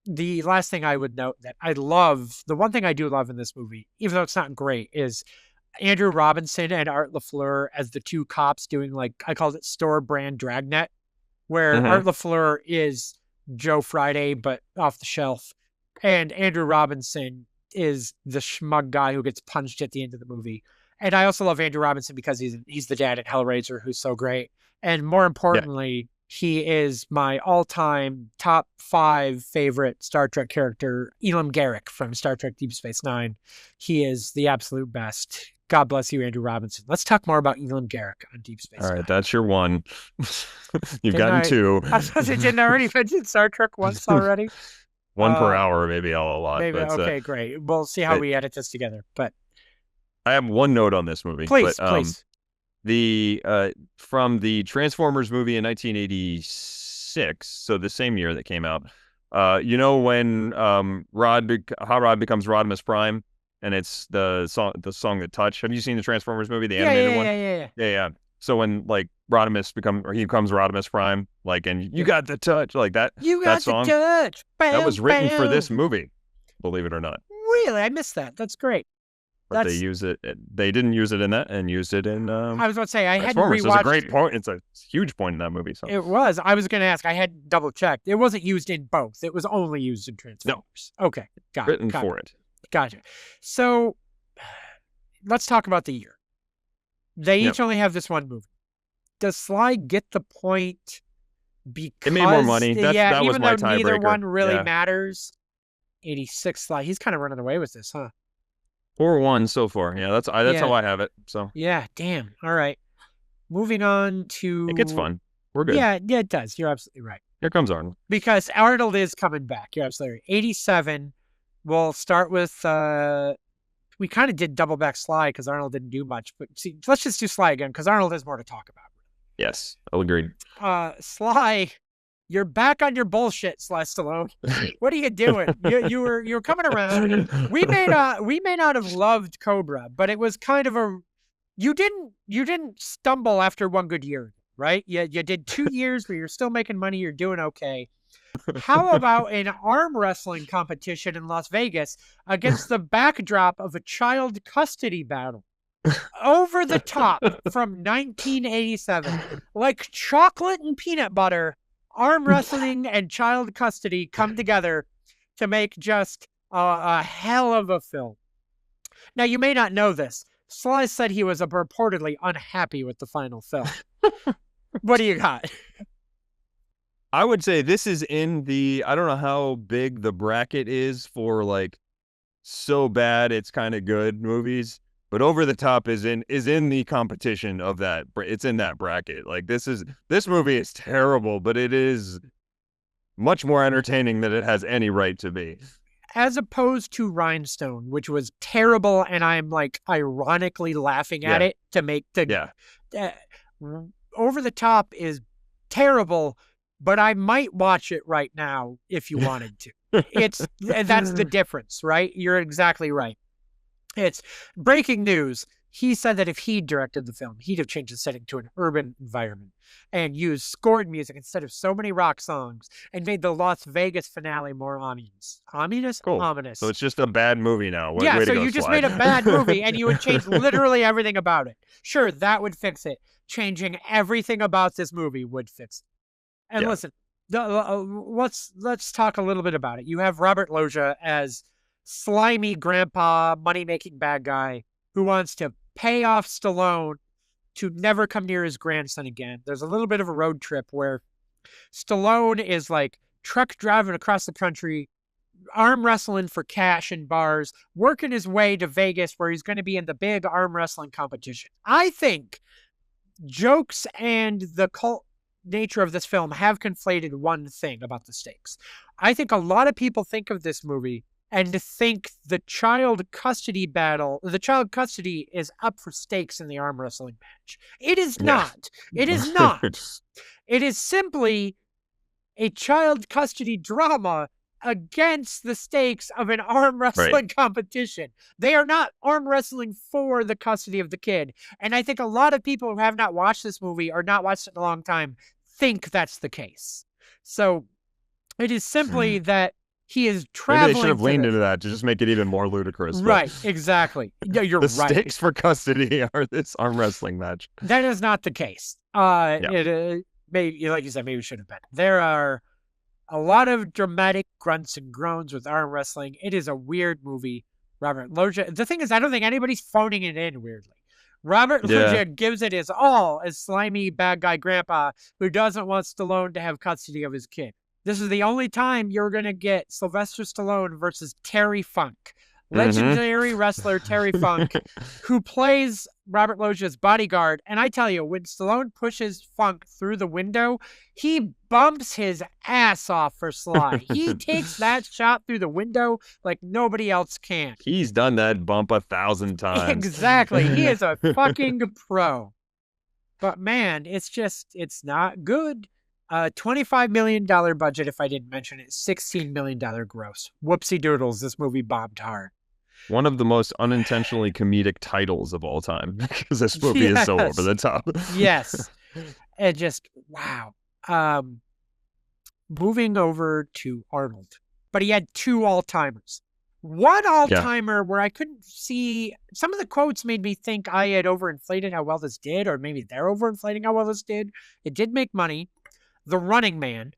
The last thing I would note that I love, the one thing I do love in this movie, even though it's not great, is Andrew Robinson and Art LaFleur as the two cops doing, like, I called it store brand Dragnet, where Art LaFleur is Joe Friday, but off the shelf. And Andrew Robinson is the schmug guy who gets punched at the end of the movie. And I also love Andrew Robinson because he's the dad in Hellraiser, who's so great. And more importantly, he is my all-time top 5 favorite Star Trek character, Elam Garak from Star Trek Deep Space Nine. He is the absolute best. God bless you, Andrew Robinson. Let's talk more about Elam Garak on Deep Space Nine. All right, that's your one. You've gotten 2. I suppose I didn't already mention Star Trek once already. 1 per hour, maybe a lot. Maybe, but, okay, great. We'll see how we edit this together. But I have one note on this movie. Please, but, please. From the Transformers movie in 1986, so the same year that came out, when Hot Rod becomes Rodimus Prime, and it's the song that Touch. Have you seen the Transformers movie, the animated one? Yeah. So when Rodimus becomes Rodimus Prime, and you got the touch, like that. You got that song, the touch. Bam, that was written for this movie, believe it or not. Really, I missed that. That's great. But they use it. They didn't use it in that, and used it in. I was about to say I hadn't rewatched. rewatched. It's a great point. It's a huge point in that movie. So it was. I was going to ask. I had double checked. It wasn't used in both. It was only used in Transformers. No. Okay, got written for it. Gotcha. So let's talk about the year. They each only have this one movie. Does Sly get the point? Because it made more money. That was my tiebreaker. Even though neither one really matters. 86 Sly. He's kind of running away with this, huh? 4-1 so far. Yeah, that's how I have it. So yeah, damn. All right. Moving on to. It gets fun. We're good. Yeah, it does. You're absolutely right. Here comes Arnold. Because Arnold is coming back. You're absolutely right. 87. We'll start with. We kind of did double back Sly because Arnold didn't do much, but see, let's just do Sly again because Arnold has more to talk about. Yes, I'll agree. Sly. You're back on your bullshit, Sly Stallone. What are you doing? You were coming around. We may not have loved Cobra, but it was kind of you didn't stumble after one good year, right? You did 2 years where you're still making money, you're doing okay. How about an arm wrestling competition in Las Vegas against the backdrop of a child custody battle? Over the top from 1987. Like chocolate and peanut butter. Arm wrestling and child custody come together to make just a hell of a film. Now, you may not know this. Sly said he was reportedly unhappy with the final film. What do you got? I would say this is in the, I don't know how big the bracket is for like so bad it's kind of good movies, but Over the Top is in the competition of that. It's in that bracket. Like this movie is terrible, but it is much more entertaining than it has any right to be. As opposed to Rhinestone, which was terrible, and I'm like ironically laughing at it to make the Over the Top is terrible, but I might watch it right now if you wanted to. That's the difference, right? You're exactly right. It's breaking news. He said that if he directed the film, he'd have changed the setting to an urban environment and used scored music instead of so many rock songs and made the Las Vegas finale more ominous. Ominous? Cool. Ominous. So it's just a bad movie now. Way so to go, you just Sly. made a bad movie and you would change literally everything about it. Sure, that would fix it. Changing everything about this movie would fix it. And listen, let's talk a little bit about it. You have Robert Loggia as slimy grandpa, money-making bad guy who wants to pay off Stallone to never come near his grandson again. There's a little bit of a road trip where Stallone is like truck driving across the country, arm wrestling for cash in bars, working his way to Vegas where he's going to be in the big arm wrestling competition. I think jokes and the cult nature of this film have conflated one thing about the stakes. I think a lot of people think of this movie and to think the child custody is up for stakes in the arm wrestling match. It is not. It is not. It is simply a child custody drama against the stakes of an arm wrestling competition. They are not arm wrestling for the custody of the kid. And I think a lot of people who have not watched this movie or not watched it in a long time think that's the case. So it is simply that he is traveling. Maybe they should have leaned into that to just make it even more ludicrous. Right, exactly. No, you're the right. The stakes for custody are this arm wrestling match. That is not the case. It maybe, like you said, maybe it should have been. There are a lot of dramatic grunts and groans with arm wrestling. It is a weird movie. Robert Loggia. The thing is, I don't think anybody's phoning it in weirdly. Robert Loggia gives it his all as slimy bad guy grandpa who doesn't want Stallone to have custody of his kid. This is the only time you're going to get Sylvester Stallone versus Terry Funk. Legendary wrestler Terry Funk, who plays Robert Loggia's bodyguard. And I tell you, when Stallone pushes Funk through the window, he bumps his ass off for Sly. He takes that shot through the window like nobody else can. He's done that bump 1,000 times. Exactly. He is a fucking pro. But man, it's not good. $25 million budget, if I didn't mention it, $16 million gross. Whoopsie doodles, this movie bombed hard. One of the most unintentionally comedic titles of all time, because this movie is so over the top. Yes. And just, wow. Moving over to Arnold. But he had two all-timers. One all-timer where I couldn't see, some of the quotes made me think I had overinflated how well this did, or maybe they're overinflating how well this did. It did make money. The Running Man,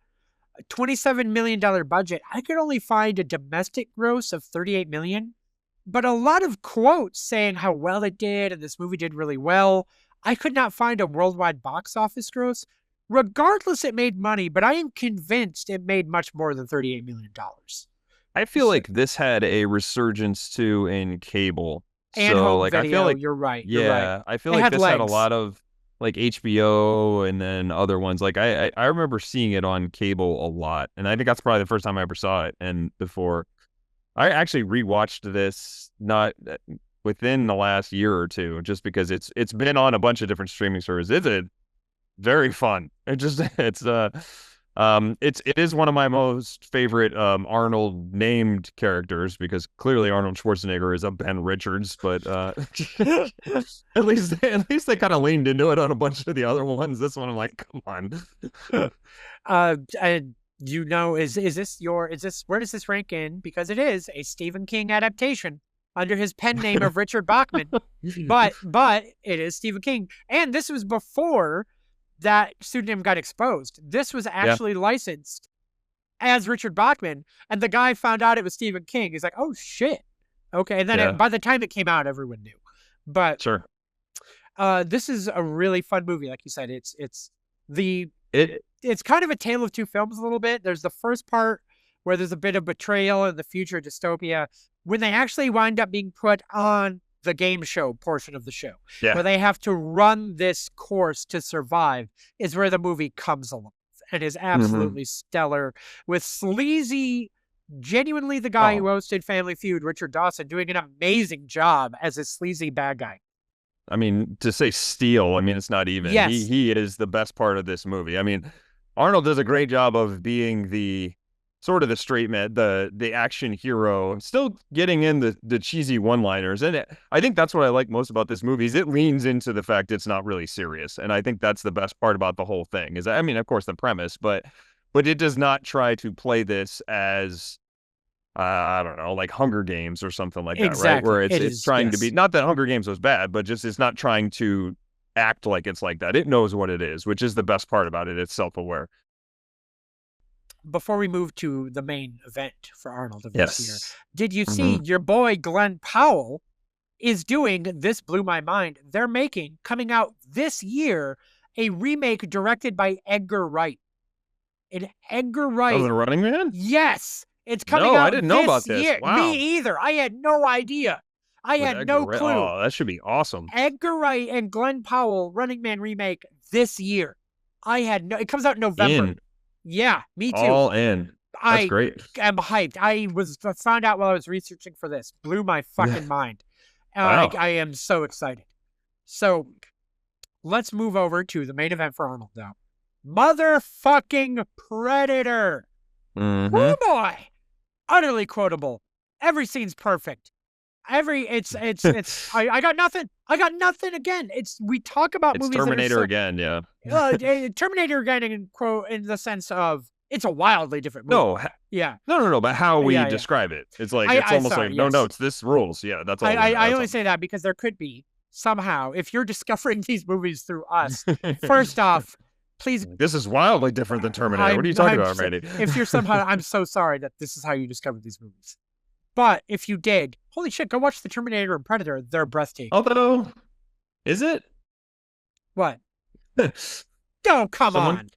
$27 million budget. I could only find a domestic gross of $38 million, but a lot of quotes saying how well it did and this movie did really well. I could not find a worldwide box office gross. Regardless, it made money, but I am convinced it made much more than $38 million. I feel like this had a resurgence too in cable. And so home like video. I feel like You're right. Yeah, You're right. I feel They like had this had a legs. lot of like HBO and then other ones. Like I remember seeing it on cable a lot, and I think that's probably the first time I ever saw it. And before, I actually rewatched this not within the last year or two, just because it's been on a bunch of different streaming services. It's very fun. It is one of my most favorite Arnold named characters, because clearly Arnold Schwarzenegger is a Ben Richards, but at least they kind of leaned into it on a bunch of the other ones. This one I'm like, come on. You know, is this where does this rank in? Because it is a Stephen King adaptation under his pen name of Richard Bachman, but it is Stephen King, and this was before that pseudonym got exposed. This was actually licensed as Richard Bachman, and the guy found out it was Stephen King. He's like, oh shit, Okay, and then Yeah. by the time it came out, everyone knew. But Sure. this is a really fun movie, like you said. It's It kind of a tale of two films a little bit. There's the first part where there's a bit of betrayal and the future dystopia when they actually wind up being put on the game show portion of the show, Yeah. where they have to run this course to survive, is where the movie comes along and is absolutely stellar with sleazy, genuinely the guy who hosted Family Feud, Richard Dawson, doing an amazing job as a sleazy bad guy. I mean, to say steal, I mean, it's not even. Yes. He is the best part of this movie. I mean, Arnold does a great job of being the sort of the straight man, the action hero, still getting in the cheesy one-liners. And I think that's what I like most about this movie is it leans into the fact it's not really serious. And I think that's the best part about the whole thing is, I mean, of course, the premise, but it does not try to play this as, I don't know, like Hunger Games or something like that, right? Where it's trying to be, not that Hunger Games was bad, but just it's not trying to act like it's like that. It knows what it is, which is the best part about it. It's self-aware. Before we move to the main event for Arnold of this year, Yes. did you see your boy Glenn Powell is doing, this blew my mind, they're coming out this year, a remake directed by Edgar Wright. And Edgar Wright... Oh, The Running Man? Yes! It's coming out I didn't know about this. year. Wow. Me either. I had no idea. I had no clue. Oh, that should be awesome. Edgar Wright and Glenn Powell Running Man remake this year. It comes out in November. Yeah, me too. All in. That's great. I'm hyped. I found out while I was researching for this. Blew my fucking mind. Wow. I am so excited. So let's move over to the main event for Arnold now. Motherfucking Predator. Oh boy. Utterly quotable. Every scene's perfect. I got nothing. I got nothing again. We talk about It's movies Terminator again, yeah. Terminator again in the sense of it's a wildly different movie. No, but how we describe it. It's like, it's almost like, no notes, this rules. Yeah, that's all. I only say that because there could be, somehow, if you're discovering these movies through us, first off, please. This is wildly different than Terminator. What are you talking about, Randy? If you're somehow, I'm so sorry that this is how you discovered these movies. But if you did, holy shit, go watch The Terminator and Predator. They're breathtaking. Although, is it? What? Oh, come on.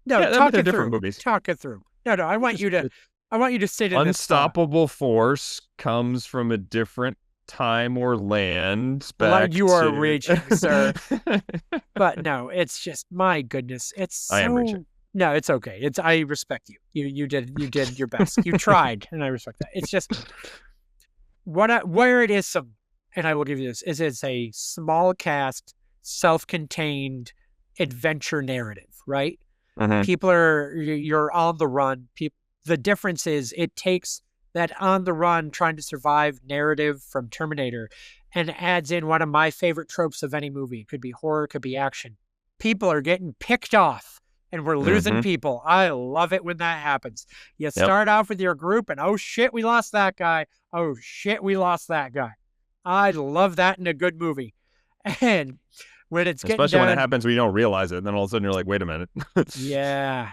No, talk it through. Movies. Talk it through. No, I want you to sit in Unstoppable force comes from a different time or land. You are reaching, sir. But no, it's just, my goodness. I am reaching. No, it's okay. I respect you. You did your best. You tried, and I respect that. It's just where it is and I will give you this, is it's a small cast, self-contained adventure narrative, right? People you're on the run. The difference is it takes that on the run, trying to survive narrative from Terminator and adds in one of my favorite tropes of any movie. It could be horror, it could be action. People are getting picked off and we're losing people. I love it when that happens. You start off with your group and, oh shit, we lost that guy. Oh shit, we lost that guy. I love that in a good movie. And when it's especially when it happens, we don't realize it, and then all of a sudden you're like, "Wait a minute." Yeah,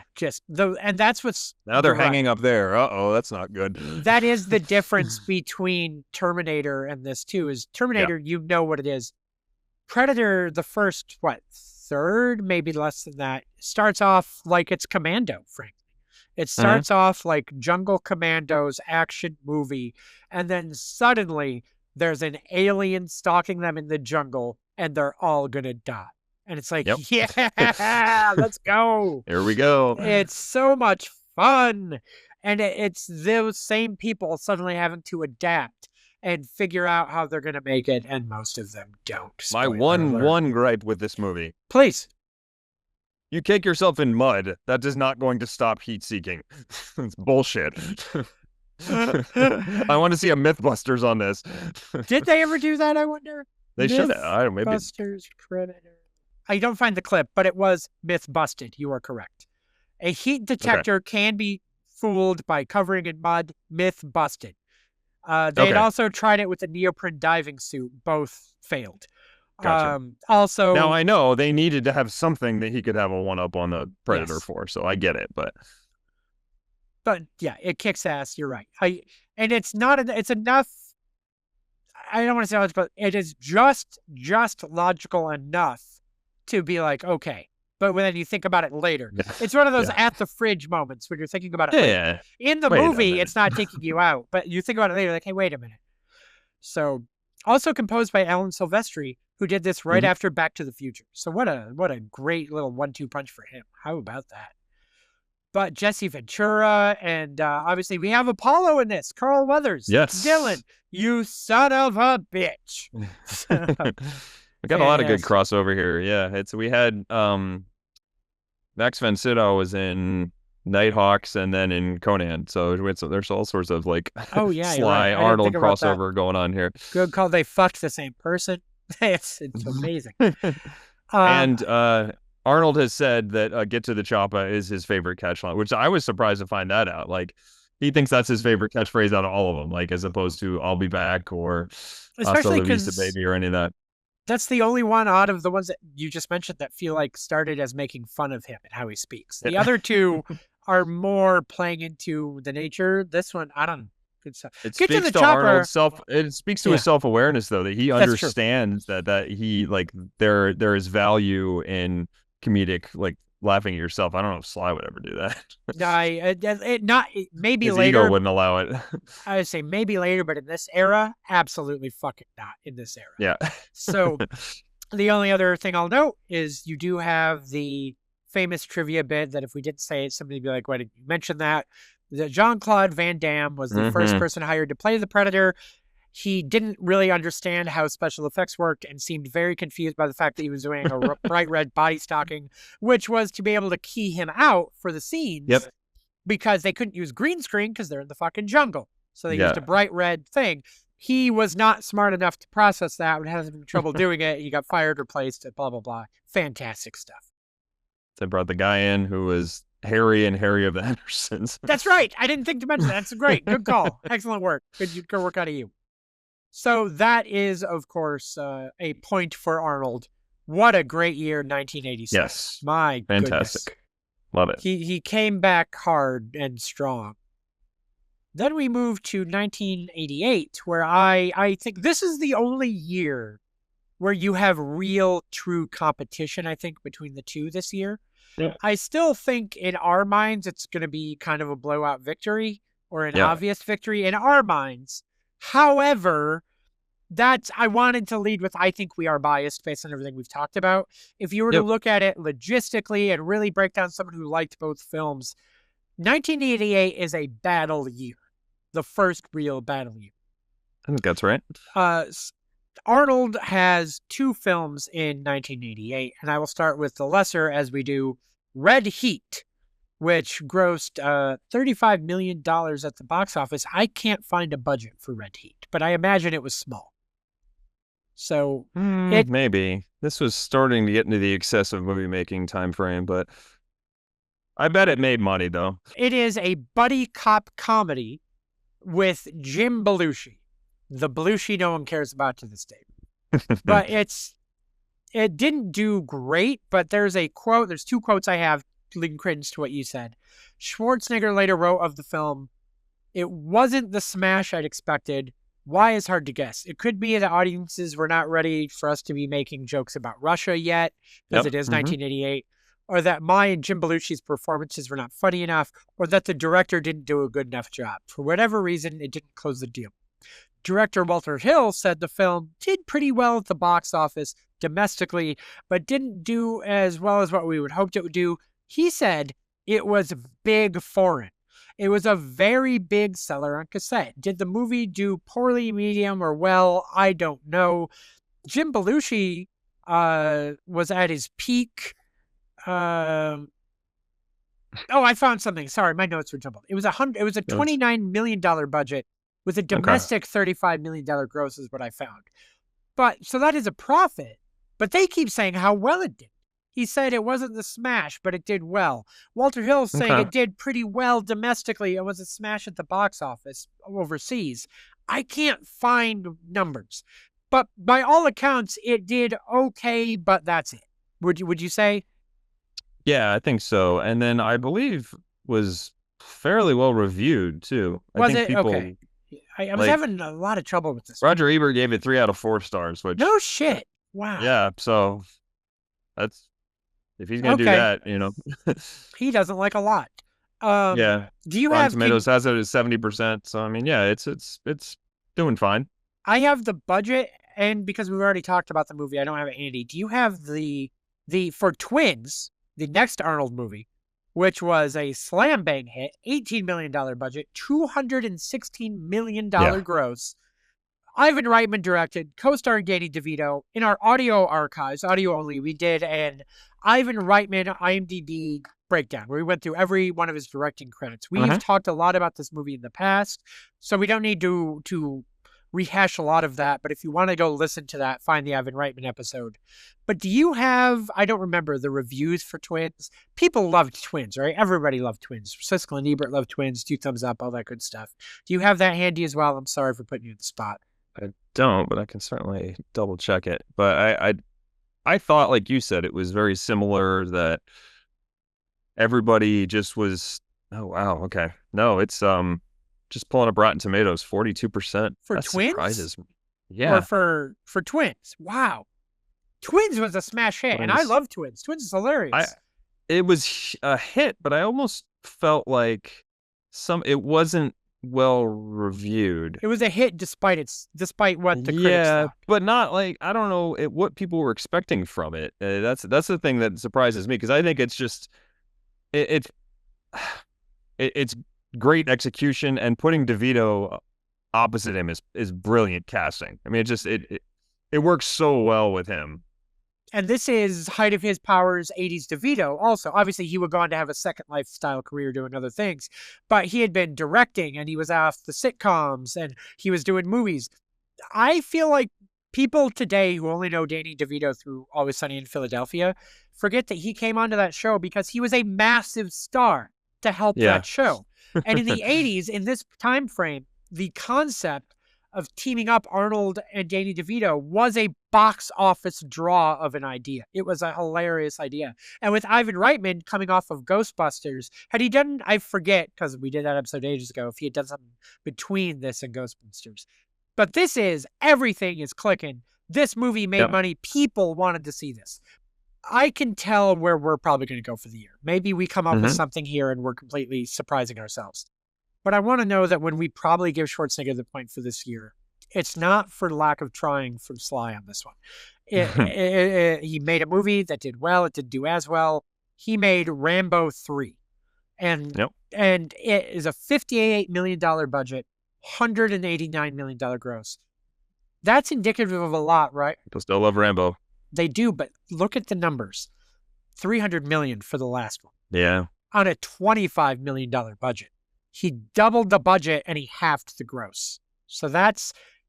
and that's what's now they're hanging up there. That's not good. That is the difference between Terminator and this too. Is Terminator, you know what it is. Predator, the first third, maybe less than that, starts off like it's Commando. Frankly, it starts off like Jungle Commandos action movie, and then suddenly there's an alien stalking them in the jungle. And they're all gonna die. And it's like, yeah, let's go. Here we go. It's so much fun. And it's those same people suddenly having to adapt and figure out how they're gonna make it, and most of them don't. My one gripe with this movie. Please. You cake yourself in mud. That is not going to stop heat seeking. It's bullshit. I want to see a Mythbusters on this. Did they ever do that, I wonder? They should have. Maybe. Mythbusters Predator. I don't find the clip, but it was myth busted. You are correct. A heat detector can be fooled by covering in mud. Myth busted. They had also tried it with a neoprene diving suit. Both failed. Gotcha. Also, now I know they needed to have something that he could have a one-up on the Predator for, so I get it, but But yeah, it kicks ass. You're right. And it's not. It's enough. I don't want to say much, but it is just logical enough to be like, okay. But when you think about it later, it's one of those at the fridge moments when you're thinking about it later. In the movie, it's not taking you out, but you think about it later, like, hey, wait a minute. So, also composed by Alan Silvestri, who did this right after Back to the Future. So what a great little 1-2 punch for him. How about that? But Jesse Ventura, and obviously we have Apollo in this. Carl Weathers. Yes. Dylan, you son of a bitch. We got a lot of good crossover here. Yeah, we had Max von Sydow was in Nighthawks and then in Conan. So there's all sorts of like Sly Arnold crossover going on here. Good call. They fucked the same person. It's amazing. And Arnold has said that "Get to the Choppa" is his favorite catchline, which I was surprised to find that out. Like, he thinks that's his favorite catchphrase out of all of them, like, as opposed to "I'll be back" or "Hasta la vista, baby" or any of that. That's the only one out of the ones that you just mentioned that feel like started as making fun of him and how he speaks. The other two are more playing into the nature. This one, I don't know. Good stuff. It speaks to Arnold's it speaks to his self-awareness, though, that he understands that he, like, there is value in comedic, like, laughing at yourself. I don't know if Sly would ever do that. Maybe his later. Ego wouldn't allow it. I would say maybe later, but in this era, absolutely fucking not in this era. Yeah. So the only other thing I'll note is you do have the famous trivia bit that if we didn't say it, somebody would be like, why did you mention that? That Jean-Claude Van Damme was the first person hired to play the Predator. He didn't really understand how special effects worked and seemed very confused by the fact that he was doing a bright red body stocking, which was to be able to key him out for the scenes because they couldn't use green screen because they're in the fucking jungle. So they used a bright red thing. He was not smart enough to process that and had trouble doing it. He got fired, replaced, blah, blah, blah. Fantastic stuff. They brought the guy in who was Harry and Harry of the Hendersons. That's right. I didn't think to mention that. That's great. Good call. Excellent work. Good work out of you. So that is, of course, a point for Arnold. What a great year, 1986. Yes. My fantastic. Goodness. Love it. He came back hard and strong. Then we move to 1988, where I think this is the only year where you have real, true competition, I think, between the two this year. Yeah. I still think in our minds it's going to be kind of a blowout victory or an obvious victory in our minds. However, I wanted to lead with, I think we are biased based on everything we've talked about. If you were to look at it logistically and really break down someone who liked both films, 1988 is a battle year. The first real battle year. I think that's right. Arnold has two films in 1988, and I will start with the lesser as we do Red Heat, which grossed $35 million at the box office. I can't find a budget for Red Heat, but I imagine it was small. So maybe. This was starting to get into the excessive movie-making time frame, but I bet it made money, though. It is a buddy cop comedy with Jim Belushi. The Belushi no one cares about to this day. But it didn't do great, but there's two quotes I have leading credence to what you said. Schwarzenegger later wrote of the film, "It wasn't the smash I'd expected. Why is hard to guess. It could be that audiences were not ready for us to be making jokes about Russia yet, because it is 1988, or that my and Jim Belushi's performances were not funny enough, or that the director didn't do a good enough job. For whatever reason, it didn't close the deal." Director Walter Hill said the film did pretty well at the box office domestically, but didn't do as well as what we would hoped it would do. He said it was big foreign. It was a very big seller on cassette. Did the movie do poorly, medium, or well? I don't know. Jim Belushi was at his peak. I found something. Sorry, my notes were jumbled. It was a $29 million budget with a domestic $35 million gross is what I found. So that is a profit, but they keep saying how well it did. He said it wasn't the smash, but it did well. Walter Hill's saying it did pretty well domestically. It was a smash at the box office overseas. I can't find numbers, but by all accounts, it did okay, but that's it. Would you say? Yeah, I think so. And then I believe was fairly well reviewed too. I Was think it? people Okay. I was like having a lot of trouble with this. Roger Ebert gave it 3 out of 4 stars, which No shit. Wow. yeah, so that's if he's gonna do Okay. that, you know. He doesn't like a lot. Yeah. Do you Rotten have? Tomatoes has it at 70%. So I mean, yeah, it's doing fine. I have the budget, and because we've already talked about the movie, I don't have it handy. Do you have the for Twins, the next Arnold movie, which was a slam bang hit, $18 million budget, $216 million Yeah. gross. Ivan Reitman directed, co-starring Danny DeVito. In our audio archives, audio only, we did an Ivan Reitman IMDb breakdown where we went through every one of his directing credits. We've talked a lot about this movie in the past, so we don't need to rehash a lot of that. But if you want to go listen to that, find the Ivan Reitman episode. But do you have, I don't remember the reviews for Twins. People loved Twins, right? Everybody loved Twins. Siskel and Ebert loved Twins, 2 thumbs up, all that good stuff. Do you have that handy as well? I'm sorry for putting you on the spot. I don't, but I can certainly double check it. But I thought, like you said, it was very similar that everybody just was, oh wow, okay. No, it's just pulling up Rotten Tomatoes, 42%. For That Twins? surprises me. Or Yeah. for Twins? Wow. Twins was a smash hit, and I Twins. love Twins. Twins is hilarious. It was a hit, but I almost felt like it wasn't well reviewed. It was a hit despite what the critics thought. But not like, I don't know what people were expecting from it. That's the thing that surprises me, because I think it's just it's great execution, and putting DeVito opposite him is brilliant casting. I mean, it works so well with him. And this is height of his powers, 80s DeVito also. Obviously, he would go on to have a second lifestyle career doing other things. But he had been directing, and he was off the sitcoms, and he was doing movies. I feel like people today who only know Danny DeVito through Always Sunny in Philadelphia forget that he came onto that show because he was a massive star to help that show. And in the 80s, in this time frame, the concept of teaming up Arnold and Danny DeVito was a box office draw of an idea. It was a hilarious idea. And with Ivan Reitman coming off of Ghostbusters, had he done, I forget, because we did that episode ages ago, if he had done something between this and Ghostbusters. But this is, everything is clicking. This movie made money. People wanted to see this. I can tell where we're probably going to go for the year. Maybe we come up with something here and we're completely surprising ourselves. But I want to know that when we probably give Schwarzenegger the point for this year, it's not for lack of trying from Sly on this one. He made a movie that did well. It didn't do as well. He made Rambo 3. And it is a $58 million budget, $189 million gross. That's indicative of a lot, right? People still love Rambo. They do, but look at the numbers. $300 million for the last one. Yeah. On a $25 million budget. He doubled the budget and he halved the gross. So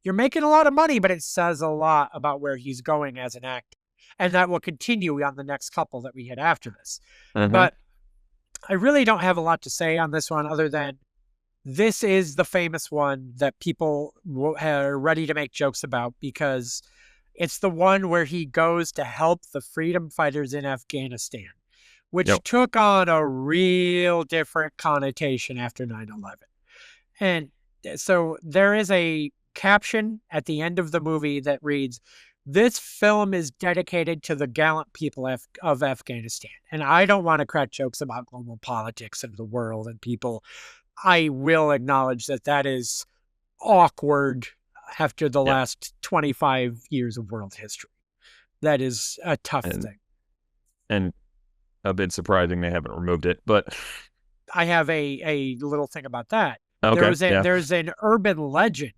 you're making a lot of money, but it says a lot about where he's going as an actor. And that will continue on the next couple that we hit after this. But I really don't have a lot to say on this one other than this is the famous one that people are ready to make jokes about because it's the one where he goes to help the freedom fighters in Afghanistan, which took on a real different connotation after 9/11. And so there is a caption at the end of the movie that reads, "This film is dedicated to the gallant people of Afghanistan." And I don't want to crack jokes about global politics and the world and people. I will acknowledge that is awkward after the last 25 years of world history. That is a tough thing. And a bit surprising they haven't removed it, but I have a little thing about that. Okay, There's an urban legend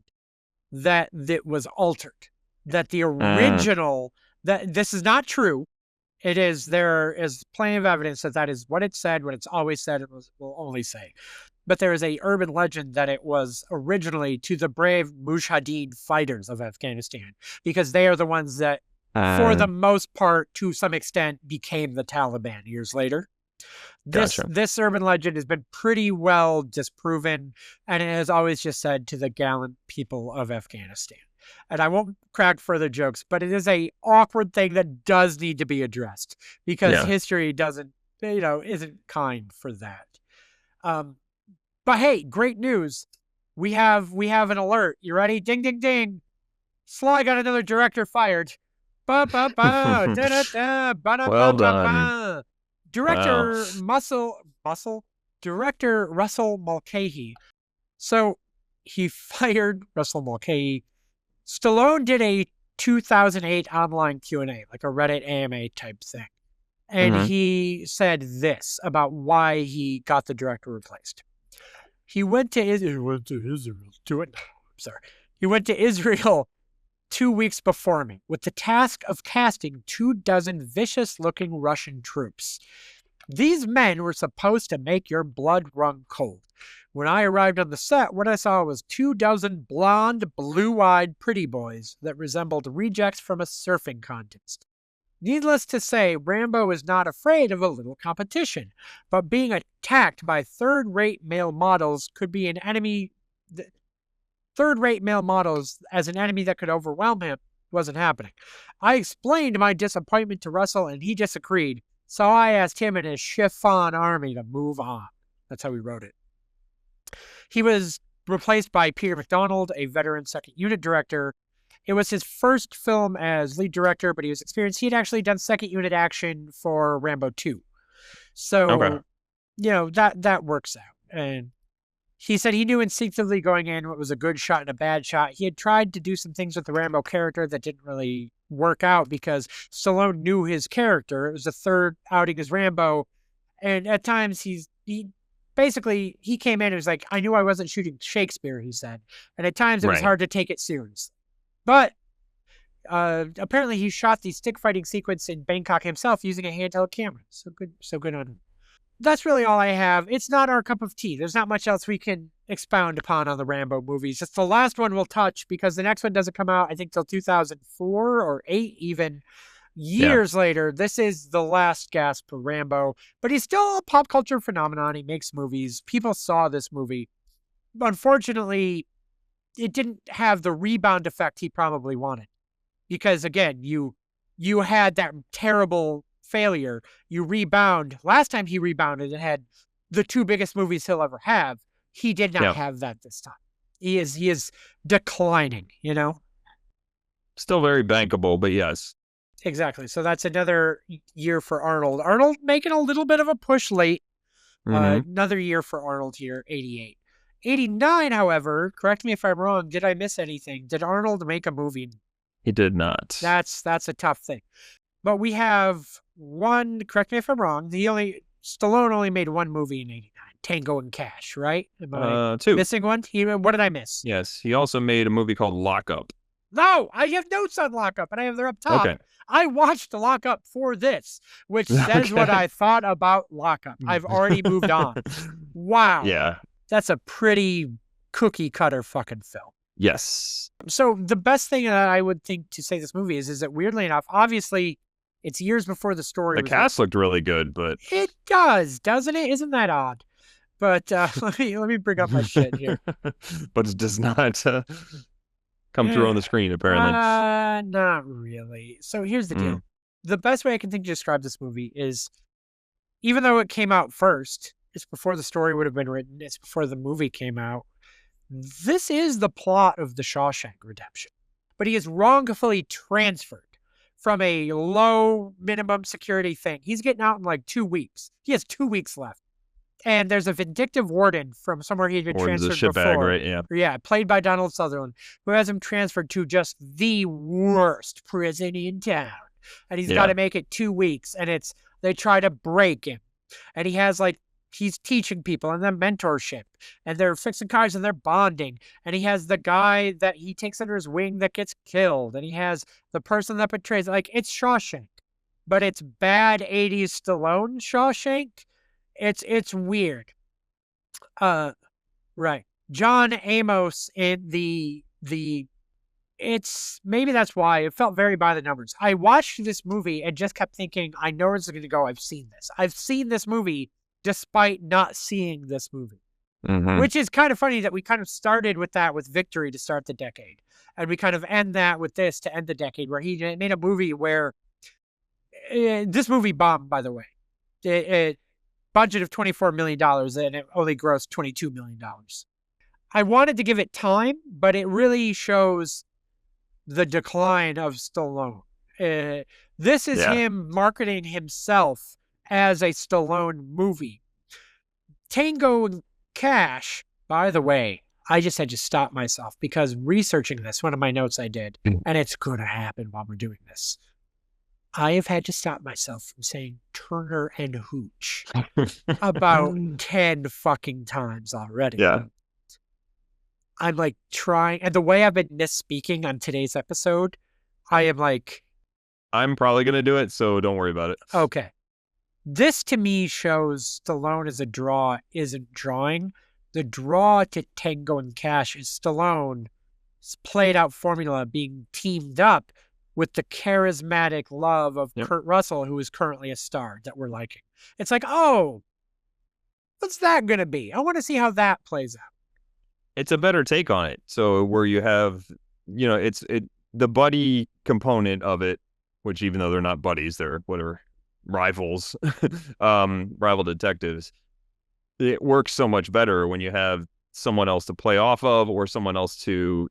that was altered. That the original that this is not true. There is plenty of evidence that is what it said, what it's always said, it will only say. But there is a urban legend that it was originally to the brave Mujahideen fighters of Afghanistan, because they are the ones that, for the most part, to some extent, became the Taliban years later. This urban legend has been pretty well disproven, and it has always just said to the gallant people of Afghanistan. And I won't crack further jokes, but it is a awkward thing that does need to be addressed because history isn't kind for that. But hey, great news. We have an alert. You ready? Ding, ding, ding. Sly got another director fired. Ba, ba, ba, da, da, da, ba, da, Well ba, ba, done. ba. Director Russell Mulcahy. So he fired Russell Mulcahy. Stallone did a 2008 online Q&A, like a Reddit AMA type thing. And he said this about why he got the director replaced. He went to Israel. He went to Israel 2 weeks before me with the task of casting 24 vicious-looking Russian troops. These men were supposed to make your blood run cold. When I arrived on the set, what I saw was 24 blonde, blue-eyed pretty boys that resembled rejects from a surfing contest. Needless to say, Rambo is not afraid of a little competition, but being attacked by third-rate male models could be an enemy. Third-rate male models as an enemy that could overwhelm him wasn't happening. I explained my disappointment to Russell, and he disagreed, so I asked him and his chiffon army to move on. That's how he wrote it. He was replaced by Peter McDonald, a veteran second unit director. It was his first film as lead director, but he was experienced. He had actually done second unit action for Rambo 2. So, that works out. And he said he knew instinctively going in what was a good shot and a bad shot. He had tried to do some things with the Rambo character that didn't really work out because Stallone knew his character. It was the third outing as Rambo. And at times he came in and was like, I knew I wasn't shooting Shakespeare, he said. And at times it was hard to take it seriously. But apparently he shot the stick fighting sequence in Bangkok himself using a handheld camera. So good on him. That's really all I have. It's not our cup of tea. There's not much else we can expound upon on the Rambo movies. It's the last one we'll touch because the next one doesn't come out, I think, till 2004 or 8 even. Years later, this is the last gasp for Rambo. But he's still a pop culture phenomenon. He makes movies. People saw this movie. Unfortunately, it didn't have the rebound effect he probably wanted. Because, again, you had that terrible failure. You rebound. Last time he rebounded and had the 2 biggest movies he'll ever have. He did not have that this time. He is declining, Still very bankable, but yes. Exactly. So that's another year for Arnold. Arnold making a little bit of a push late. Another year for Arnold here, 88. 89, however, correct me if I'm wrong, did I miss anything? Did Arnold make a movie? He did not. That's a tough thing. But we have one, correct me if I'm wrong, Stallone only made one movie in 89, Tango and Cash, right? Am I 2. missing one? What did I miss? Yes, he also made a movie called Lock Up. No, I have notes on Lock Up, and I have them up top. Okay. I watched Lock Up for this, which says what I thought about Lock Up. I've already moved on. Wow. Yeah. That's a pretty cookie cutter fucking film. Yes. So the best thing that I would think to say this movie is that weirdly enough, obviously it's years before the story. The cast looked really good, but it does, doesn't it? Isn't that odd? But let me bring up my shit here. But it does not come through on the screen, apparently. Not really. So here's the deal. The best way I can think to describe this movie is, even though it came out first, it's before the story would have been written, it's before the movie came out, this is the plot of The Shawshank Redemption. But he is wrongfully transferred from a low minimum security thing. He's getting out in like 2 weeks. He has 2 weeks left. And there's a vindictive warden from somewhere he'd been transferred a shitbag, before. right? Yeah. Yeah, played by Donald Sutherland, who has him transferred to just the worst prison in town. And he's got to make it 2 weeks. And they try to break him. And he's teaching people and then mentorship. And they're fixing cars and they're bonding. And he has the guy that he takes under his wing that gets killed. And he has the person that betrays. It's Shawshank. But it's bad 80s Stallone Shawshank. It's weird. Right. John Amos in it's maybe that's why it felt very by the numbers. I watched this movie and just kept thinking, I know where it's going to go. I've seen this. I've seen this movie despite not seeing this movie, which is kind of funny that we kind of started with that with Victory to start the decade. And we kind of end that with this to end the decade, where he made a movie where this movie bombed, by the way. budget of $24 million and it only grossed $22 million. I wanted to give it time, but it really shows the decline of Stallone. This is him marketing himself as a Stallone movie. Tango and Cash, by the way, I just had to stop myself because researching this, one of my notes I did, and it's going to happen while we're doing this. I have had to stop myself from saying Turner and Hooch about 10 fucking times already. Yeah. I'm like trying, and the way I've been misspeaking on today's episode, I am like, I'm probably going to do it, so don't worry about it. Okay. This to me shows Stallone as a draw isn't drawing. The draw to Tango and Cash is Stallone's played out formula being teamed up with the charismatic love of Kurt Russell, who is currently a star that we're liking. It's like, oh, what's that going to be? I want to see how that plays out. It's a better take on it. So where you have, it's the buddy component of it, which even though they're not buddies, they're whatever rivals, rival detectives. It works so much better when you have someone else to play off of or someone else to,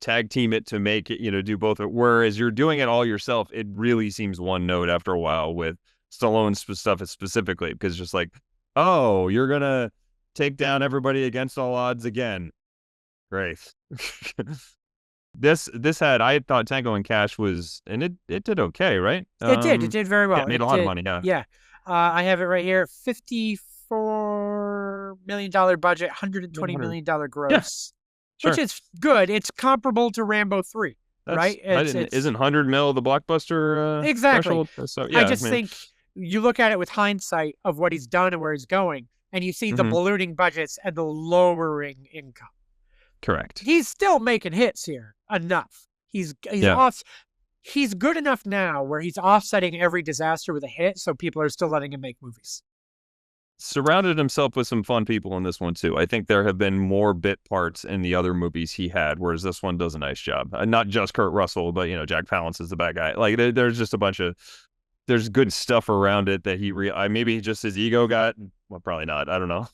tag team it to make it, do both. Whereas you're doing it all yourself, it really seems one note after a while with Stallone's stuff specifically, because just like, oh, you're going to take down everybody against all odds again. Great. This had, I thought Tango and Cash was, and it did okay, right? It did very well. Yeah, it made a lot of money, yeah. Yeah. I have it right here. $54 million budget, $120 million gross. Yeah. Sure. Which is good. It's comparable to Rambo 3, right? Isn't 100 mil the blockbuster exactly. threshold? So, yeah, I just think you look at it with hindsight of what he's done and where he's going, and you see the ballooning budgets and the lowering income. Correct. He's still making hits here enough. He's off. He's good enough now where he's offsetting every disaster with a hit, so people are still letting him make movies. Surrounded himself with some fun people in this one too. I think there have been more bit parts in the other movies he had, whereas this one does a nice job. Not just Kurt Russell, but Jack Palance is the bad guy. Like there's just a bunch of there's good stuff around it that maybe just his ego got, well, probably not, I don't know,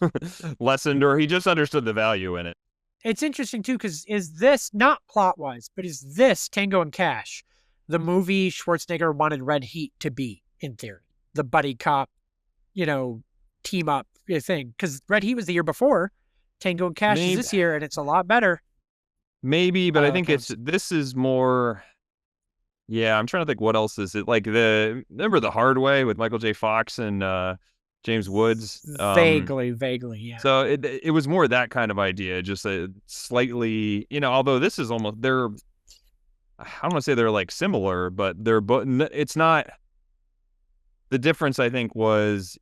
lessened, or he just understood the value in it. It's interesting too, because is this not plot wise, but is this Tango and Cash the movie Schwarzenegger wanted Red Heat to be in theory? The buddy cop, team up thing, because Red Heat was the year before. Tango and Cash is this year, and it's a lot better. Maybe, but I think this is more. Yeah, I'm trying to think what else is it like. Remember The Hard Way with Michael J. Fox and James Woods? Vaguely, yeah. So it was more that kind of idea, just a slightly, although this is almost I don't want to say they're like similar, but they're both. It's not. The difference, I think, was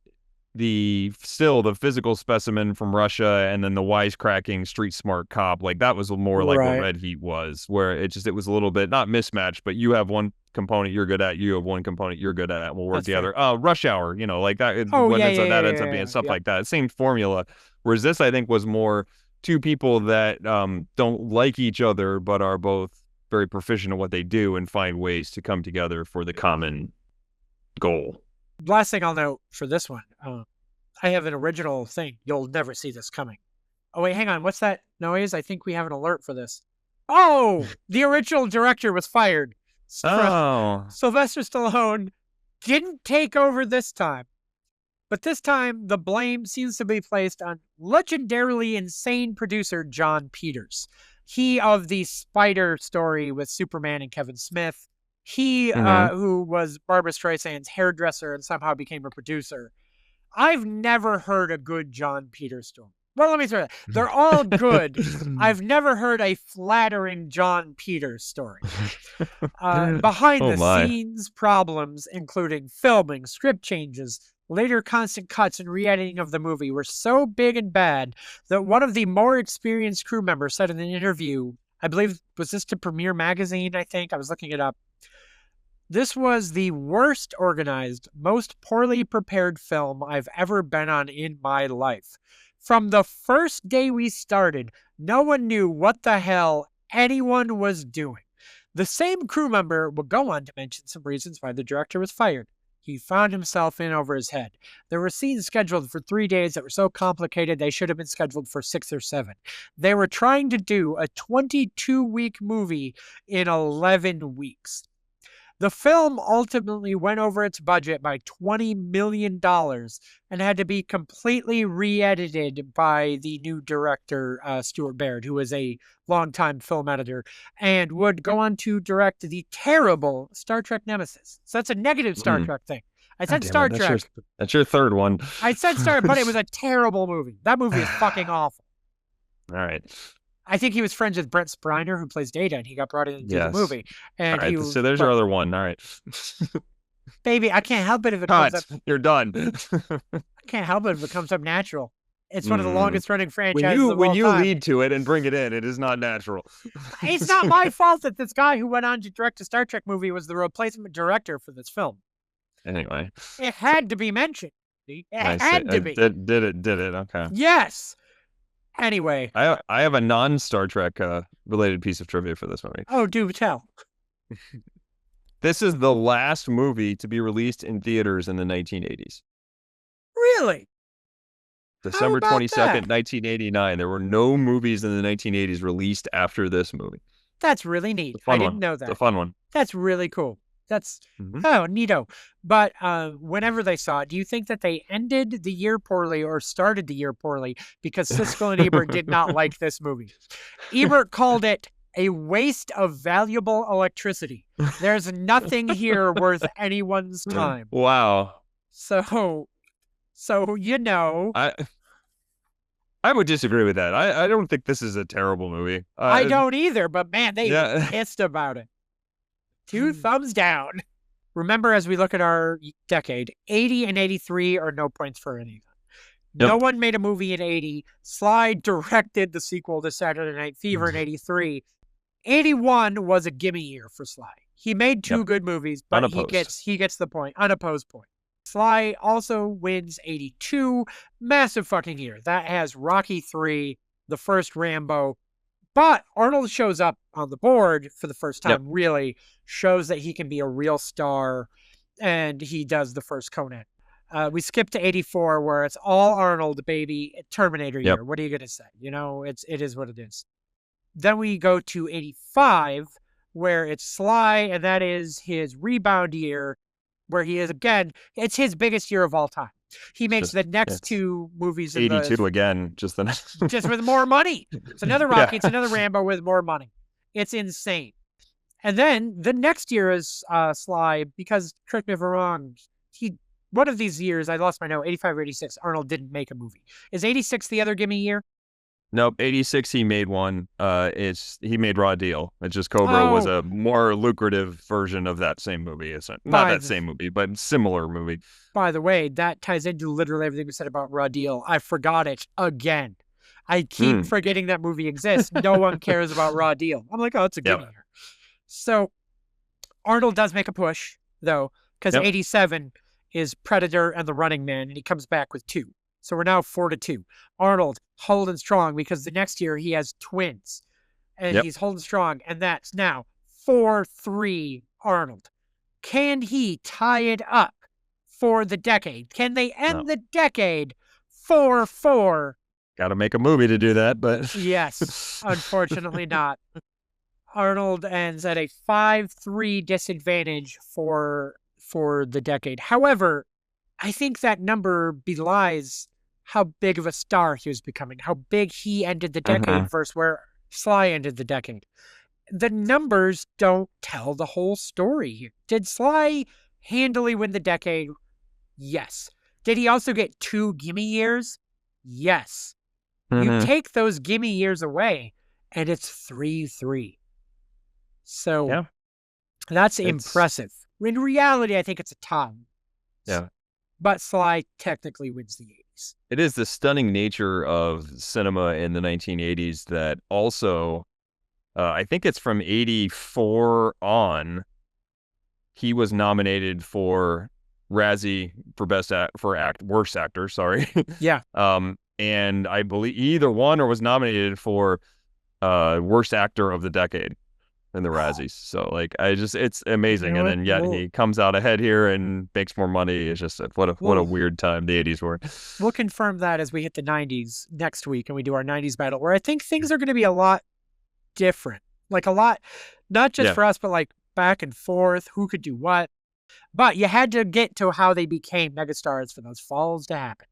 the physical specimen from Russia, and then the wisecracking street smart cop. Like that was more like what Red Heat was, where it was a little bit not mismatched, but you have one component you're good at, you have one component you're good at, we'll work together. Rush Hour, like that. That ends up being stuff like that. Same formula. Whereas this, I think, was more two people that don't like each other, but are both very proficient at what they do and find ways to come together for the common goal. Last thing I'll note for this one, I have an original thing. You'll never see this coming. Oh, wait, hang on. What's that noise? I think we have an alert for this. Oh, the original director was fired. Sylvester Stallone didn't take over this time. But this time, the blame seems to be placed on legendarily insane producer John Peters. He of the Spider story with Superman and Kevin Smith. He, who was Barbra Streisand's hairdresser and somehow became a producer. I've never heard a good John Peters story. Well, let me say that. They're all good. I've never heard a flattering John Peters story. Behind the scenes problems, including filming, script changes, later constant cuts and re-editing of the movie were so big and bad that one of the more experienced crew members said in an interview, I believe, was this to Premiere Magazine, I think? I was looking it up. This was the worst organized, most poorly prepared film I've ever been on in my life. From the first day we started, no one knew what the hell anyone was doing. The same crew member would go on to mention some reasons why the director was fired. he found himself in over his head. There were scenes scheduled for 3 days that were so complicated they should have been scheduled for 6 or 7. They were trying to do a 22-week movie in 11 weeks. The film ultimately went over its budget by $20 million and had to be completely re-edited by the new director, Stuart Baird, who was a longtime film editor, and would go on to direct the terrible Star Trek Nemesis. So that's a negative Star Trek thing. I said Star Trek. That's your third one. I said Star, but it was a terrible movie. That movie is fucking awful. All right. I think he was friends with Brent Spiner, who plays Data, and he got brought in to do the movie. And all right, so there's your other one. All right. Baby, I can't help it if it comes up. You're done. I can't help it if it comes up natural. It's one of the longest running franchises of all when you time. lead to it and bring it in, it is not natural. It's not my fault that this guy who went on to direct a Star Trek movie was the replacement director for this film. Anyway. It had to be mentioned. It had to be. Did it. Okay. Yes. Anyway. I have a non-Star Trek related piece of trivia for this movie. Oh, do tell. This is the last movie to be released in theaters in the 1980s. Really? December 22nd, 1989. There were no movies in the 1980s released after this movie. That's really neat. I didn't know that. It's a fun one. That's really cool. That's, oh, neato. But whenever they saw it, do you think that they ended the year poorly or started the year poorly because Siskel and Ebert did not like this movie? Ebert called it a waste of valuable electricity. There's nothing here worth anyone's time. Wow. So you know. I would disagree with that. I don't think this is a terrible movie. I don't either, but man, they were pissed about it. 2 thumbs down. Remember, as we look at our decade, 80 and 83 are no points for any of them. No one made a movie in 80. Sly directed the sequel to Saturday Night Fever in 83. 81 was a gimme year for Sly. He made 2 good movies, but unopposed. he gets the point. Unopposed point. Sly also wins 82. Massive fucking year. That has Rocky 3, the first Rambo. But Arnold shows up on the board for the first time, really shows that he can be a real star, and he does the first Conan. We skip to 84, where it's all Arnold, baby, Terminator year. What are you going to say? You know, it is what it is. Then we go to 85, where it's Sly, and that is his rebound year, where he is, again, it's his biggest year of all time. He makes the next 2 movies. 82 again, just with more money. It's another Rocky, it's another Rambo with more money. It's insane. And then the next year is Sly, because, correct me if I'm wrong, one of these years, I lost my note, 85 or 86, Arnold didn't make a movie. Is 86 the other gimme year? Nope, 86 he made one. He made Raw Deal. It's just Cobra was a more lucrative version of that same movie. It's not that same movie, but similar movie. By the way, that ties into literally everything we said about Raw Deal. I forgot it again. I keep forgetting that movie exists. No one cares about Raw Deal. I'm like, oh, it's a gimme year. So Arnold does make a push, though, because 87 is Predator and The Running Man, and he comes back with 2. So we're now 4-2. Arnold holding strong, because the next year he has twins, and he's holding strong, and that's now 4-3 Arnold. Can he tie it up for the decade? Can they end the decade 4-4? Got to make a movie to do that, but yes, unfortunately not. Arnold ends at a 5-3 disadvantage for the decade. However, I think that number belies how big of a star he was becoming, how big he ended the decade versus where Sly ended the decade. The numbers don't tell the whole story here. Did Sly handily win the decade? Yes. Did he also get 2 gimme years? Yes. You take those gimme years away, and it's 3-3. So that's impressive. In reality, I think it's a tie. Yeah. But Sly technically wins the 80s. It is the stunning nature of cinema in the 1980s that also, I think it's from 84 on, he was nominated for Razzie for worst actor, sorry. Yeah. And I believe either won or was nominated for worst actor of the decade. in the Razzies. So like, it's amazing. You know And what? then yet he comes out ahead here and makes more money. It's just what a weird time the 80s were. We'll confirm that as we hit the 90s next week and we do our 90s battle, where I think things are going to be a lot different. Like a lot, not just for us, but like back and forth, who could do what. But you had to get to how they became megastars for those falls to happen.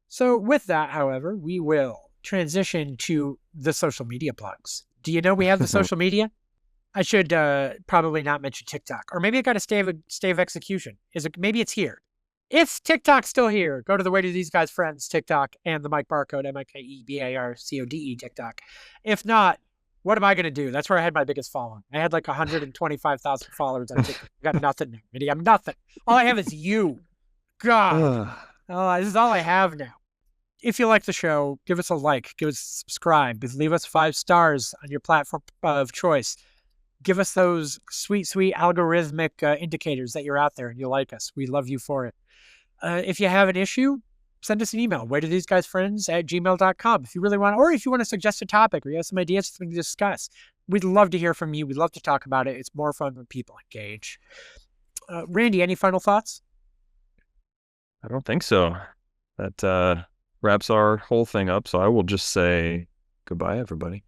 So with that, however, we will transition to the social media plugs. Do you know we have the social media? I should probably not mention TikTok. Or maybe I got to stay of execution. Maybe it's here. If TikTok's still here, go to the Way to These Guys Friends TikTok and the Mike Barcode, MikeBarcode TikTok. If not, what am I going to do? That's where I had my biggest following. I had like 125,000 followers on TikTok. I got nothing now. I'm nothing. All I have is you. God. This is all I have now. If you like the show, give us a like, give us a subscribe, leave us 5 stars on your platform of choice. Give us those sweet, sweet algorithmic indicators that you're out there and you like us. We love you for it. If you have an issue, send us an email, waytotheseguysfriends@gmail.com. If you really want, or if you want to suggest a topic or you have some ideas to discuss, we'd love to hear from you. We'd love to talk about it. It's more fun when people engage. Randy, any final thoughts? I don't think so. That wraps our whole thing up. So I will just say goodbye, everybody.